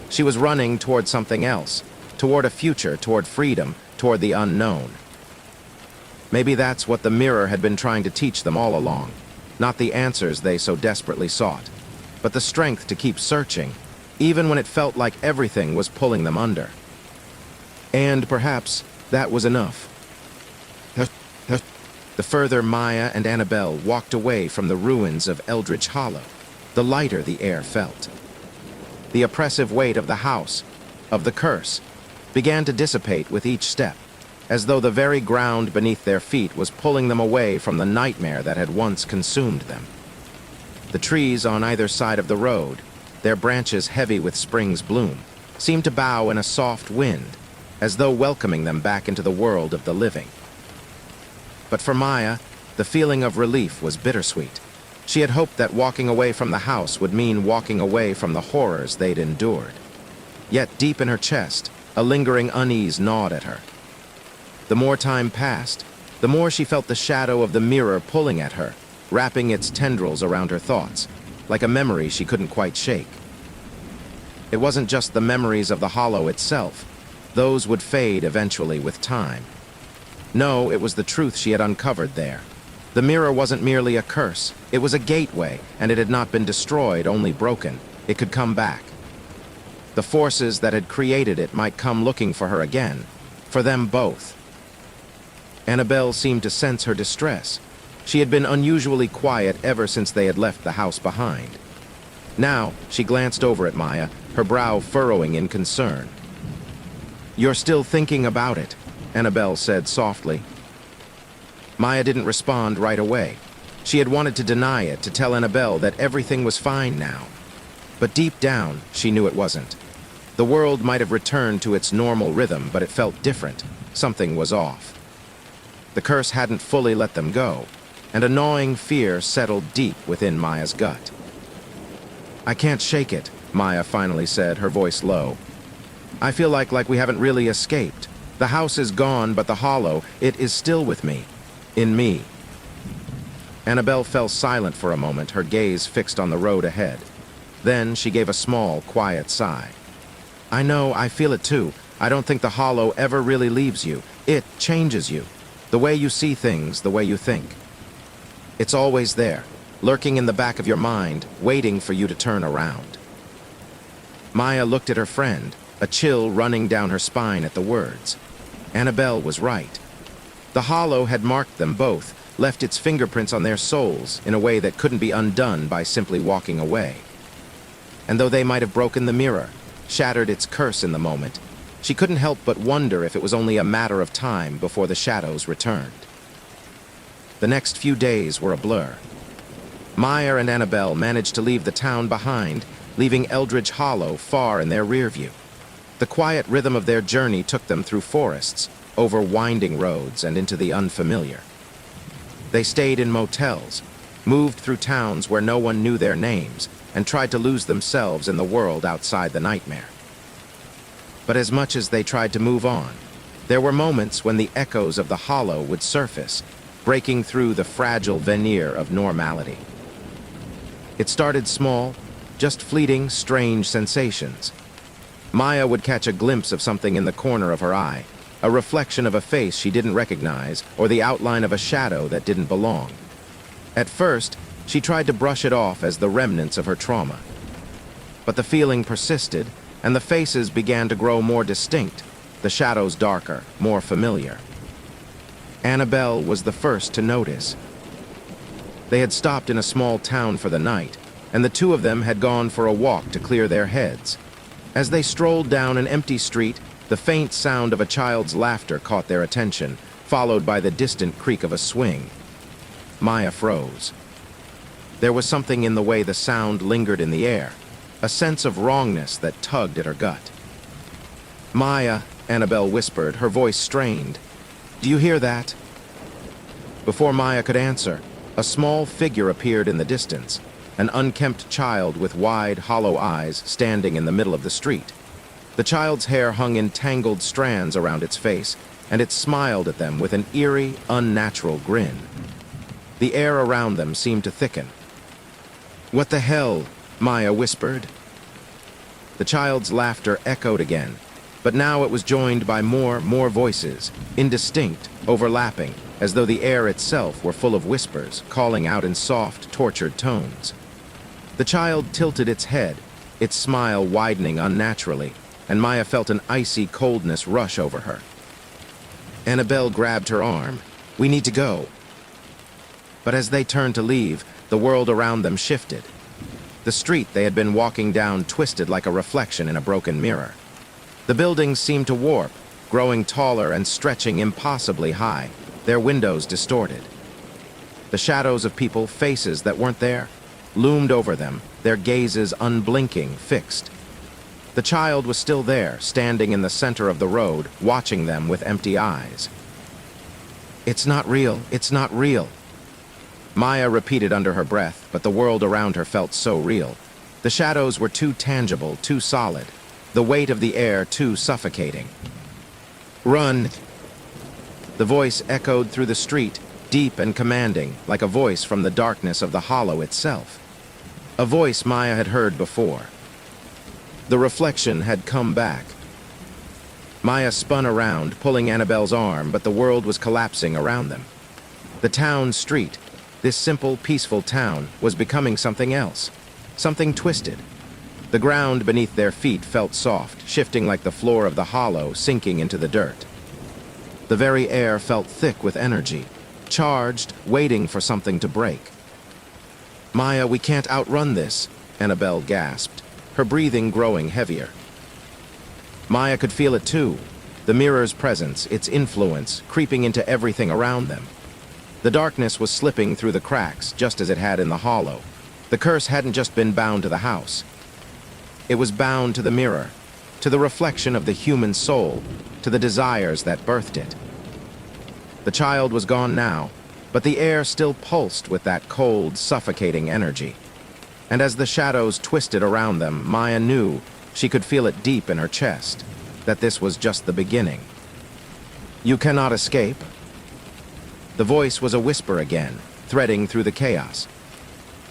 She was running toward something else, toward a future, toward freedom, toward the unknown. Maybe that's what the mirror had been trying to teach them all along. Not the answers they so desperately sought, but the strength to keep searching, even when it felt like everything was pulling them under. And perhaps that was enough. The further Maya and Annabelle walked away from the ruins of Eldridge Hollow, the lighter the air felt. The oppressive weight of the house, of the curse, began to dissipate with each step, as though the very ground beneath their feet was pulling them away from the nightmare that had once consumed them. The trees on either side of the road, their branches heavy with spring's bloom, seemed to bow in a soft wind, as though welcoming them back into the world of the living. But for Maya, the feeling of relief was bittersweet. She had hoped that walking away from the house would mean walking away from the horrors they'd endured. Yet deep in her chest, a lingering unease gnawed at her. The more time passed, the more she felt the shadow of the mirror pulling at her, wrapping its tendrils around her thoughts, like a memory she couldn't quite shake. It wasn't just the memories of the hollow itself. Those would fade eventually with time. No, it was the truth she had uncovered there. The mirror wasn't merely a curse. It was a gateway, and it had not been destroyed, only broken. It could come back. The forces that had created it might come looking for her again, for them both. Annabelle seemed to sense her distress. She had been unusually quiet ever since they had left the house behind. Now, she glanced over at Maya, her brow furrowing in concern. "You're still thinking about it," Annabelle said softly. Maya didn't respond right away. She had wanted to deny it, to tell Annabelle that everything was fine now. But deep down, she knew it wasn't. The world might have returned to its normal rhythm, but it felt different. Something was off. The curse hadn't fully let them go, and a gnawing fear settled deep within Maya's gut. "I can't shake it," Maya finally said, her voice low. "I feel like we haven't really escaped. The house is gone, but the hollow, it is still with me. In me." Annabelle fell silent for a moment, her gaze fixed on the road ahead. Then she gave a small, quiet sigh. "I know, I feel it too. I don't think the hollow ever really leaves you. It changes you. The way you see things, the way you think. It's always there, lurking in the back of your mind, waiting for you to turn around." Maya looked at her friend, a chill running down her spine at the words. Annabelle was right. The hollow had marked them both, left its fingerprints on their souls in a way that couldn't be undone by simply walking away. And though they might have broken the mirror, shattered its curse in the moment, she couldn't help but wonder if it was only a matter of time before the shadows returned. The next few days were a blur. Maya and Annabelle managed to leave the town behind, leaving Eldridge Hollow far in their rear view. The quiet rhythm of their journey took them through forests, over winding roads, and into the unfamiliar. They stayed in motels, moved through towns where no one knew their names, and tried to lose themselves in the world outside the nightmare. But as much as they tried to move on, there were moments when the echoes of the hollow would surface, breaking through the fragile veneer of normality. It started small, just fleeting, strange sensations. Maya would catch a glimpse of something in the corner of her eye, a reflection of a face she didn't recognize, or the outline of a shadow that didn't belong. At first, she tried to brush it off as the remnants of her trauma. But the feeling persisted, and the faces began to grow more distinct, the shadows darker, more familiar. Annabelle was the first to notice. They had stopped in a small town for the night, and the two of them had gone for a walk to clear their heads. As they strolled down an empty street, the faint sound of a child's laughter caught their attention, followed by the distant creak of a swing. Maya froze. There was something in the way the sound lingered in the air, a sense of wrongness that tugged at her gut. "Maya," Annabelle whispered, her voice strained. "Do you hear that?" Before Maya could answer, a small figure appeared in the distance, an unkempt child with wide, hollow eyes standing in the middle of the street. The child's hair hung in tangled strands around its face, and it smiled at them with an eerie, unnatural grin. The air around them seemed to thicken. "What the hell?" Maya whispered. The child's laughter echoed again, but now it was joined by more voices, indistinct, overlapping, as though the air itself were full of whispers, calling out in soft, tortured tones. The child tilted its head, its smile widening unnaturally, and Maya felt an icy coldness rush over her. Annabelle grabbed her arm. "We need to go." But as they turned to leave, the world around them shifted. The street they had been walking down twisted like a reflection in a broken mirror. The buildings seemed to warp, growing taller and stretching impossibly high, their windows distorted. The shadows of people, faces that weren't there, loomed over them, their gazes unblinking, fixed. The child was still there, standing in the center of the road, watching them with empty eyes. "It's not real, it's not real." Maya repeated under her breath, but the world around her felt so real. The shadows were too tangible, too solid, the weight of the air too suffocating. "Run!" The voice echoed through the street, deep and commanding, like a voice from the darkness of the hollow itself. A voice Maya had heard before. The reflection had come back. Maya spun around, pulling Annabelle's arm, but the world was collapsing around them. The town street, this simple, peaceful town, was becoming something else, something twisted. The ground beneath their feet felt soft, shifting like the floor of the hollow, sinking into the dirt. The very air felt thick with energy, charged, waiting for something to break. "Maya, we can't outrun this," Annabelle gasped, her breathing growing heavier. Maya could feel it too, the mirror's presence, its influence, creeping into everything around them. The darkness was slipping through the cracks, just as it had in the hollow. The curse hadn't just been bound to the house. It was bound to the mirror, to the reflection of the human soul, to the desires that birthed it. The child was gone now, but the air still pulsed with that cold, suffocating energy. And as the shadows twisted around them, Maya knew, she could feel it deep in her chest, that this was just the beginning. "You cannot escape." The voice was a whisper again, threading through the chaos.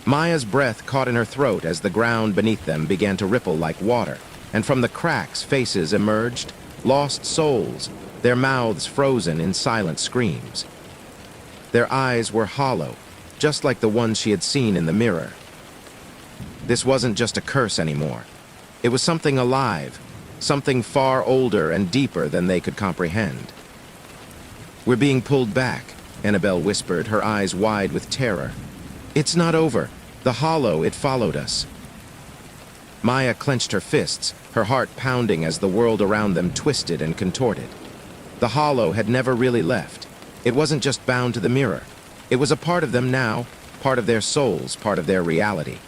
Maya's breath caught in her throat as the ground beneath them began to ripple like water, and from the cracks faces emerged, lost souls, their mouths frozen in silent screams. Their eyes were hollow, just like the ones she had seen in the mirror. This wasn't just a curse anymore. It was something alive, something far older and deeper than they could comprehend. "We're being pulled back," Annabelle whispered, her eyes wide with terror. "It's not over. The hollow, it followed us." Maya clenched her fists, her heart pounding as the world around them twisted and contorted. The hollow had never really left. It wasn't just bound to the mirror. It was a part of them now, part of their souls, part of their reality.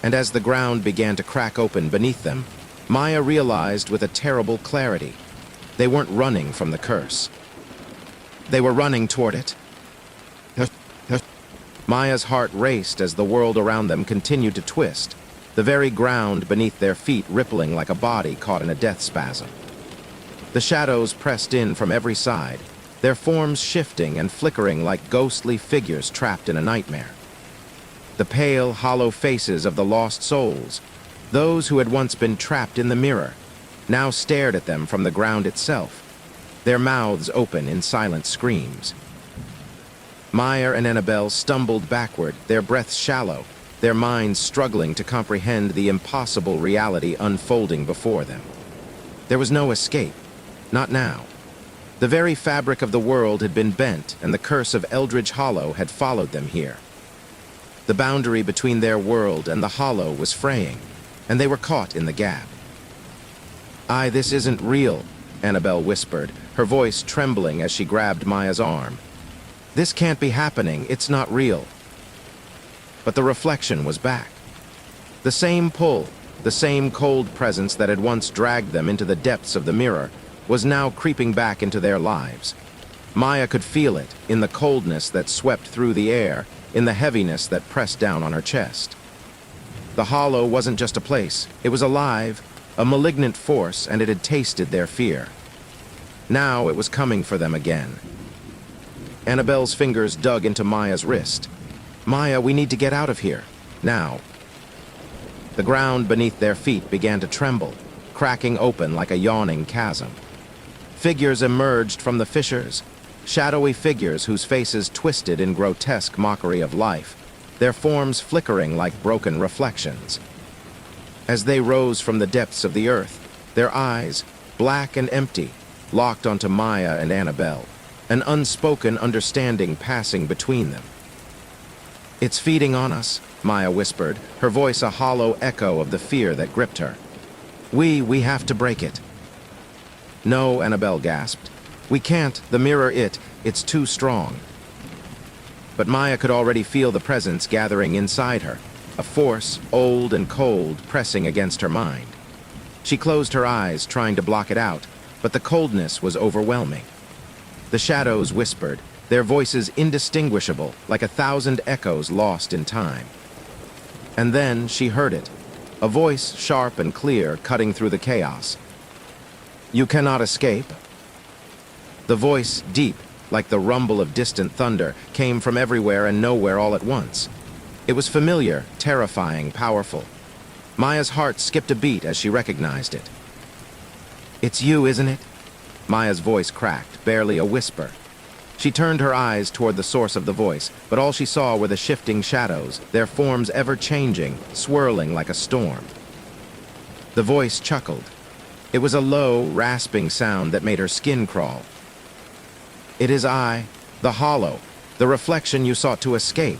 And as the ground began to crack open beneath them, Maya realized with a terrible clarity, they weren't running from the curse. They were running toward it. Maya's heart raced as the world around them continued to twist, the very ground beneath their feet rippling like a body caught in a death spasm. The shadows pressed in from every side, their forms shifting and flickering like ghostly figures trapped in a nightmare. The pale, hollow faces of the lost souls, those who had once been trapped in the mirror, now stared at them from the ground itself, their mouths open in silent screams. Maya and Annabelle stumbled backward, their breaths shallow, their minds struggling to comprehend the impossible reality unfolding before them. There was no escape, not now. The very fabric of the world had been bent, and the curse of Eldridge Hollow had followed them here. The boundary between their world and the hollow was fraying, and they were caught in the gap. This isn't real," Annabelle whispered, her voice trembling as she grabbed Maya's arm. "This can't be happening, it's not real." But the reflection was back. The same pull, the same cold presence that had once dragged them into the depths of the mirror, was now creeping back into their lives. Maya could feel it in the coldness that swept through the air, in the heaviness that pressed down on her chest. The hollow wasn't just a place, it was alive, a malignant force, and it had tasted their fear. Now it was coming for them again. Annabelle's fingers dug into Maya's wrist. "Maya, we need to get out of here. Now." The ground beneath their feet began to tremble, cracking open like a yawning chasm. Figures emerged from the fissures, shadowy figures whose faces twisted in grotesque mockery of life, their forms flickering like broken reflections. As they rose from the depths of the earth, their eyes, black and empty, locked onto Maya and Annabelle, an unspoken understanding passing between them. "It's feeding on us," Maya whispered, her voice a hollow echo of the fear that gripped her. We have to break it." "No," Annabelle gasped. "We can't, the mirror it's too strong." But Maya could already feel the presence gathering inside her, a force, old and cold, pressing against her mind. She closed her eyes, trying to block it out, but the coldness was overwhelming. The shadows whispered, their voices indistinguishable, like 1,000 echoes lost in time. And then she heard it, a voice sharp and clear cutting through the chaos. "You cannot escape." The voice, deep, like the rumble of distant thunder, came from everywhere and nowhere all at once. It was familiar, terrifying, powerful. Maya's heart skipped a beat as she recognized it. "It's you, isn't it?" Maya's voice cracked, barely a whisper. She turned her eyes toward the source of the voice, but all she saw were the shifting shadows, their forms ever changing, swirling like a storm. The voice chuckled. It was a low, rasping sound that made her skin crawl. "It is I, the Hollow, the reflection you sought to escape,"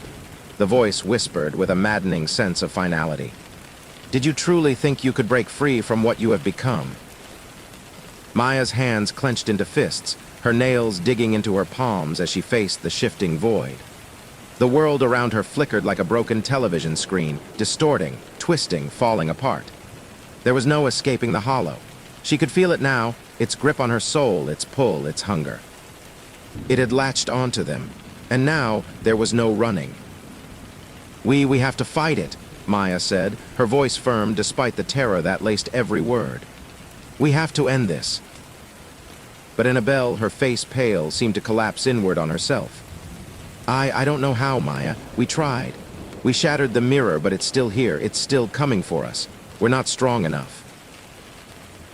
the voice whispered with a maddening sense of finality. "Did you truly think you could break free from what you have become?" Maya's hands clenched into fists, her nails digging into her palms as she faced the shifting void. The world around her flickered like a broken television screen, distorting, twisting, falling apart. There was no escaping the Hollow. She could feel it now, its grip on her soul, its pull, its hunger. It had latched onto them, and now there was no running. We have to fight it," Maya said, her voice firm despite the terror that laced every word. "We have to end this." But Annabelle, her face pale, seemed to collapse inward on herself. I don't know how, Maya. We tried. We shattered the mirror, but it's still here. It's still coming for us. We're not strong enough."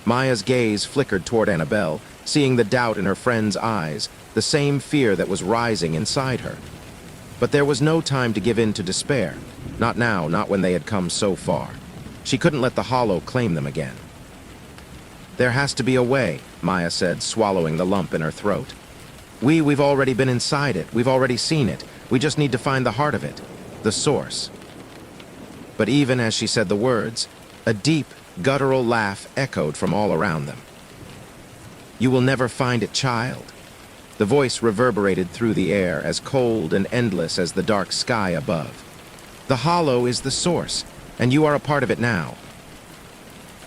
Maya's gaze flickered toward Annabelle, seeing the doubt in her friend's eyes, the same fear that was rising inside her. But there was no time to give in to despair. Not now, not when they had come so far. She couldn't let the Hollow claim them again. "There has to be a way," Maya said, swallowing the lump in her throat. We've already been inside it. We've already seen it. We just need to find the heart of it, the source." But even as she said the words, a deep, guttural laugh echoed from all around them. "You will never find it, child." The voice reverberated through the air, as cold and endless as the dark sky above. "The Hollow is the source, and you are a part of it now."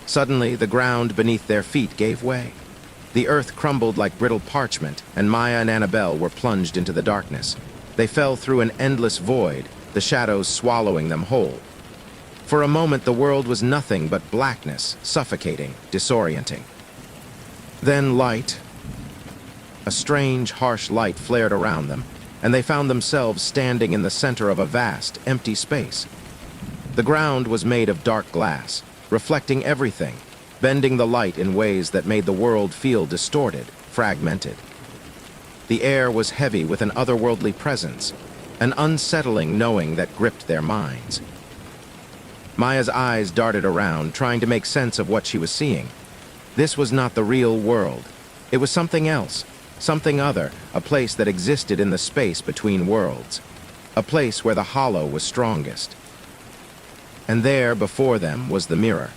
Suddenly, the ground beneath their feet gave way. The earth crumbled like brittle parchment, and Maya and Annabelle were plunged into the darkness. They fell through an endless void, the shadows swallowing them whole. For a moment, the world was nothing but blackness, suffocating, disorienting. Then light. A strange, harsh light flared around them, and they found themselves standing in the center of a vast, empty space. The ground was made of dark glass, reflecting everything, bending the light in ways that made the world feel distorted, fragmented. The air was heavy with an otherworldly presence, an unsettling knowing that gripped their minds. Maya's eyes darted around, trying to make sense of what she was seeing. This was not the real world. It was something else, something other, a place that existed in the space between worlds, a place where the Hollow was strongest. And there, before them, was the mirror.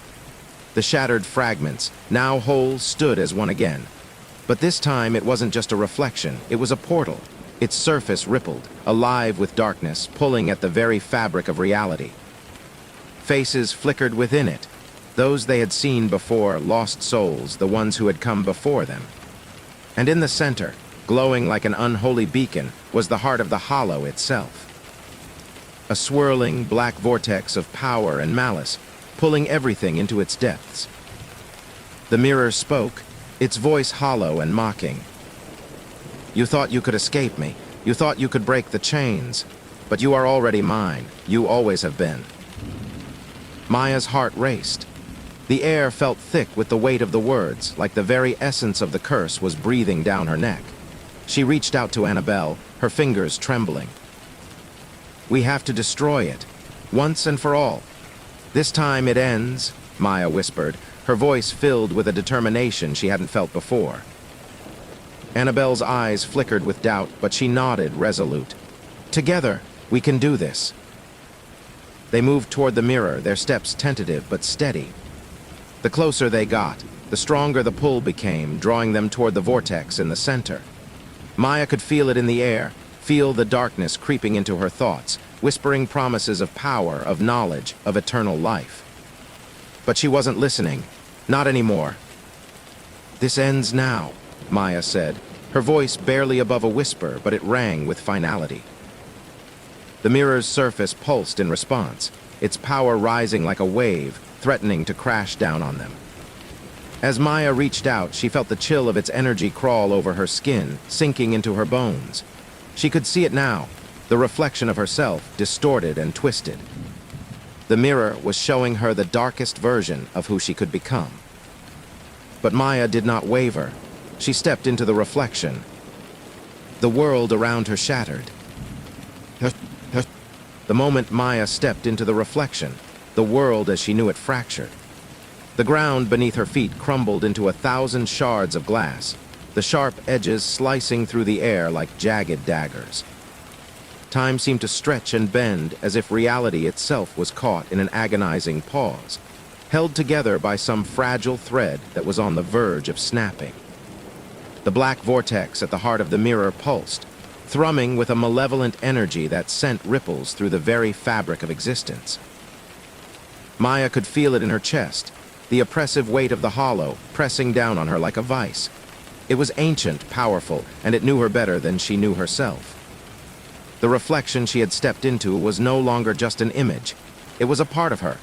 The shattered fragments, now whole, stood as one again. But this time it wasn't just a reflection, it was a portal. Its surface rippled, alive with darkness, pulling at the very fabric of reality. Faces flickered within it, those they had seen before, lost souls, the ones who had come before them. And in the center, glowing like an unholy beacon, was the heart of the Hollow itself. A swirling, black vortex of power and malice, pulling everything into its depths. The mirror spoke, its voice hollow and mocking. "You thought you could escape me. You thought you could break the chains. But you are already mine. You always have been." Maya's heart raced. The air felt thick with the weight of the words, like the very essence of the curse was breathing down her neck. She reached out to Annabelle, her fingers trembling. "We have to destroy it, once and for all. This time it ends," Maya whispered, her voice filled with a determination she hadn't felt before. Annabelle's eyes flickered with doubt, but she nodded, resolute. "Together, we can do this." They moved toward the mirror, their steps tentative but steady. The closer they got, the stronger the pull became, drawing them toward the vortex in the center. Maya could feel it in the air, feel the darkness creeping into her thoughts, whispering promises of power, of knowledge, of eternal life. But she wasn't listening. Not anymore. "This ends now," Maya said, her voice barely above a whisper, but it rang with finality. The mirror's surface pulsed in response, its power rising like a wave, threatening to crash down on them. As Maya reached out, she felt the chill of its energy crawl over her skin, sinking into her bones. She could see it now, the reflection of herself, distorted and twisted. The mirror was showing her the darkest version of who she could become. But Maya did not waver. She stepped into the reflection. The world around her shattered. The moment Maya stepped into the reflection, the world as she knew it fractured. The ground beneath her feet crumbled into 1,000 shards of glass, the sharp edges slicing through the air like jagged daggers. Time seemed to stretch and bend as if reality itself was caught in an agonizing pause, held together by some fragile thread that was on the verge of snapping. The black vortex at the heart of the mirror pulsed, thrumming with a malevolent energy that sent ripples through the very fabric of existence. Maya could feel it in her chest, the oppressive weight of the hollow pressing down on her like a vice. It was ancient, powerful, and it knew her better than she knew herself. The reflection she had stepped into was no longer just an image. It was a part of her,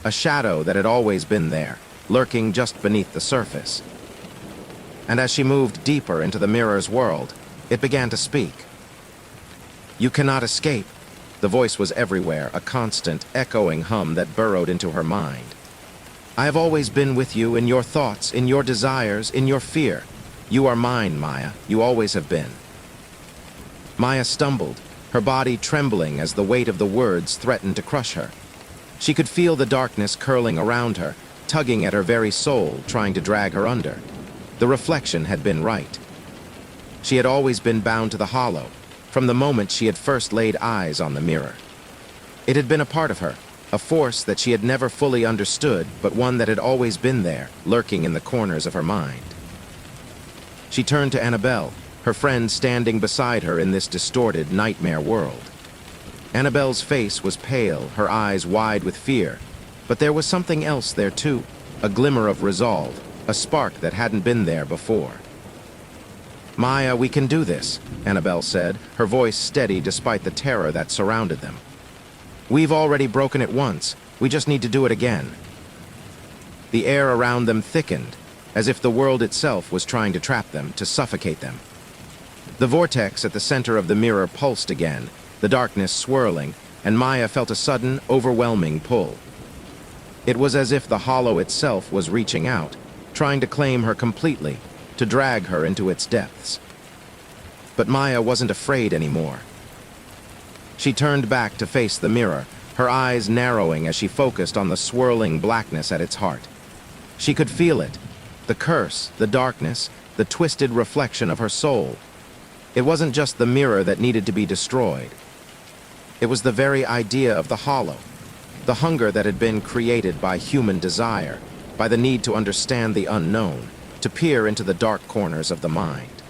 a shadow that had always been there, lurking just beneath the surface. And as she moved deeper into the mirror's world, it began to speak. "You cannot escape." The voice was everywhere, a constant, echoing hum that burrowed into her mind. "I have always been with you in your thoughts, in your desires, in your fear. You are mine, Maya. You always have been." Maya stumbled, her body trembling as the weight of the words threatened to crush her. She could feel the darkness curling around her, tugging at her very soul, trying to drag her under. The reflection had been right. She had always been bound to the hollow, from the moment she had first laid eyes on the mirror. It had been a part of her, a force that she had never fully understood, but one that had always been there, lurking in the corners of her mind. She turned to Annabelle, her friend standing beside her in this distorted nightmare world. Annabelle's face was pale, her eyes wide with fear, but there was something else there too, a glimmer of resolve, a spark that hadn't been there before. "Maya, we can do this," Annabelle said, her voice steady despite the terror that surrounded them. "We've already broken it once. We just need to do it again." The air around them thickened, as if the world itself was trying to trap them, to suffocate them. The vortex at the center of the mirror pulsed again, the darkness swirling, and Maya felt a sudden, overwhelming pull. It was as if the hollow itself was reaching out, trying to claim her completely, to drag her into its depths. But Maya wasn't afraid anymore. She turned back to face the mirror, her eyes narrowing as she focused on the swirling blackness at its heart. She could feel it, the curse, the darkness, the twisted reflection of her soul. It wasn't just the mirror that needed to be destroyed. It was the very idea of the hollow, the hunger that had been created by human desire, by the need to understand the unknown, to peer into the dark corners of the mind.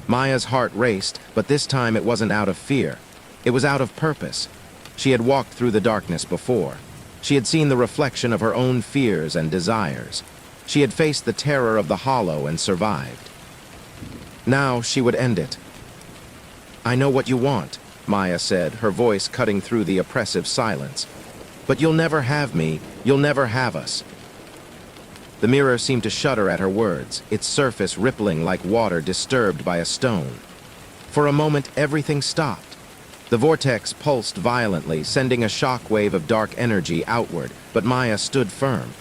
Maya's heart raced, but this time it wasn't out of fear. It was out of purpose. She had walked through the darkness before. She had seen the reflection of her own fears and desires. She had faced the terror of the hollow and survived. Now she would end it. "I know what you want," Maya said, her voice cutting through the oppressive silence. "But you'll never have me. You'll never have us." The mirror seemed to shudder at her words, its surface rippling like water disturbed by a stone. For a moment, everything stopped. The vortex pulsed violently, sending a shock wave of dark energy outward, but Maya stood firm.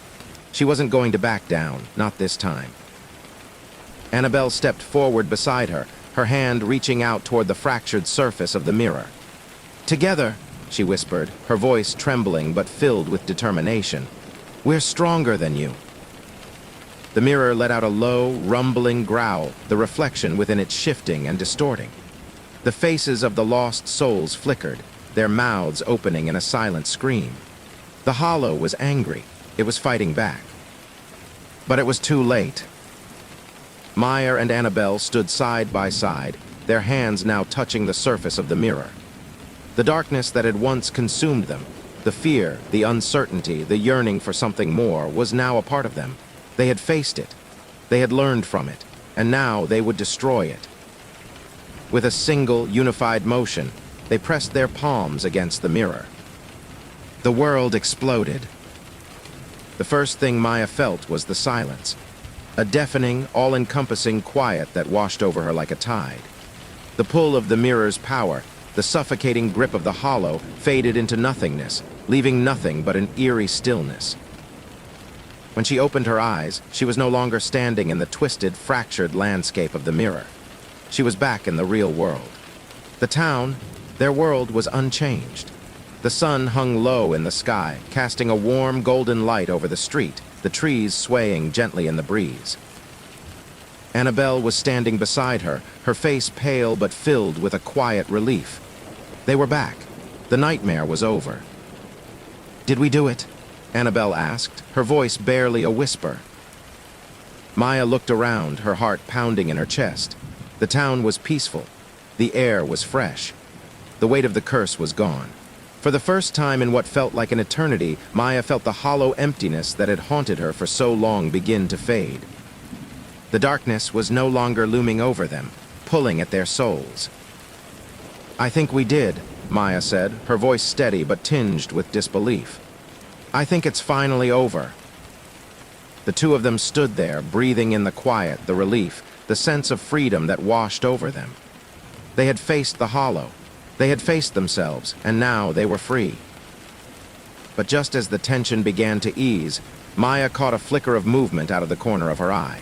She wasn't going to back down, not this time. Annabelle stepped forward beside her, her hand reaching out toward the fractured surface of the mirror. "Together," she whispered, her voice trembling but filled with determination, "we're stronger than you." The mirror let out a low, rumbling growl, the reflection within it shifting and distorting. The faces of the lost souls flickered, their mouths opening in a silent scream. The hollow was angry. It was fighting back. But it was too late. Maya and Annabelle stood side by side, their hands now touching the surface of the mirror. The darkness that had once consumed them, the fear, the uncertainty, the yearning for something more, was now a part of them. They had faced it. They had learned from it, and now they would destroy it. With a single, unified motion, they pressed their palms against the mirror. The world exploded. The first thing Maya felt was the silence, a deafening, all-encompassing quiet that washed over her like a tide. The pull of the mirror's power, the suffocating grip of the hollow, faded into nothingness, leaving nothing but an eerie stillness. When she opened her eyes, she was no longer standing in the twisted, fractured landscape of the mirror. She was back in the real world. The town, their world was unchanged. The sun hung low in the sky, casting a warm golden light over the street, the trees swaying gently in the breeze. Annabelle was standing beside her, her face pale but filled with a quiet relief. They were back. The nightmare was over. "Did we do it?" Annabelle asked, her voice barely a whisper. Maya looked around, her heart pounding in her chest. The town was peaceful. The air was fresh. The weight of the curse was gone. For the first time in what felt like an eternity, Maya felt the hollow emptiness that had haunted her for so long begin to fade. The darkness was no longer looming over them, pulling at their souls. "I think we did," Maya said, her voice steady but tinged with disbelief. "I think it's finally over." The two of them stood there, breathing in the quiet, the relief, the sense of freedom that washed over them. They had faced the hollow. They had faced themselves, and now they were free. But just as the tension began to ease, Maya caught a flicker of movement out of the corner of her eye.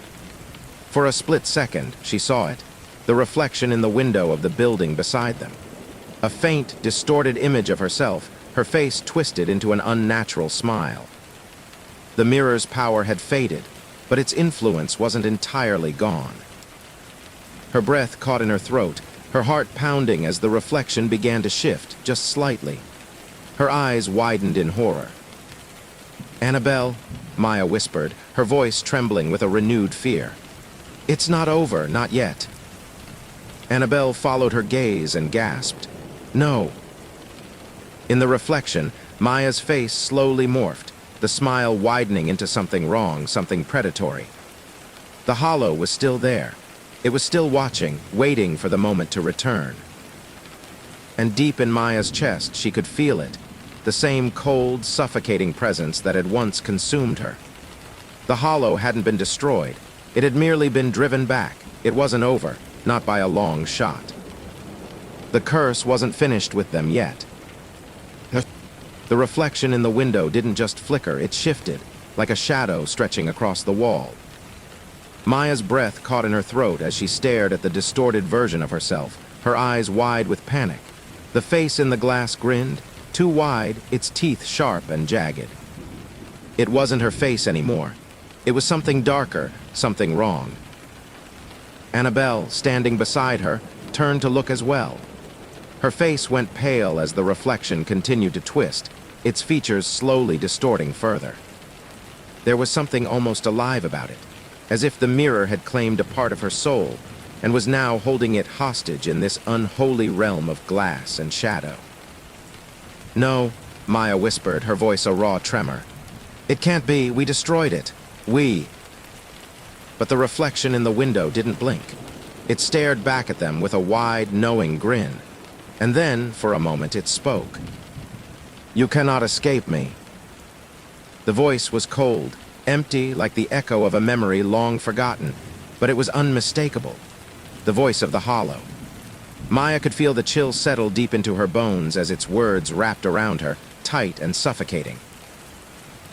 For a split second, she saw it, the reflection in the window of the building beside them. A faint, distorted image of herself, her face twisted into an unnatural smile. The mirror's power had faded, but its influence wasn't entirely gone. Her breath caught in her throat, her heart pounding as the reflection began to shift, just slightly. Her eyes widened in horror. "Annabelle," Maya whispered, her voice trembling with a renewed fear. "It's not over, not yet." Annabelle followed her gaze and gasped. "No." In the reflection, Maya's face slowly morphed, the smile widening into something wrong, something predatory. The hollow was still there. It was still watching, waiting for the moment to return. And deep in Maya's chest, she could feel it, the same cold, suffocating presence that had once consumed her. The hollow hadn't been destroyed. It had merely been driven back. It wasn't over, not by a long shot. The curse wasn't finished with them yet. The reflection in the window didn't just flicker, it shifted, like a shadow stretching across the wall. Maya's breath caught in her throat as she stared at the distorted version of herself, her eyes wide with panic. The face in the glass grinned, too wide, its teeth sharp and jagged. It wasn't her face anymore. It was something darker, something wrong. Annabelle, standing beside her, turned to look as well. Her face went pale as the reflection continued to twist, its features slowly distorting further. There was something almost alive about it, as if the mirror had claimed a part of her soul and was now holding it hostage in this unholy realm of glass and shadow. "No," Maya whispered, her voice a raw tremor. "It can't be. We destroyed it. We." But the reflection in the window didn't blink. It stared back at them with a wide, knowing grin. And then, for a moment, it spoke. "You cannot escape me." The voice was cold, empty like the echo of a memory long forgotten, but it was unmistakable. The voice of the hollow. Maya could feel the chill settle deep into her bones as its words wrapped around her, tight and suffocating.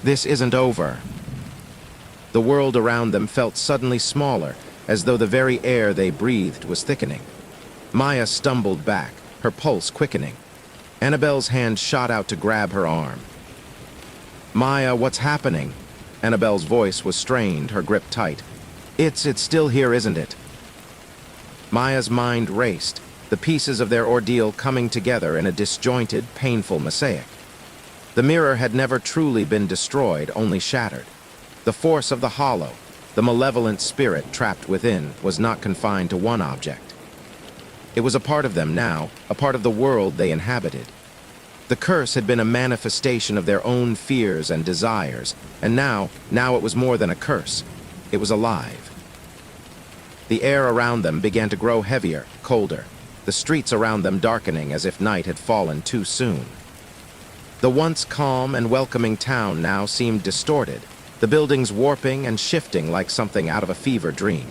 "This isn't over." The world around them felt suddenly smaller, as though the very air they breathed was thickening. Maya stumbled back, her pulse quickening. Annabelle's hand shot out to grab her arm. "Maya, what's happening?" Annabelle's voice was strained, her grip tight. It's still here, isn't it?" Maya's mind raced, the pieces of their ordeal coming together in a disjointed, painful mosaic. The mirror had never truly been destroyed, only shattered. The force of the hollow, the malevolent spirit trapped within, was not confined to one object. It was a part of them now, a part of the world they inhabited. The curse had been a manifestation of their own fears and desires, and now it was more than a curse. It was alive. The air around them began to grow heavier, colder, the streets around them darkening as if night had fallen too soon. The once calm and welcoming town now seemed distorted, the buildings warping and shifting like something out of a fever dream.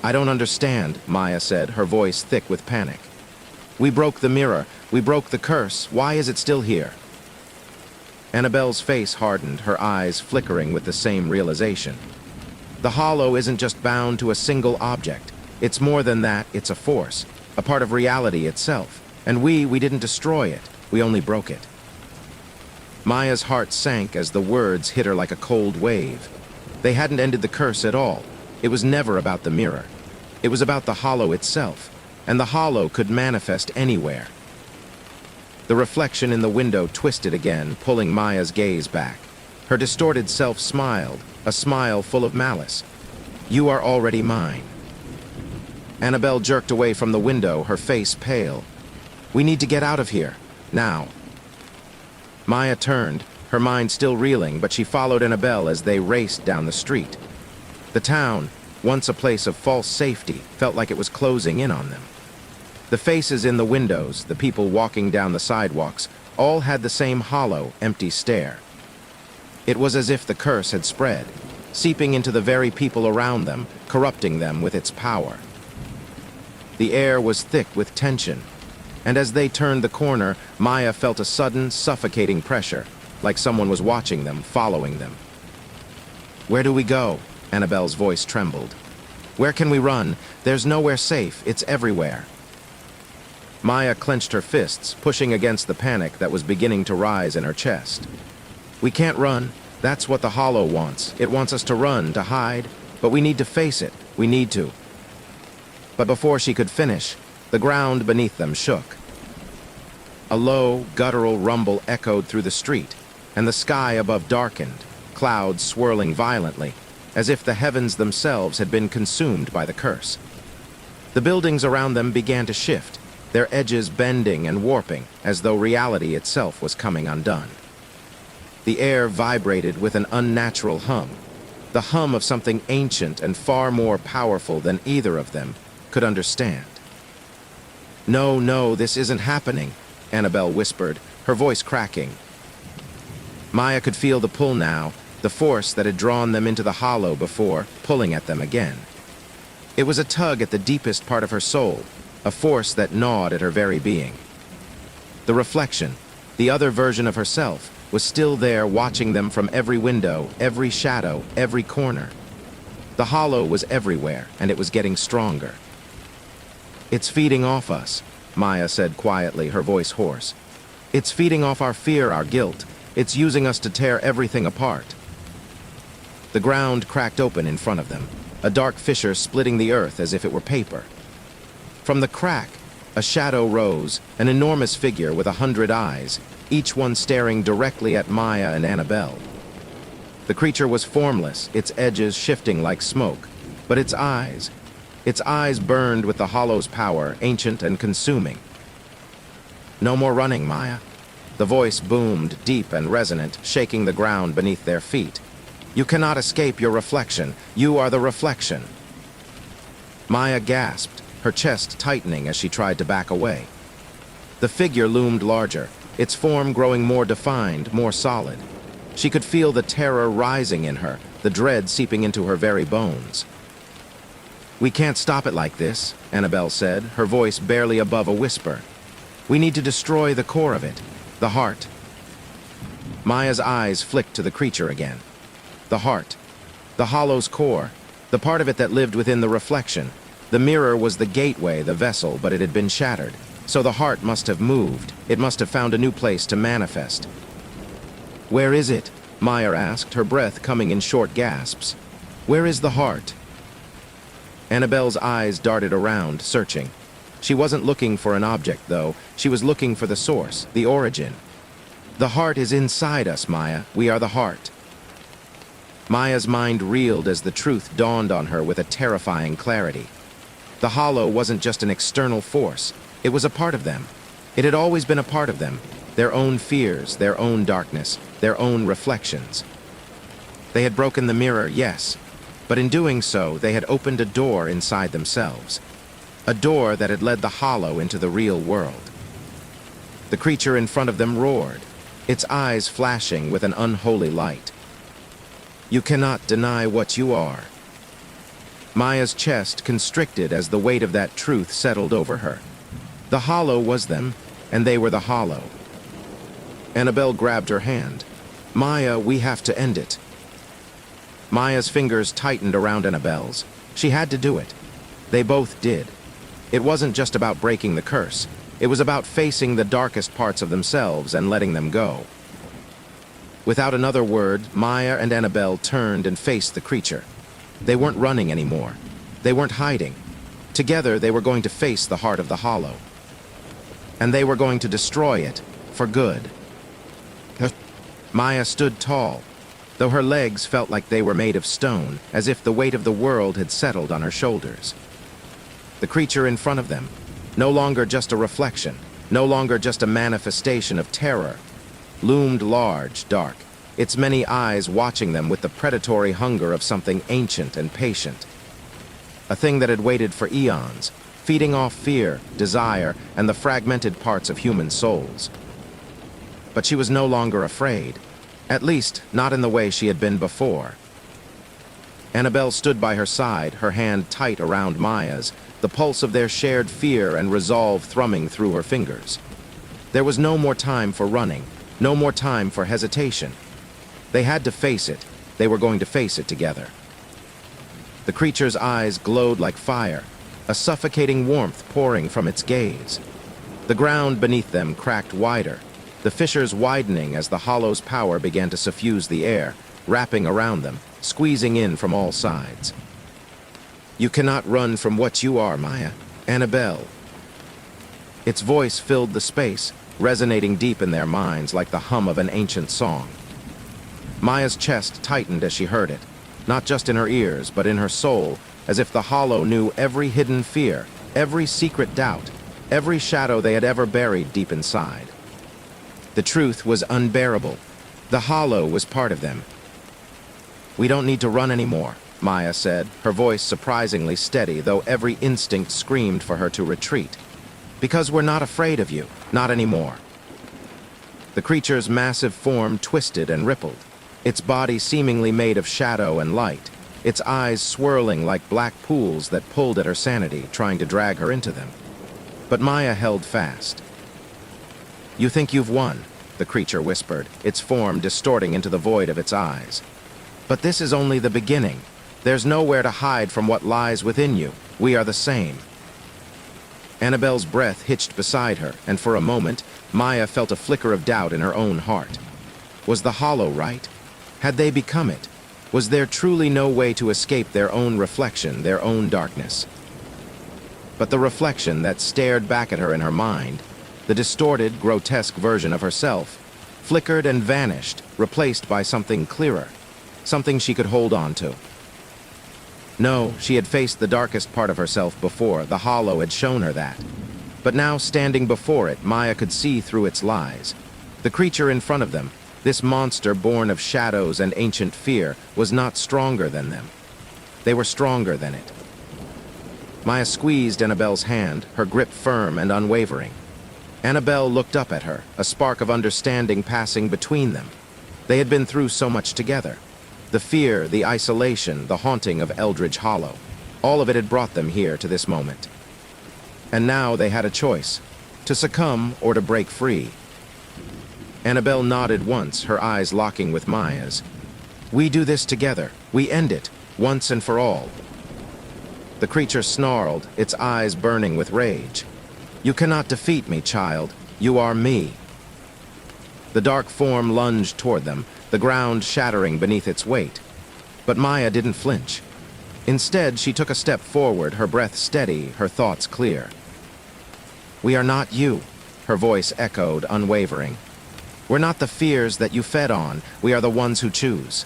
"I don't understand," Maya said, her voice thick with panic. "We broke the mirror. We broke the curse. Why is it still here?" Annabelle's face hardened, her eyes flickering with the same realization. The hollow isn't just bound to a single object. It's more than that. It's a force, a part of reality itself. And we didn't destroy it. We only broke it. Maya's heart sank as the words hit her like a cold wave. They hadn't ended the curse at all. It was never about the mirror. It was about the hollow itself, and the hollow could manifest anywhere. The reflection in the window twisted again, pulling Maya's gaze back. Her distorted self smiled, a smile full of malice. "You are already mine." Annabelle jerked away from the window, her face pale. "We need to get out of here, now." Maya turned, her mind still reeling, but she followed Annabelle as they raced down the street. The town, once a place of false safety, felt like it was closing in on them. The faces in the windows, the people walking down the sidewalks, all had the same hollow, empty stare. It was as if the curse had spread, seeping into the very people around them, corrupting them with its power. The air was thick with tension, and as they turned the corner, Maya felt a sudden, suffocating pressure, like someone was watching them, following them. "Where do we go?" Annabelle's voice trembled. "Where can we run? There's nowhere safe. It's everywhere." Maya clenched her fists, pushing against the panic that was beginning to rise in her chest. "We can't run. That's what the hollow wants. It wants us to run, to hide, but we need to face it. We need to." But before she could finish, the ground beneath them shook. A low, guttural rumble echoed through the street, and the sky above darkened, clouds swirling violently, as if the heavens themselves had been consumed by the curse. The buildings around them began to shift, their edges bending and warping, as though reality itself was coming undone. The air vibrated with an unnatural hum, the hum of something ancient and far more powerful than either of them could understand. "No, no, this isn't happening," Annabelle whispered, her voice cracking. Maya could feel the pull now, the force that had drawn them into the hollow before, pulling at them again. It was a tug at the deepest part of her soul, a force that gnawed at her very being. The reflection, the other version of herself, was still there watching them from every window, every shadow, every corner. The hollow was everywhere, and it was getting stronger. "It's feeding off us," Maya said quietly, her voice hoarse. "It's feeding off our fear, our guilt. It's using us to tear everything apart." The ground cracked open in front of them, a dark fissure splitting the earth as if it were paper. From the crack, a shadow rose, an enormous figure with 100 eyes, each one staring directly at Maya and Annabelle. The creature was formless, its edges shifting like smoke, but its eyes burned with the hollow's power, ancient and consuming. "No more running, Maya." The voice boomed, deep and resonant, shaking the ground beneath their feet. "You cannot escape your reflection. You are the reflection." Maya gasped, her chest tightening as she tried to back away. The figure loomed larger, its form growing more defined, more solid. She could feel the terror rising in her, the dread seeping into her very bones. "We can't stop it like this," Annabelle said, her voice barely above a whisper. "We need to destroy the core of it, the heart." Maya's eyes flicked to the creature again. The heart, the hollow's core, the part of it that lived within the reflection. The mirror was the gateway, the vessel, but it had been shattered. So the heart must have moved. It must have found a new place to manifest. "Where is it?" Maya asked, her breath coming in short gasps. "Where is the heart?" Annabelle's eyes darted around, searching. She wasn't looking for an object, though. She was looking for the source, the origin. "The heart is inside us, Maya. We are the heart." Maya's mind reeled as the truth dawned on her with a terrifying clarity. The hollow wasn't just an external force. It was a part of them. It had always been a part of them, their own fears, their own darkness, their own reflections. They had broken the mirror, yes, but in doing so, they had opened a door inside themselves, a door that had led the hollow into the real world. The creature in front of them roared, its eyes flashing with an unholy light. "You cannot deny what you are." Maya's chest constricted as the weight of that truth settled over her. The hollow was them, and they were the hollow. Annabelle grabbed her hand. "Maya, we have to end it." Maya's fingers tightened around Annabelle's. She had to do it. They both did. It wasn't just about breaking the curse. It was about facing the darkest parts of themselves and letting them go. Without another word, Maya and Annabelle turned and faced the creature. They weren't running anymore. They weren't hiding. Together, they were going to face the heart of the hollow. And they were going to destroy it, for good. Maya stood tall, though her legs felt like they were made of stone, as if the weight of the world had settled on her shoulders. The creature in front of them, no longer just a reflection, no longer just a manifestation of terror, loomed large, dark, its many eyes watching them with the predatory hunger of something ancient and patient. A thing that had waited for eons, feeding off fear, desire, and the fragmented parts of human souls. But she was no longer afraid, at least not in the way she had been before. Annabelle stood by her side, her hand tight around Maya's, the pulse of their shared fear and resolve thrumming through her fingers. There was no more time for running, no more time for hesitation. They had to face it. They were going to face it together. The creature's eyes glowed like fire, a suffocating warmth pouring from its gaze. The ground beneath them cracked wider, the fissures widening as the hollow's power began to suffuse the air, wrapping around them, squeezing in from all sides. "You cannot run from what you are, Maya. Annabelle." Its voice filled the space, resonating deep in their minds like the hum of an ancient song. Maya's chest tightened as she heard it, not just in her ears, but in her soul, as if the hollow knew every hidden fear, every secret doubt, every shadow they had ever buried deep inside. The truth was unbearable. The hollow was part of them. "We don't need to run anymore," Maya said, her voice surprisingly steady, though every instinct screamed for her to retreat. "Because we're not afraid of you, not anymore." The creature's massive form twisted and rippled, its body seemingly made of shadow and light, its eyes swirling like black pools that pulled at her sanity, trying to drag her into them. But Maya held fast. "You think you've won," the creature whispered, its form distorting into the void of its eyes. "But this is only the beginning. There's nowhere to hide from what lies within you. We are the same." Annabelle's breath hitched beside her, and for a moment, Maya felt a flicker of doubt in her own heart. Was the hollow right? Had they become it? Was there truly no way to escape their own reflection, their own darkness? But the reflection that stared back at her in her mind, the distorted, grotesque version of herself, flickered and vanished, replaced by something clearer, something she could hold on to. No, she had faced the darkest part of herself before. The hollow had shown her that. But now, standing before it, Maya could see through its lies. The creature in front of them, this monster born of shadows and ancient fear, was not stronger than them. They were stronger than it. Maya squeezed Annabelle's hand, her grip firm and unwavering. Annabelle looked up at her, a spark of understanding passing between them. They had been through so much together. The fear, the isolation, the haunting of Eldridge Hollow. All of it had brought them here to this moment. And now they had a choice, to succumb or to break free. Annabelle nodded once, her eyes locking with Maya's. "We do this together. We end it, once and for all." The creature snarled, its eyes burning with rage. "You cannot defeat me, child. You are me." The dark form lunged toward them, the ground shattering beneath its weight. But Maya didn't flinch. Instead, she took a step forward, her breath steady, her thoughts clear. "We are not you," her voice echoed, unwavering. "We're not the fears that you fed on. We are the ones who choose."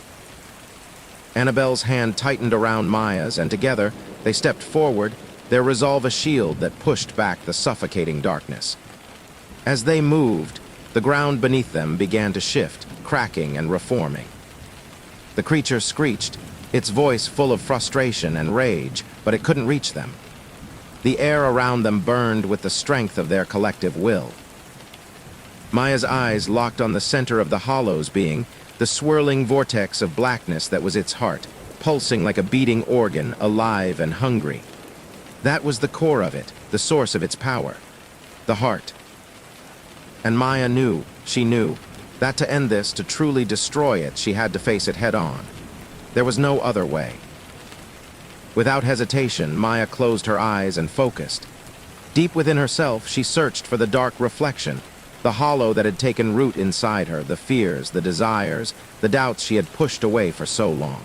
Annabelle's hand tightened around Maya's, and together, they stepped forward, their resolve a shield that pushed back the suffocating darkness. As they moved, the ground beneath them began to shift, cracking and reforming. The creature screeched, its voice full of frustration and rage, but it couldn't reach them. The air around them burned with the strength of their collective will. Maya's eyes locked on the center of the hollow's being, the swirling vortex of blackness that was its heart, pulsing like a beating organ, alive and hungry. That was the core of it, the source of its power. The heart. And Maya knew, she knew, that to end this, to truly destroy it, she had to face it head-on. There was no other way. Without hesitation, Maya closed her eyes and focused. Deep within herself, she searched for the dark reflection, the hollow that had taken root inside her, the fears, the desires, the doubts she had pushed away for so long.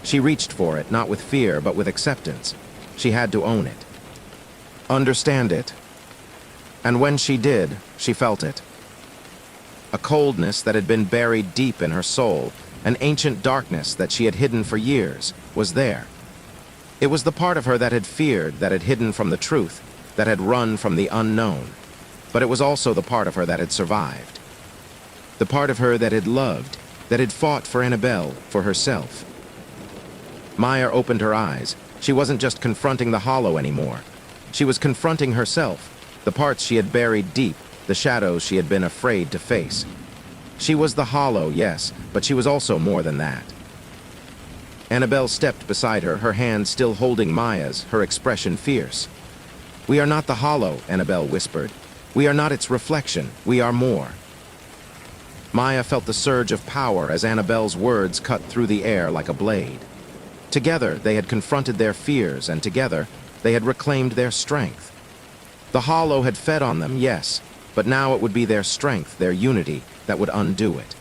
She reached for it, not with fear, but with acceptance. She had to own it. Understand it. And when she did, she felt it. A coldness that had been buried deep in her soul, an ancient darkness that she had hidden for years, was there. It was the part of her that had feared, that had hidden from the truth, that had run from the unknown. But it was also the part of her that had survived. The part of her that had loved, that had fought for Annabelle, for herself. Maya opened her eyes. She wasn't just confronting the hollow anymore. She was confronting herself, the parts she had buried deep, the shadows she had been afraid to face. She was the hollow, yes, but she was also more than that. Annabelle stepped beside her, her hand still holding Maya's, her expression fierce. "We are not the hollow," Annabelle whispered. "We are not its reflection. We are more." Maya felt the surge of power as Annabelle's words cut through the air like a blade. Together, they had confronted their fears, and together, they had reclaimed their strength. The hollow had fed on them, yes, but now it would be their strength, their unity, that would undo it.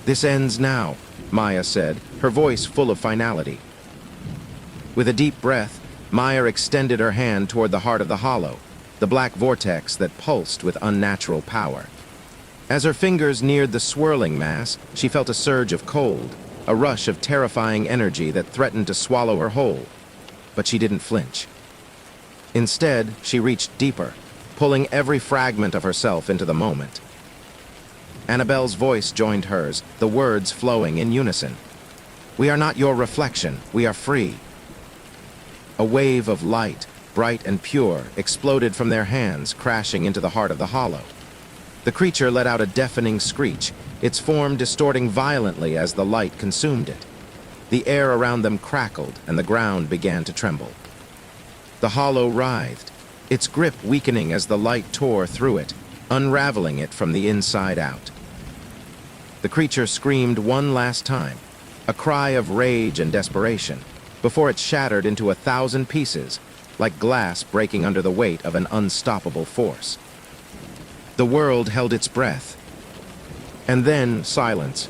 "This ends now," Maya said, her voice full of finality. With a deep breath, Maya extended her hand toward the heart of the hollow, the black vortex that pulsed with unnatural power. As her fingers neared the swirling mass, she felt a surge of cold, a rush of terrifying energy that threatened to swallow her whole. But she didn't flinch. Instead, she reached deeper, pulling every fragment of herself into the moment. Annabelle's voice joined hers, the words flowing in unison. "We are not your reflection. We are free." A wave of light, bright and pure, exploded from their hands, crashing into the heart of the hollow. The creature let out a deafening screech, its form distorting violently as the light consumed it. The air around them crackled, and the ground began to tremble. The hollow writhed, its grip weakening as the light tore through it, unraveling it from the inside out. The creature screamed one last time, a cry of rage and desperation, before it shattered into 1,000 pieces, like glass breaking under the weight of an unstoppable force. The world held its breath. And then silence.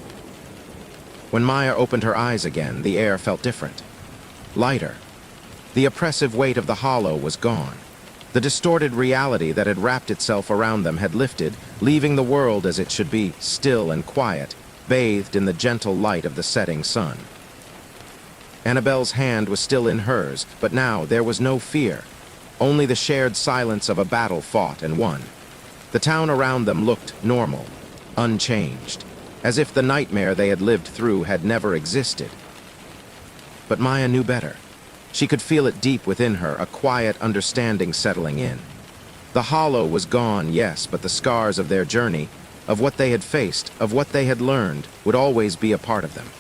When Maya opened her eyes again, the air felt different. Lighter. The oppressive weight of the hollow was gone. The distorted reality that had wrapped itself around them had lifted, leaving the world as it should be, still and quiet, bathed in the gentle light of the setting sun. Annabelle's hand was still in hers, but now there was no fear, only the shared silence of a battle fought and won. The town around them looked normal, unchanged, as if the nightmare they had lived through had never existed. But Maya knew better. She could feel it deep within her, a quiet understanding settling in. The hollow was gone, yes, but the scars of their journey, of what they had faced, of what they had learned, would always be a part of them.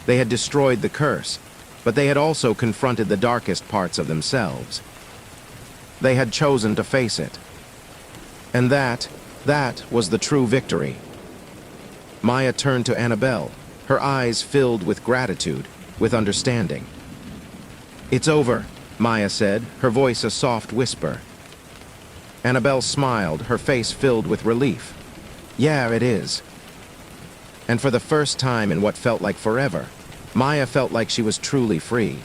They had destroyed the curse, but they had also confronted the darkest parts of themselves. They had chosen to face it. And that was the true victory. Maya turned to Annabelle, her eyes filled with gratitude, with understanding. "It's over," Maya said, her voice a soft whisper. Annabelle smiled, her face filled with relief. "Yeah, it is." And for the first time in what felt like forever, Maya felt like she was truly free.